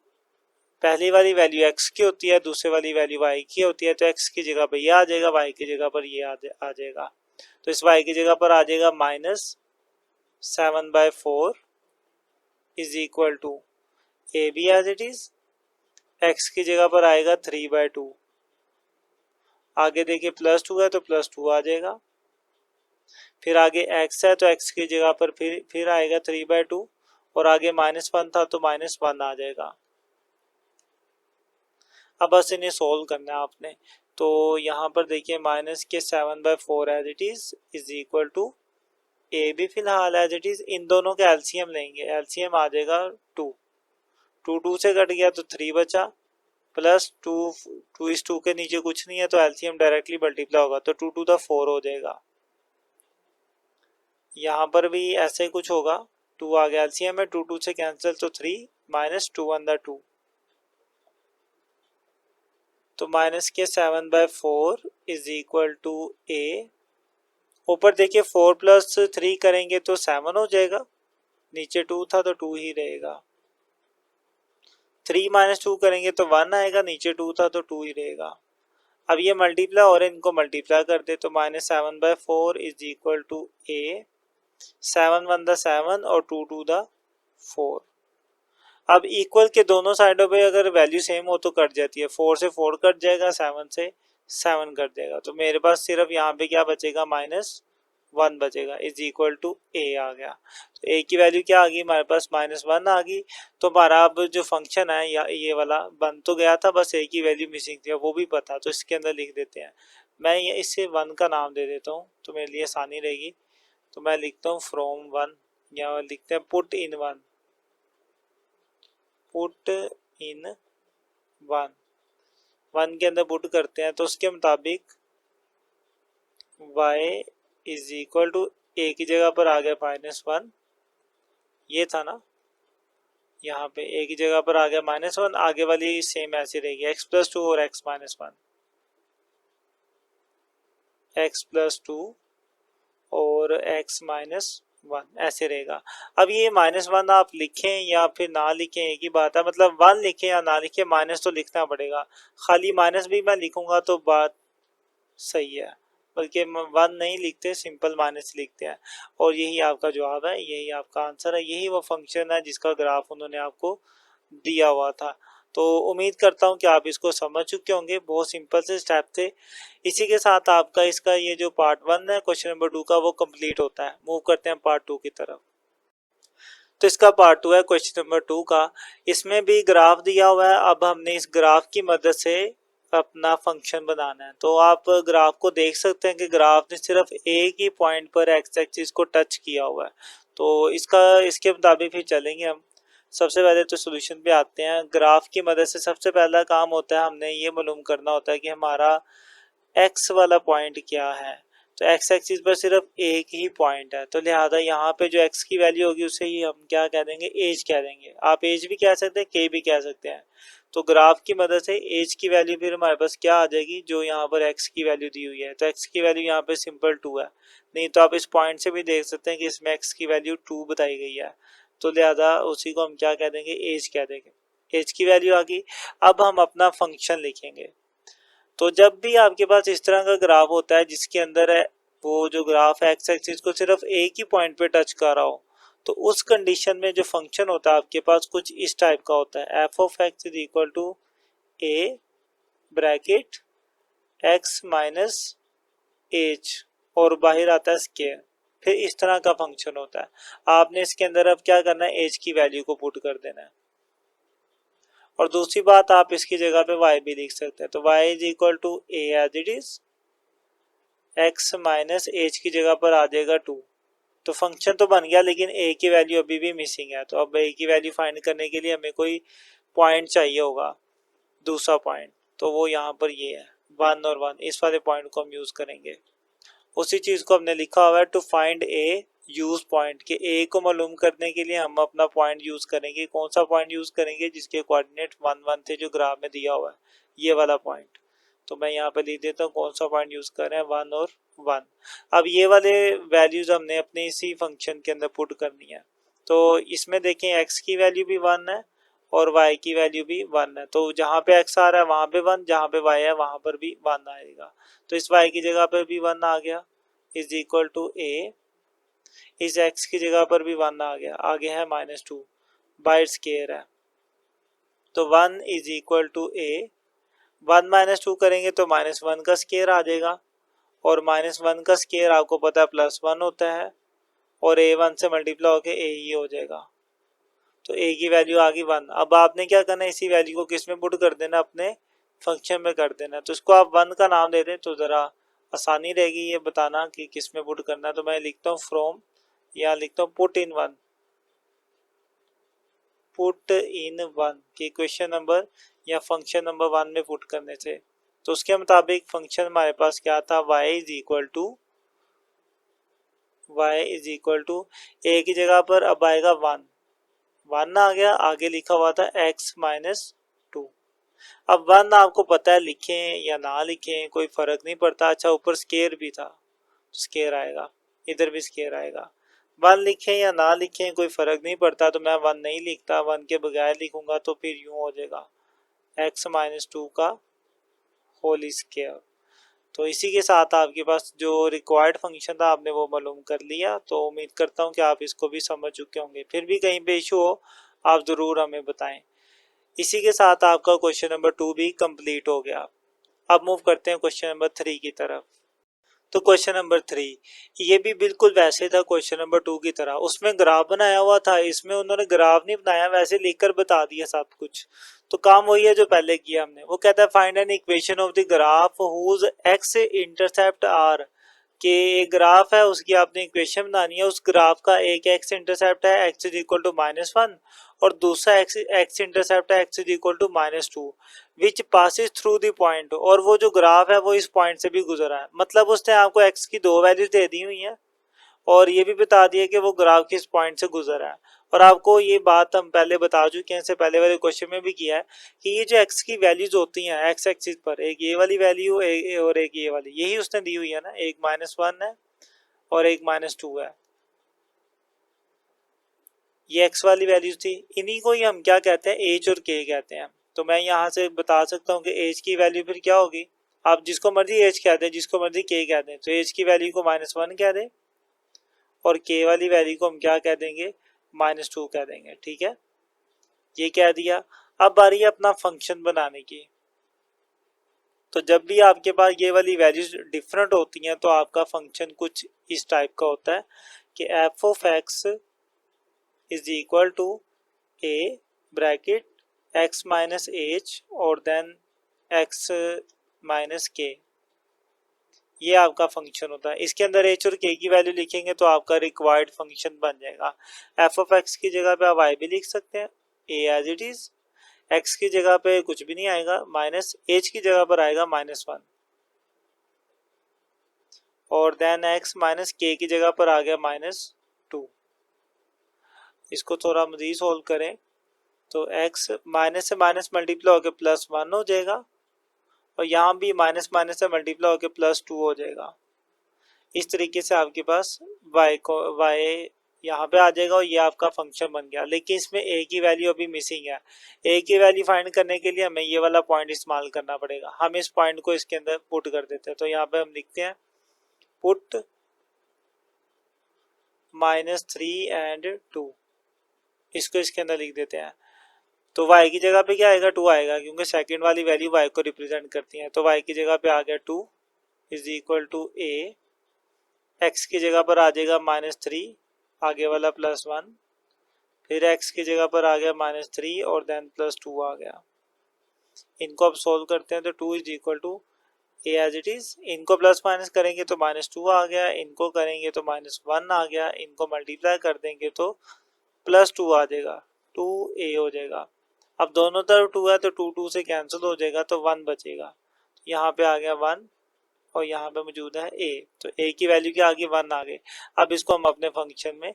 पहली वाली वैल्यू x की होती है, दूसरी वाली वैल्यू y की होती है, तो x की जगह पर ये आ जाएगा, y की जगह पर ये आ जाएगा। तो इस y की जगह पर आ जाएगा -7/4 is equal to A B as it is, x की जगह पर आएगा 3/2, आगे देखिए +2 है तो +2 आ जाएगा, फिर आगे x है तो x की जगह पर फिर आएगा 3/2, और आगे -1 था तो -1 आ जाएगा। अब बस इन्हें सोल्व करना है आपने। तो यहाँ पर देखिए माइनस के 7/4 as it is equal to A भी फिलहाल एज इट इज, इन दोनों के एलसीएम लेंगे, एलसीएम आ जाएगा 2, 2 से कट गया तो 3 बचा, प्लस 2 इस 2 के नीचे कुछ नहीं है तो एलसीएम डायरेक्टली मल्टीप्लाई होगा, तो 2 टू द 4 हो जाएगा। यहाँ पर भी ऐसे कुछ होगा, 2 आ गया एलसीएम है, 2 से कैंसिल तो 3 माइनस 2 तो माइनस के 7/4 इज इक्वल टू ए, ऊपर देखिए 4 + 3 करेंगे तो 7 हो जाएगा, नीचे 2 था तो 2 ही रहेगा, 3 - 2 करेंगे तो 1 आएगा, नीचे 2 था तो 2 ही रहेगा। अब ये मल्टीप्लाई और इनको मल्टीप्लाई कर दे तो -7/4 इज इक्वल टू ए, 7 × 1 = 7 और 2 × 2 = 4। अब इक्वल के दोनों साइडों पे अगर वैल्यू सेम हो तो कट जाती है, 4 से 4 कट जाएगा, 7 से 7 कट जाएगा, तो मेरे पास सिर्फ यहाँ पे क्या बचेगा, -1 बचेगा, इज इक्वल टू ए आ गया। तो ए की वैल्यू क्या आ गई हमारे पास, -1 आ गई। तो हमारा अब जो फंक्शन है या ये वाला बन तो गया था, बस ए की वैल्यू मिसिंग थी, वो भी पता, तो इसके अंदर लिख देते हैं। मैं ये इससे 1 का नाम दे देता हूँ तो मेरे लिए आसानी रहेगी, तो मैं लिखता हूँ फ्रॉम 1, या लिखते हैं पुट इन 1, पुट इन 1 के अंदर पुट करते हैं, तो उसके मुताबिक y इज इक्वल टू ए की जगह पर आ गया -1, ये था ना, यहाँ पे ए की जगह पर आ गया -1, आगे वाली सेम ऐसी रहेगी, x + 2 और x - 1, x + 2 और x - 1 ऐसे रहेगा। अब ये -1 आप लिखें या फिर ना लिखें एक ही बात है, मतलब 1 लिखें या ना लिखें, माइनस तो लिखना पड़ेगा, खाली माइनस भी मैं लिखूंगा तो बात सही है, बल्कि 1 नहीं लिखते, सिंपल माइनस लिखते हैं, और यही आपका जवाब है, यही आपका आंसर है, यही वो फंक्शन है जिसका ग्राफ उन्होंने आपको दिया हुआ था। तो उम्मीद करता हूँ कि आप इसको समझ चुके होंगे, बहुत सिंपल से स्टेप थे। इसी के साथ आपका इसका ये जो पार्ट 1 है क्वेश्चन नंबर 2 का वो कंप्लीट होता है। मूव करते हैं पार्ट 2 की तरफ। तो इसका पार्ट 2 है क्वेश्चन नंबर 2 का, इसमें भी ग्राफ दिया हुआ है। अब हमने इस ग्राफ की मदद से अपना फंक्शन बनाना है। तो आप ग्राफ को देख सकते हैं कि ग्राफ ने सिर्फ एक ही पॉइंट पर एक्स एक्सिस को टच किया हुआ है, तो इसके मुताबिक फिर चलेंगे हम। सबसे पहले तो सॉल्यूशन पे आते हैं। ग्राफ की मदद से सबसे पहला काम होता है, हमने ये मालूम करना होता है कि हमारा एक्स वाला पॉइंट क्या है। तो एक्स एक्सिस पर सिर्फ एक ही पॉइंट है, तो लिहाजा यहाँ पे जो एक्स की वैल्यू होगी उसे ही हम क्या कह देंगे, एज कह देंगे। आप एज भी कह सकते हैं, के भी कह सकते हैं। तो ग्राफ की मदद से एज की वैल्यू फिर हमारे पास क्या आ जाएगी, जो यहाँ पर एक्स की वैल्यू दी हुई है, तो एक्स की वैल्यू यहाँ पे सिंपल 2 है। नहीं तो आप इस पॉइंट से भी देख सकते हैं कि इसमें एक्स की वैल्यू 2 बताई गई है, तो लिहाजा उसी को हम क्या कह देंगे, एज कह देंगे। एज की वैल्यू आ गई। अब हम अपना फंक्शन लिखेंगे। तो जब भी आपके पास इस तरह का ग्राफ होता है जिसके अंदर है वो जो ग्राफ एक्स एक्सिस को सिर्फ एक ही पॉइंट पे टच कर रहा हो, तो उस कंडीशन में जो फंक्शन होता है आपके पास कुछ इस टाइप का होता है, F of X is equal to A bracket X minus H और बाहर आता है स्केयर। फिर इस तरह का फंक्शन होता है। आपने इसके अंदर अब क्या करना है, एच की वैल्यू को पुट कर देना है। और दूसरी बात, आप इसकी जगह पे y भी लिख सकते हैं, तो y is equal to A as it is, x minus H की जगह पर आ जाएगा 2। तो फंक्शन तो बन गया, लेकिन a की वैल्यू अभी भी मिसिंग है। तो अब a की वैल्यू फाइंड करने के लिए हमें कोई पॉइंट चाहिए होगा, दूसरा पॉइंट, तो वो यहाँ पर ये है 1 और 1, इस वाले पॉइंट को हम यूज करेंगे। उसी चीज को हमने लिखा हुआ है to find A use point, के ए को मालूम करने के लिए हम अपना पॉइंट यूज करेंगे। कौन सा पॉइंट यूज करेंगे, जिसके कोऑर्डिनेट 1 1 थे जो ग्राफ में दिया हुआ है, ये वाला पॉइंट। तो मैं यहाँ पे लिख देता हूँ कौन सा पॉइंट यूज कर रहे हैं, 1 और 1। अब ये वाले वैल्यूज हमने अपने इसी फंक्शन के अंदर पुट करनी है। तो इसमें देखें x की वैल्यू भी 1 है और y की वैल्यू भी 1 है, तो जहाँ पे x आ रहा है वहां पे 1, जहाँ पे y है वहां पर भी 1 आएगा। तो इस y की जगह पर भी 1 आ गया, इज इक्वल टू ए, इस x की जगह पर भी 1 आ गया, आगे है -2 बाय स्केयर है। तो 1 इज इक्वल टू ए, 1 -2 करेंगे तो -1 का स्केयर आ जाएगा, और -1 का स्केयर आपको पता है +1 होता है, और a 1 से मल्टीप्लाई होकर a ही हो जाएगा। तो a की वैल्यू आ गई 1। अब आपने क्या करना है, इसी वैल्यू को किस में पुट कर देना, अपने फंक्शन में कर देना। तो इसको आप 1 का नाम दे दें तो ज़रा आसानी रहेगी ये बताना कि किस में पुट करना है। तो मैं लिखता हूँ फ्रॉम, या लिखता हूँ पुट इन 1, पुट इन 1 कि क्वेश्चन नंबर या फंक्शन नंबर 1 में पुट करने से। तो उसके मुताबिक फंक्शन हमारे पास क्या था, y इज इक्वल टू ए की जगह पर अब आएगा 1, 1 आ गया, आगे लिखा हुआ था x माइनस 2। अब 1 आपको पता है, लिखें या ना लिखें कोई फर्क नहीं पड़ता। अच्छा, ऊपर स्केयर भी था, स्केयर आएगा, इधर भी स्केयर आएगा। 1 लिखें या ना लिखें कोई फर्क नहीं पड़ता, तो मैं 1 नहीं लिखता, 1 के बगैर लिखूंगा तो फिर यूं हो जाएगा x माइनस 2 का होल स्केयर। तो इसी के साथ आपके पास जो रिक्वायर्ड फंक्शन था आपने वो मालूम कर लिया। तो उम्मीद करता हूँ कि आप इसको भी समझ चुके होंगे। फिर भी कहीं पे इशू हो आप ज़रूर हमें बताएं। इसी के साथ आपका क्वेश्चन नंबर 2 भी कंप्लीट हो गया। अब मूव करते हैं क्वेश्चन नंबर 3 की तरफ। तो क्वेश्चन नंबर 3 ये भी बिल्कुल वैसे था क्वेश्चन नंबर 2 की तरह, उसमें ग्राफ बनाया हुआ था, इसमें उन्होंने ग्राफ नहीं बनाया, वैसे लिखकर बता दिया सब कुछ। तो काम वही है जो पहले किया हमने। वो कहता है find an equation of the graph whose X intercept are, कि एक ग्राफ है उसकी आपने इक्वेशन बनानी है। उस ग्राफ का एक एक्स इंटरसेप्ट है x इज इक्वल टू -1, और दूसरा एक्स इंटरसेप्ट है x is equal to -2, which passes through the point, और वो जो ग्राफ है वो इस पॉइंट से भी गुजरा है। मतलब उसने आपको x की 2 वैल्यूज दे दी हुई हैं और ये भी बता दिया कि वो ग्राफ किस पॉइंट से गुजरा है। और आपको ये बात हम पहले बता चुके हैं, इससे पहले वाले क्वेश्चन में भी किया है कि ये जो x की वैल्यूज होती हैं x एक्सिस पर, एक ये वाली वैल्यू और एक ये वाली, यही उसने दी हुई है ना, एक -1 है और एक -2 है, ये x वाली वैल्यूज थी। इन्हीं को ही हम क्या कहते हैं, h और k कहते हैं। तो मैं यहाँ से बता सकता हूँ कि h की वैल्यू फिर क्या होगी, आप जिसको मर्जी h कह दें, जिसको मर्जी k कह दें। तो h की वैल्यू को -1 कह दें और k वाली वैल्यू को हम क्या कह देंगे, -2 कह देंगे। ठीक है, ये कह दिया। अब बारी है अपना फंक्शन बनाने की। तो जब भी आपके पास ये वाली वैल्यूज डिफरेंट होती हैं तो आपका फंक्शन कुछ इस टाइप का होता है कि F of X is equal to A bracket X minus H और देन एक्स माइनस के, ये आपका फंक्शन होता है। इसके अंदर एच और के की वैल्यू लिखेंगे तो आपका रिक्वायर्ड फंक्शन बन जाएगा। एफ ऑफ एक्स की जगह पे आप वाई भी लिख सकते हैं, ए एज इट इज, एक्स की जगह पे कुछ भी नहीं आएगा, माइनस एच की जगह पर आएगा -1, और देन एक्स माइनस के की जगह पर आ गया -2। इसको थोड़ा मजीद सोल्व करें तो x माइनस से माइनस मल्टीप्लाई होकर +1 हो जाएगा और यहाँ भी माइनस माइनस से मल्टीप्लाई होकर +2 हो जाएगा। इस तरीके से आपके पास y यहाँ पे आ जाएगा और ये आपका फंक्शन बन गया। लेकिन इसमें a की वैल्यू अभी मिसिंग है। a की वैल्यू फाइंड करने के लिए हमें ये वाला पॉइंट इस्तेमाल करना पड़ेगा। हम इस पॉइंट को इसके अंदर पुट कर देते हैं। तो यहाँ पे हम लिखते हैं पुट -3 and 2, इसको इसके अंदर लिख देते हैं। तो y की जगह पे क्या आएगा, 2 आएगा, क्योंकि सेकंड वाली वैल्यू y को रिप्रेजेंट करती है। तो y की जगह पे आ गया 2 is equal to a, x की जगह पर आ जाएगा -3, आगे वाला +1, फिर x की जगह पर आ गया -3 और देन +2 आ गया। इनको अब सोल्व करते हैं तो 2 is equal to A as it is. इनको प्लस माइनस करेंगे तो -2 आ गया, इनको करेंगे तो -1 आ गया, इनको मल्टीप्लाई कर देंगे तो +2 आ जाएगा, 2a हो जाएगा। अब दोनों तरफ 2 है तो 2 2 से कैंसिल हो जाएगा तो 1 बचेगा। यहाँ पे आ गया 1 और यहाँ पे मौजूद है a, तो a की वैल्यू क्या आ गई, 1 आ गई। अब इसको हम अपने फंक्शन में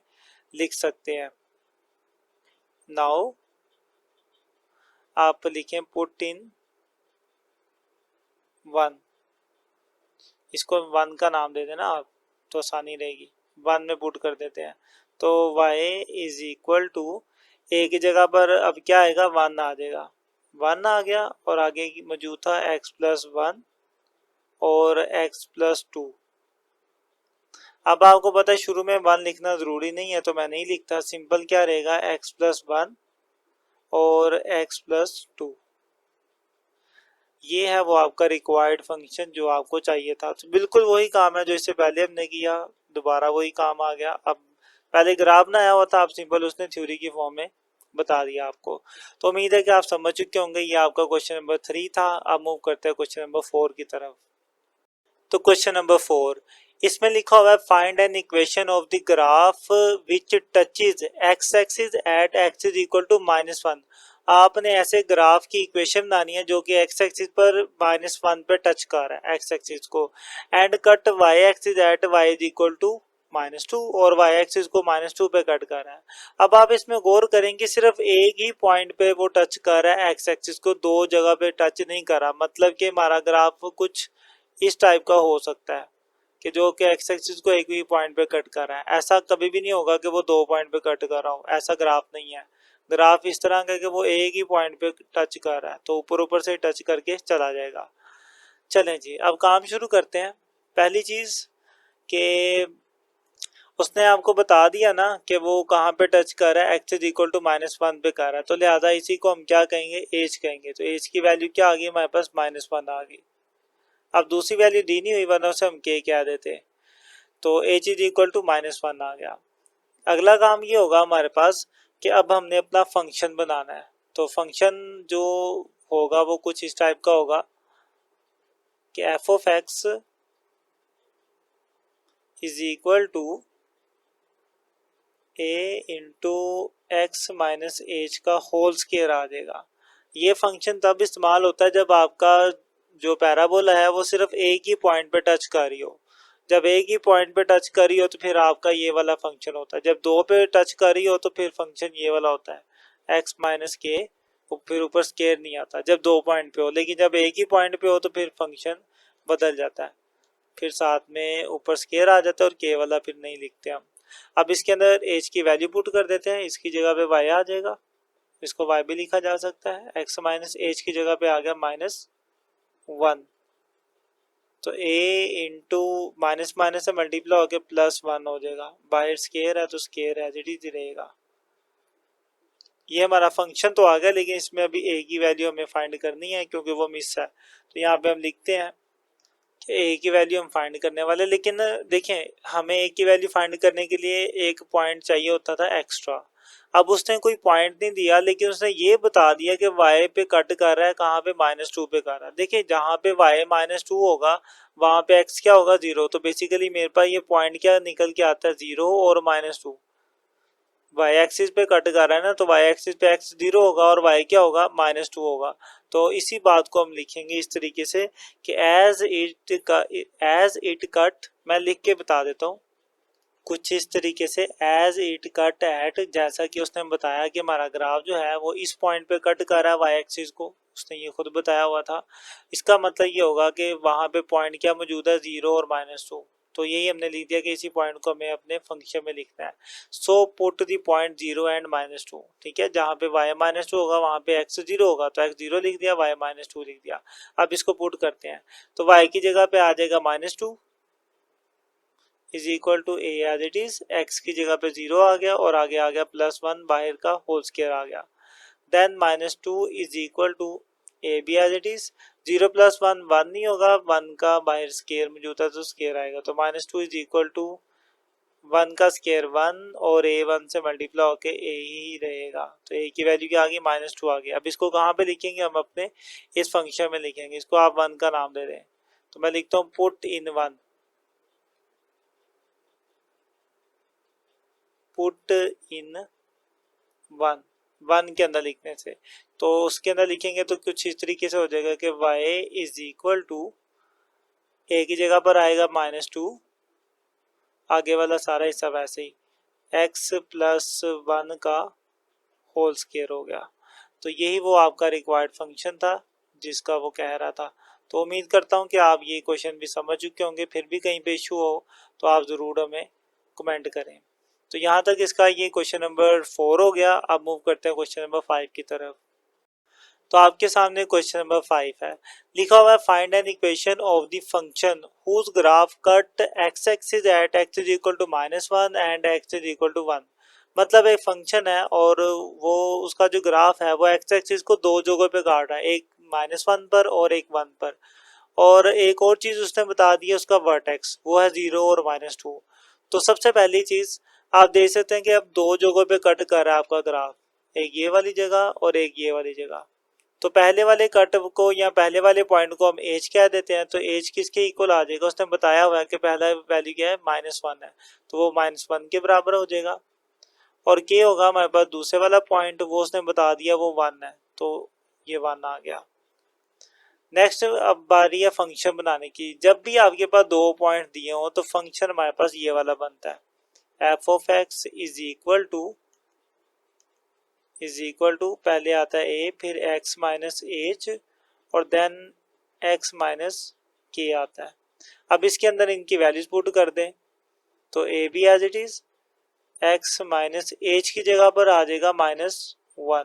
लिख सकते हैं। नाउ आप लिखें पुट इन 1, इसको 1 का नाम दे देना आप तो आसानी रहेगी। 1 में पुट कर देते हैं तो y is equal to a की जगह पर अब क्या आएगा, 1 आ जाएगा, 1 आ गया और आगे की मौजूद था x+1 और x+2। अब आपको पता है शुरू में 1 लिखना जरूरी नहीं है तो मैं नहीं लिखता, सिंपल क्या रहेगा x+1 और x+2। ये है वो आपका रिक्वायर्ड फंक्शन जो आपको चाहिए था। तो बिल्कुल वही काम है जो इससे पहले हमने किया, दोबारा वही काम आ गया। अब पहले ग्राफ ना आया हुआ था, आप सिंपल उसने थ्योरी की फॉर्म में बता दिया आपको। तो उम्मीद है कि आप समझ चुके होंगे। ये आपका क्वेश्चन नंबर 3 था। अब मूव करते हैं क्वेश्चन नंबर 4 की तरफ। तो क्वेश्चन नंबर 4, इसमें लिखा हुआ है find an equation of the graph which touches X axis at X is equal to -1। आपने ऐसे ग्राफ की इक्वेशन बनानी है जो कि एक्स एक्सिस पर -1 पे टच कर रहा है एक्स एक्सिस को, and cut Y axis at Y is equal to -2 और वाई एक्सिस को -2 पे कट कर रहा है। अब आप इसमें गौर करेंगे सिर्फ एक ही पॉइंट पे वो टच कर रहा है एक्स एक्सिस को, दो जगह पे टच नहीं कर रहा। मतलब कि हमारा ग्राफ कुछ इस टाइप का हो सकता है कि जो कि एक्स एक्सिस को एक ही पॉइंट पे कट कर रहा है। ऐसा कभी भी नहीं होगा कि वो 2 पॉइंट पे कट कर रहा हो, ऐसा ग्राफ नहीं है। ग्राफ इस तरह का कि वो एक ही पॉइंट पे टच कर रहा है, तो ऊपर ऊपर से टच करके चला जाएगा। चलें जी, अब काम शुरू करते हैं। पहली चीज कि उसने आपको बता दिया ना कि वो कहाँ पे टच कर रहा है, एक्स इज इक्वल टू -1 पे कर रहा है, तो लिहाजा इसी को हम क्या कहेंगे, एज कहेंगे। तो एज की वैल्यू क्या आ गई हमारे पास, -1 आ गई। अब दूसरी वैल्यू दी नहीं हुई वरना से हम के क्या देते, तो एच इज इक्वल टू -1 आ गया। अगला काम ये होगा हमारे पास कि अब हमने अपना फंक्शन बनाना है। तो फंक्शन जो होगा वो कुछ इस टाइप का होगा कि F of X is equal to A into X minus H का होल स्क्वायर आ जाएगा। ये फंक्शन तब इस्तेमाल होता है जब आपका जो पैराबोला है वो सिर्फ एक ही पॉइंट पे टच कर रही हो। जब एक ही पॉइंट पे टच कर रही हो तो फिर आपका ये वाला फंक्शन होता है। जब दो पे टच कर रही हो तो फिर फंक्शन ये वाला होता है एक्स माइनस के, फिर ऊपर स्क्वायर नहीं आता जब 2 पॉइंट पे हो। लेकिन जब एक ही पॉइंट पे हो तो फिर फंक्शन बदल जाता है, फिर साथ में ऊपर स्क्वायर आ जाता है और के वाला फिर नहीं लिखते हम। अब इसके अंदर एच की वैल्यू पुट कर देते हैं, इसकी जगह पे वाई आ जाएगा, इसको वाई भी लिखा जा सकता है। एक्स माइनस एच की जगह पे आ गया -1, तो ए इंटू माइनस माइनस से मल्टीप्लाई होकर +1 हो जाएगा। बाहर स्क्वायर है तो स्क्वायर एज इट इज रहेगा। ये हमारा फंक्शन तो आ गया, लेकिन इसमें अभी ए की वैल्यू हमें फाइंड करनी है क्योंकि वो मिस है। तो यहाँ पे हम लिखते हैं कि ए की वैल्यू हम फाइंड करने वाले, लेकिन देखें हमें ए की वैल्यू फाइंड करने के लिए एक पॉइंट चाहिए होता था एक्स्ट्रा। अब उसने कोई पॉइंट नहीं दिया, लेकिन उसने ये बता दिया कि y पे कट कर रहा है, कहाँ पे -2 पे कर रहा है। देखिए जहाँ पे y -2 होगा वहाँ पे x क्या होगा, 0। तो बेसिकली मेरे पास ये पॉइंट क्या निकल के आता है, 0 और -2। y एक्सिस पे कट कर रहा है ना, तो y एक्सिस पे x 0 होगा और y क्या होगा, -2 होगा। तो इसी बात को हम लिखेंगे इस तरीके से कि एज इट कट, मैं लिख के बता देता हूँ कुछ इस तरीके से एज इट कट एट, जैसा कि उसने बताया कि हमारा ग्राफ जो है वो इस पॉइंट पे कट कर रहा है वाई एक्सिस को, उसने ये खुद बताया हुआ था। इसका मतलब ये होगा कि वहाँ पे पॉइंट क्या मौजूद है, 0 और -2। तो यही हमने लिख दिया कि इसी पॉइंट को हमें अपने फंक्शन में लिखना है। So put the point 0 and -2, ठीक है, जहाँ पे y -2 होगा वहाँ पे x 0 होगा, तो x 0 लिख दिया, y -2 लिख दिया। अब इसको पुट करते हैं, तो y की जगह पे आ जाएगा -2 is equal to A as it is, X की जगह पे 0 आ गया और आगे आ गया +1 बाहर का होल स्क्वायर आ गया। Then -2 is equal to A B as it is, 0 + 1 1 नहीं होगा, 1 का बाहर स्क्वायर मौजूद है तो स्क्वायर आएगा, तो -2 इज इक्वल टू 1 का स्क्वायर 1 और ए 1 से मल्टीप्लाई होके ए ही रहेगा, तो ए की वैल्यू क्या आ गई, -2 आ गई। अब इसको कहाँ पे लिखेंगे, हम अपने इस फंक्शन में लिखेंगे, इसको आप 1 का नाम दे दें, तो मैं लिखता हूँ पुट इन 1, पुट इन 1, 1 के अंदर लिखने से, तो उसके अंदर लिखेंगे तो कुछ इस तरीके से हो जाएगा कि y इज इक्वल टू, ए की जगह पर आएगा -2, आगे वाला सारा हिस्सा वैसे ही, x + 1 का होल स्क्वायर हो गया। तो यही वो आपका रिक्वायर्ड फंक्शन था जिसका वो कह रहा था। तो उम्मीद करता हूँ कि आप ये क्वेश्चन भी समझ चुके होंगे, फिर भी कहीं पे इशू हो तो आप ज़रूर हमें कमेंट करें। तो यहाँ तक इसका ये क्वेश्चन नंबर 4 हो गया। अब मूव करते हैं क्वेश्चन नंबर 5 की तरफ। तो आपके सामने क्वेश्चन नंबर 5 है, लिखा हुआ है find an equation of the function whose graph cut X axis at X is equal to -1 and X is equal to 1। मतलब एक फंक्शन है और वो उसका जो ग्राफ है वो एक्स एक्सिस को दो जगहों पे काट रहा है, एक -1 पर और एक 1 पर। और एक और चीज उसने बता दी है, उसका वर्टेक्स वो है 0 और -2। तो सबसे पहली चीज आप देख सकते हैं कि अब दो जगहों पे कट कर रहा है आपका ग्राफ, एक ये वाली जगह और एक ये वाली जगह। तो पहले वाले कट को या पहले वाले पॉइंट को हम एज कह देते हैं, तो एज किसके इक्वल आ जाएगा, उसने बताया हुआ है कि पहला वैल्यू क्या है, -1 है, तो वो -1 के बराबर हो जाएगा। और के होगा हमारे पास दूसरे वाला पॉइंट, वो उसने बता दिया वो 1 है, तो ये 1 आ गया। नेक्स्ट अब बारी है फंक्शन बनाने की। जब भी आपके पास दो पॉइंट दिए हो तो फंक्शन हमारे पास ये वाला बनता है, F of X is equal to पहले आता है ए, फिर x माइनस एच और देन x माइनस के आता है। अब इसके अंदर इनकी वैल्यूज पुट कर दें, तो A B as it is, x minus H की जगह पर आ जाएगा -1,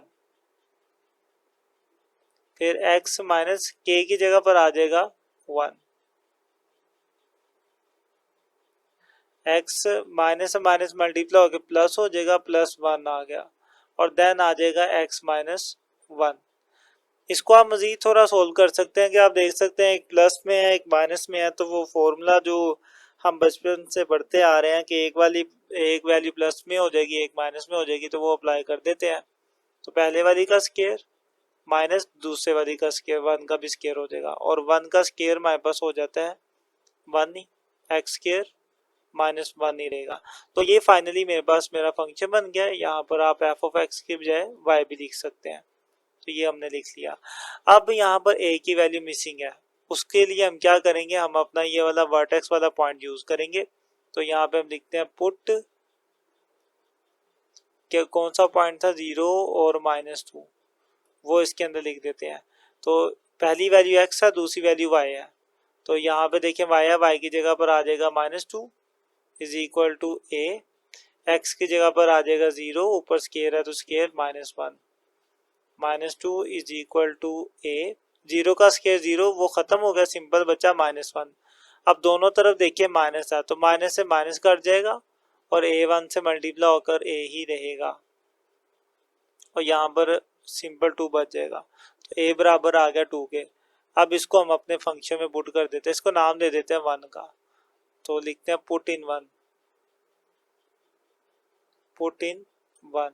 फिर x माइनस के की जगह पर आ जाएगा 1, x माइनस माइनस मल्टीप्लाई होकर प्लस हो जाएगा, +1 आ गया, और देन आ जाएगा x माइनस 1। इसको आप मजीद थोड़ा सोल्व कर सकते हैं कि आप देख सकते हैं एक प्लस में है एक माइनस में है, तो वो फॉर्मूला जो हम बचपन से पढ़ते आ रहे हैं कि एक वैल्यू प्लस में हो जाएगी एक माइनस में हो जाएगी, तो वो अप्लाई कर देते हैं। तो पहले वाली का स्क्वायर माइनस दूसरे वाली का स्क्वायर, 1 का भी स्क्वायर हो जाएगा, और 1 का स्क्वायर हमारे पास हो जाता है 1 ही, एक्स स्क्वायर -1 ही रहेगा। तो ये फाइनली मेरे पास मेरा फंक्शन बन गया है। यहाँ पर आप एफ ऑफ एक्स के बजाय वाई भी लिख सकते हैं, तो ये हमने लिख लिया। अब यहाँ पर ए की वैल्यू मिसिंग है, उसके लिए हम क्या करेंगे, हम अपना ये वाला वर्टेक्स वाला पॉइंट यूज करेंगे। तो यहाँ पे हम लिखते हैं पुट, क्या कौन सा पॉइंट था, 0 और -2, वो इसके अंदर लिख देते हैं। तो पहली वैल्यू x है, दूसरी वैल्यू y है, तो यहाँ पे देखें y है, y की जगह पर आ जाएगा -2 is equal to A, x की जगह पर आ जाएगा 0, ऊपर स्केयर है तो स्केयर -1, -2 इज इक्वल टू ए, 0 का स्केयर 0, वो खत्म हो गया, सिंपल बचा -1। अब दोनों तरफ देखिए माइनस है, तो माइनस से माइनस कट जाएगा और a1 से मल्टीप्लाई होकर a ही रहेगा, और यहाँ पर सिंपल 2 बच जाएगा, तो a बराबर आ गया 2 के। अब इसको हम अपने फंक्शन में पुट कर देते हैं, इसको नाम दे देते हैं 1 का, तो लिखते हैं पुट इन 1, पुट इन 1।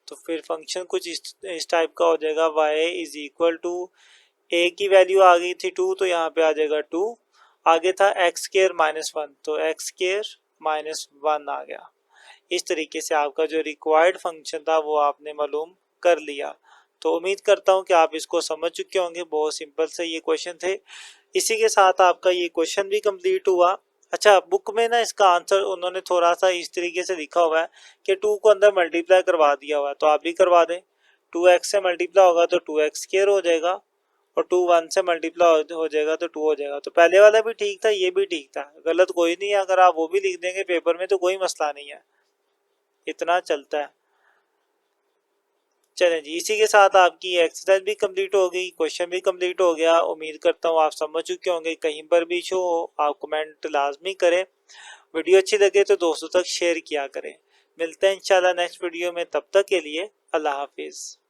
तो फिर फंक्शन कुछ इस टाइप का हो जाएगा, y is equal to, a की वैल्यू आ गई थी 2, तो यहाँ पे आ जाएगा 2, आगे था x स्क्वायर -1, तो x स्क्वायर -1 आ गया। इस तरीके से आपका जो रिक्वायर्ड फंक्शन था वो आपने मालूम कर लिया। तो उम्मीद करता हूँ कि आप इसको समझ चुके होंगे, बहुत सिंपल से ये क्वेश्चन थे। इसी के साथ आपका ये क्वेश्चन भी कंप्लीट हुआ। अच्छा, बुक में ना इसका आंसर उन्होंने थोड़ा सा इस तरीके से लिखा हुआ है कि 2 को अंदर मल्टीप्लाई करवा दिया हुआ है, तो आप भी करवा दें। 2x से मल्टीप्लाई होगा तो 2x स्क्वायर हो जाएगा, और 2 1 से मल्टीप्लाई हो जाएगा तो 2 हो जाएगा। तो पहले वाला भी ठीक था, ये भी ठीक था, गलत कोई नहीं है। अगर आप वो भी लिख देंगे पेपर में तो कोई मसला नहीं है, इतना चलता है। चलें जी, इसी के साथ आपकी एक्सरसाइज भी कंप्लीट हो गई, क्वेश्चन भी कंप्लीट हो गया। उम्मीद करता हूँ आप समझ चुके होंगे। कहीं पर भी इशू हो आप कमेंट लाजमी करें। वीडियो अच्छी लगे तो दोस्तों तक शेयर किया करें। मिलते हैं इंशाल्लाह नेक्स्ट वीडियो में, तब तक के लिए अल्लाह हाफिज़।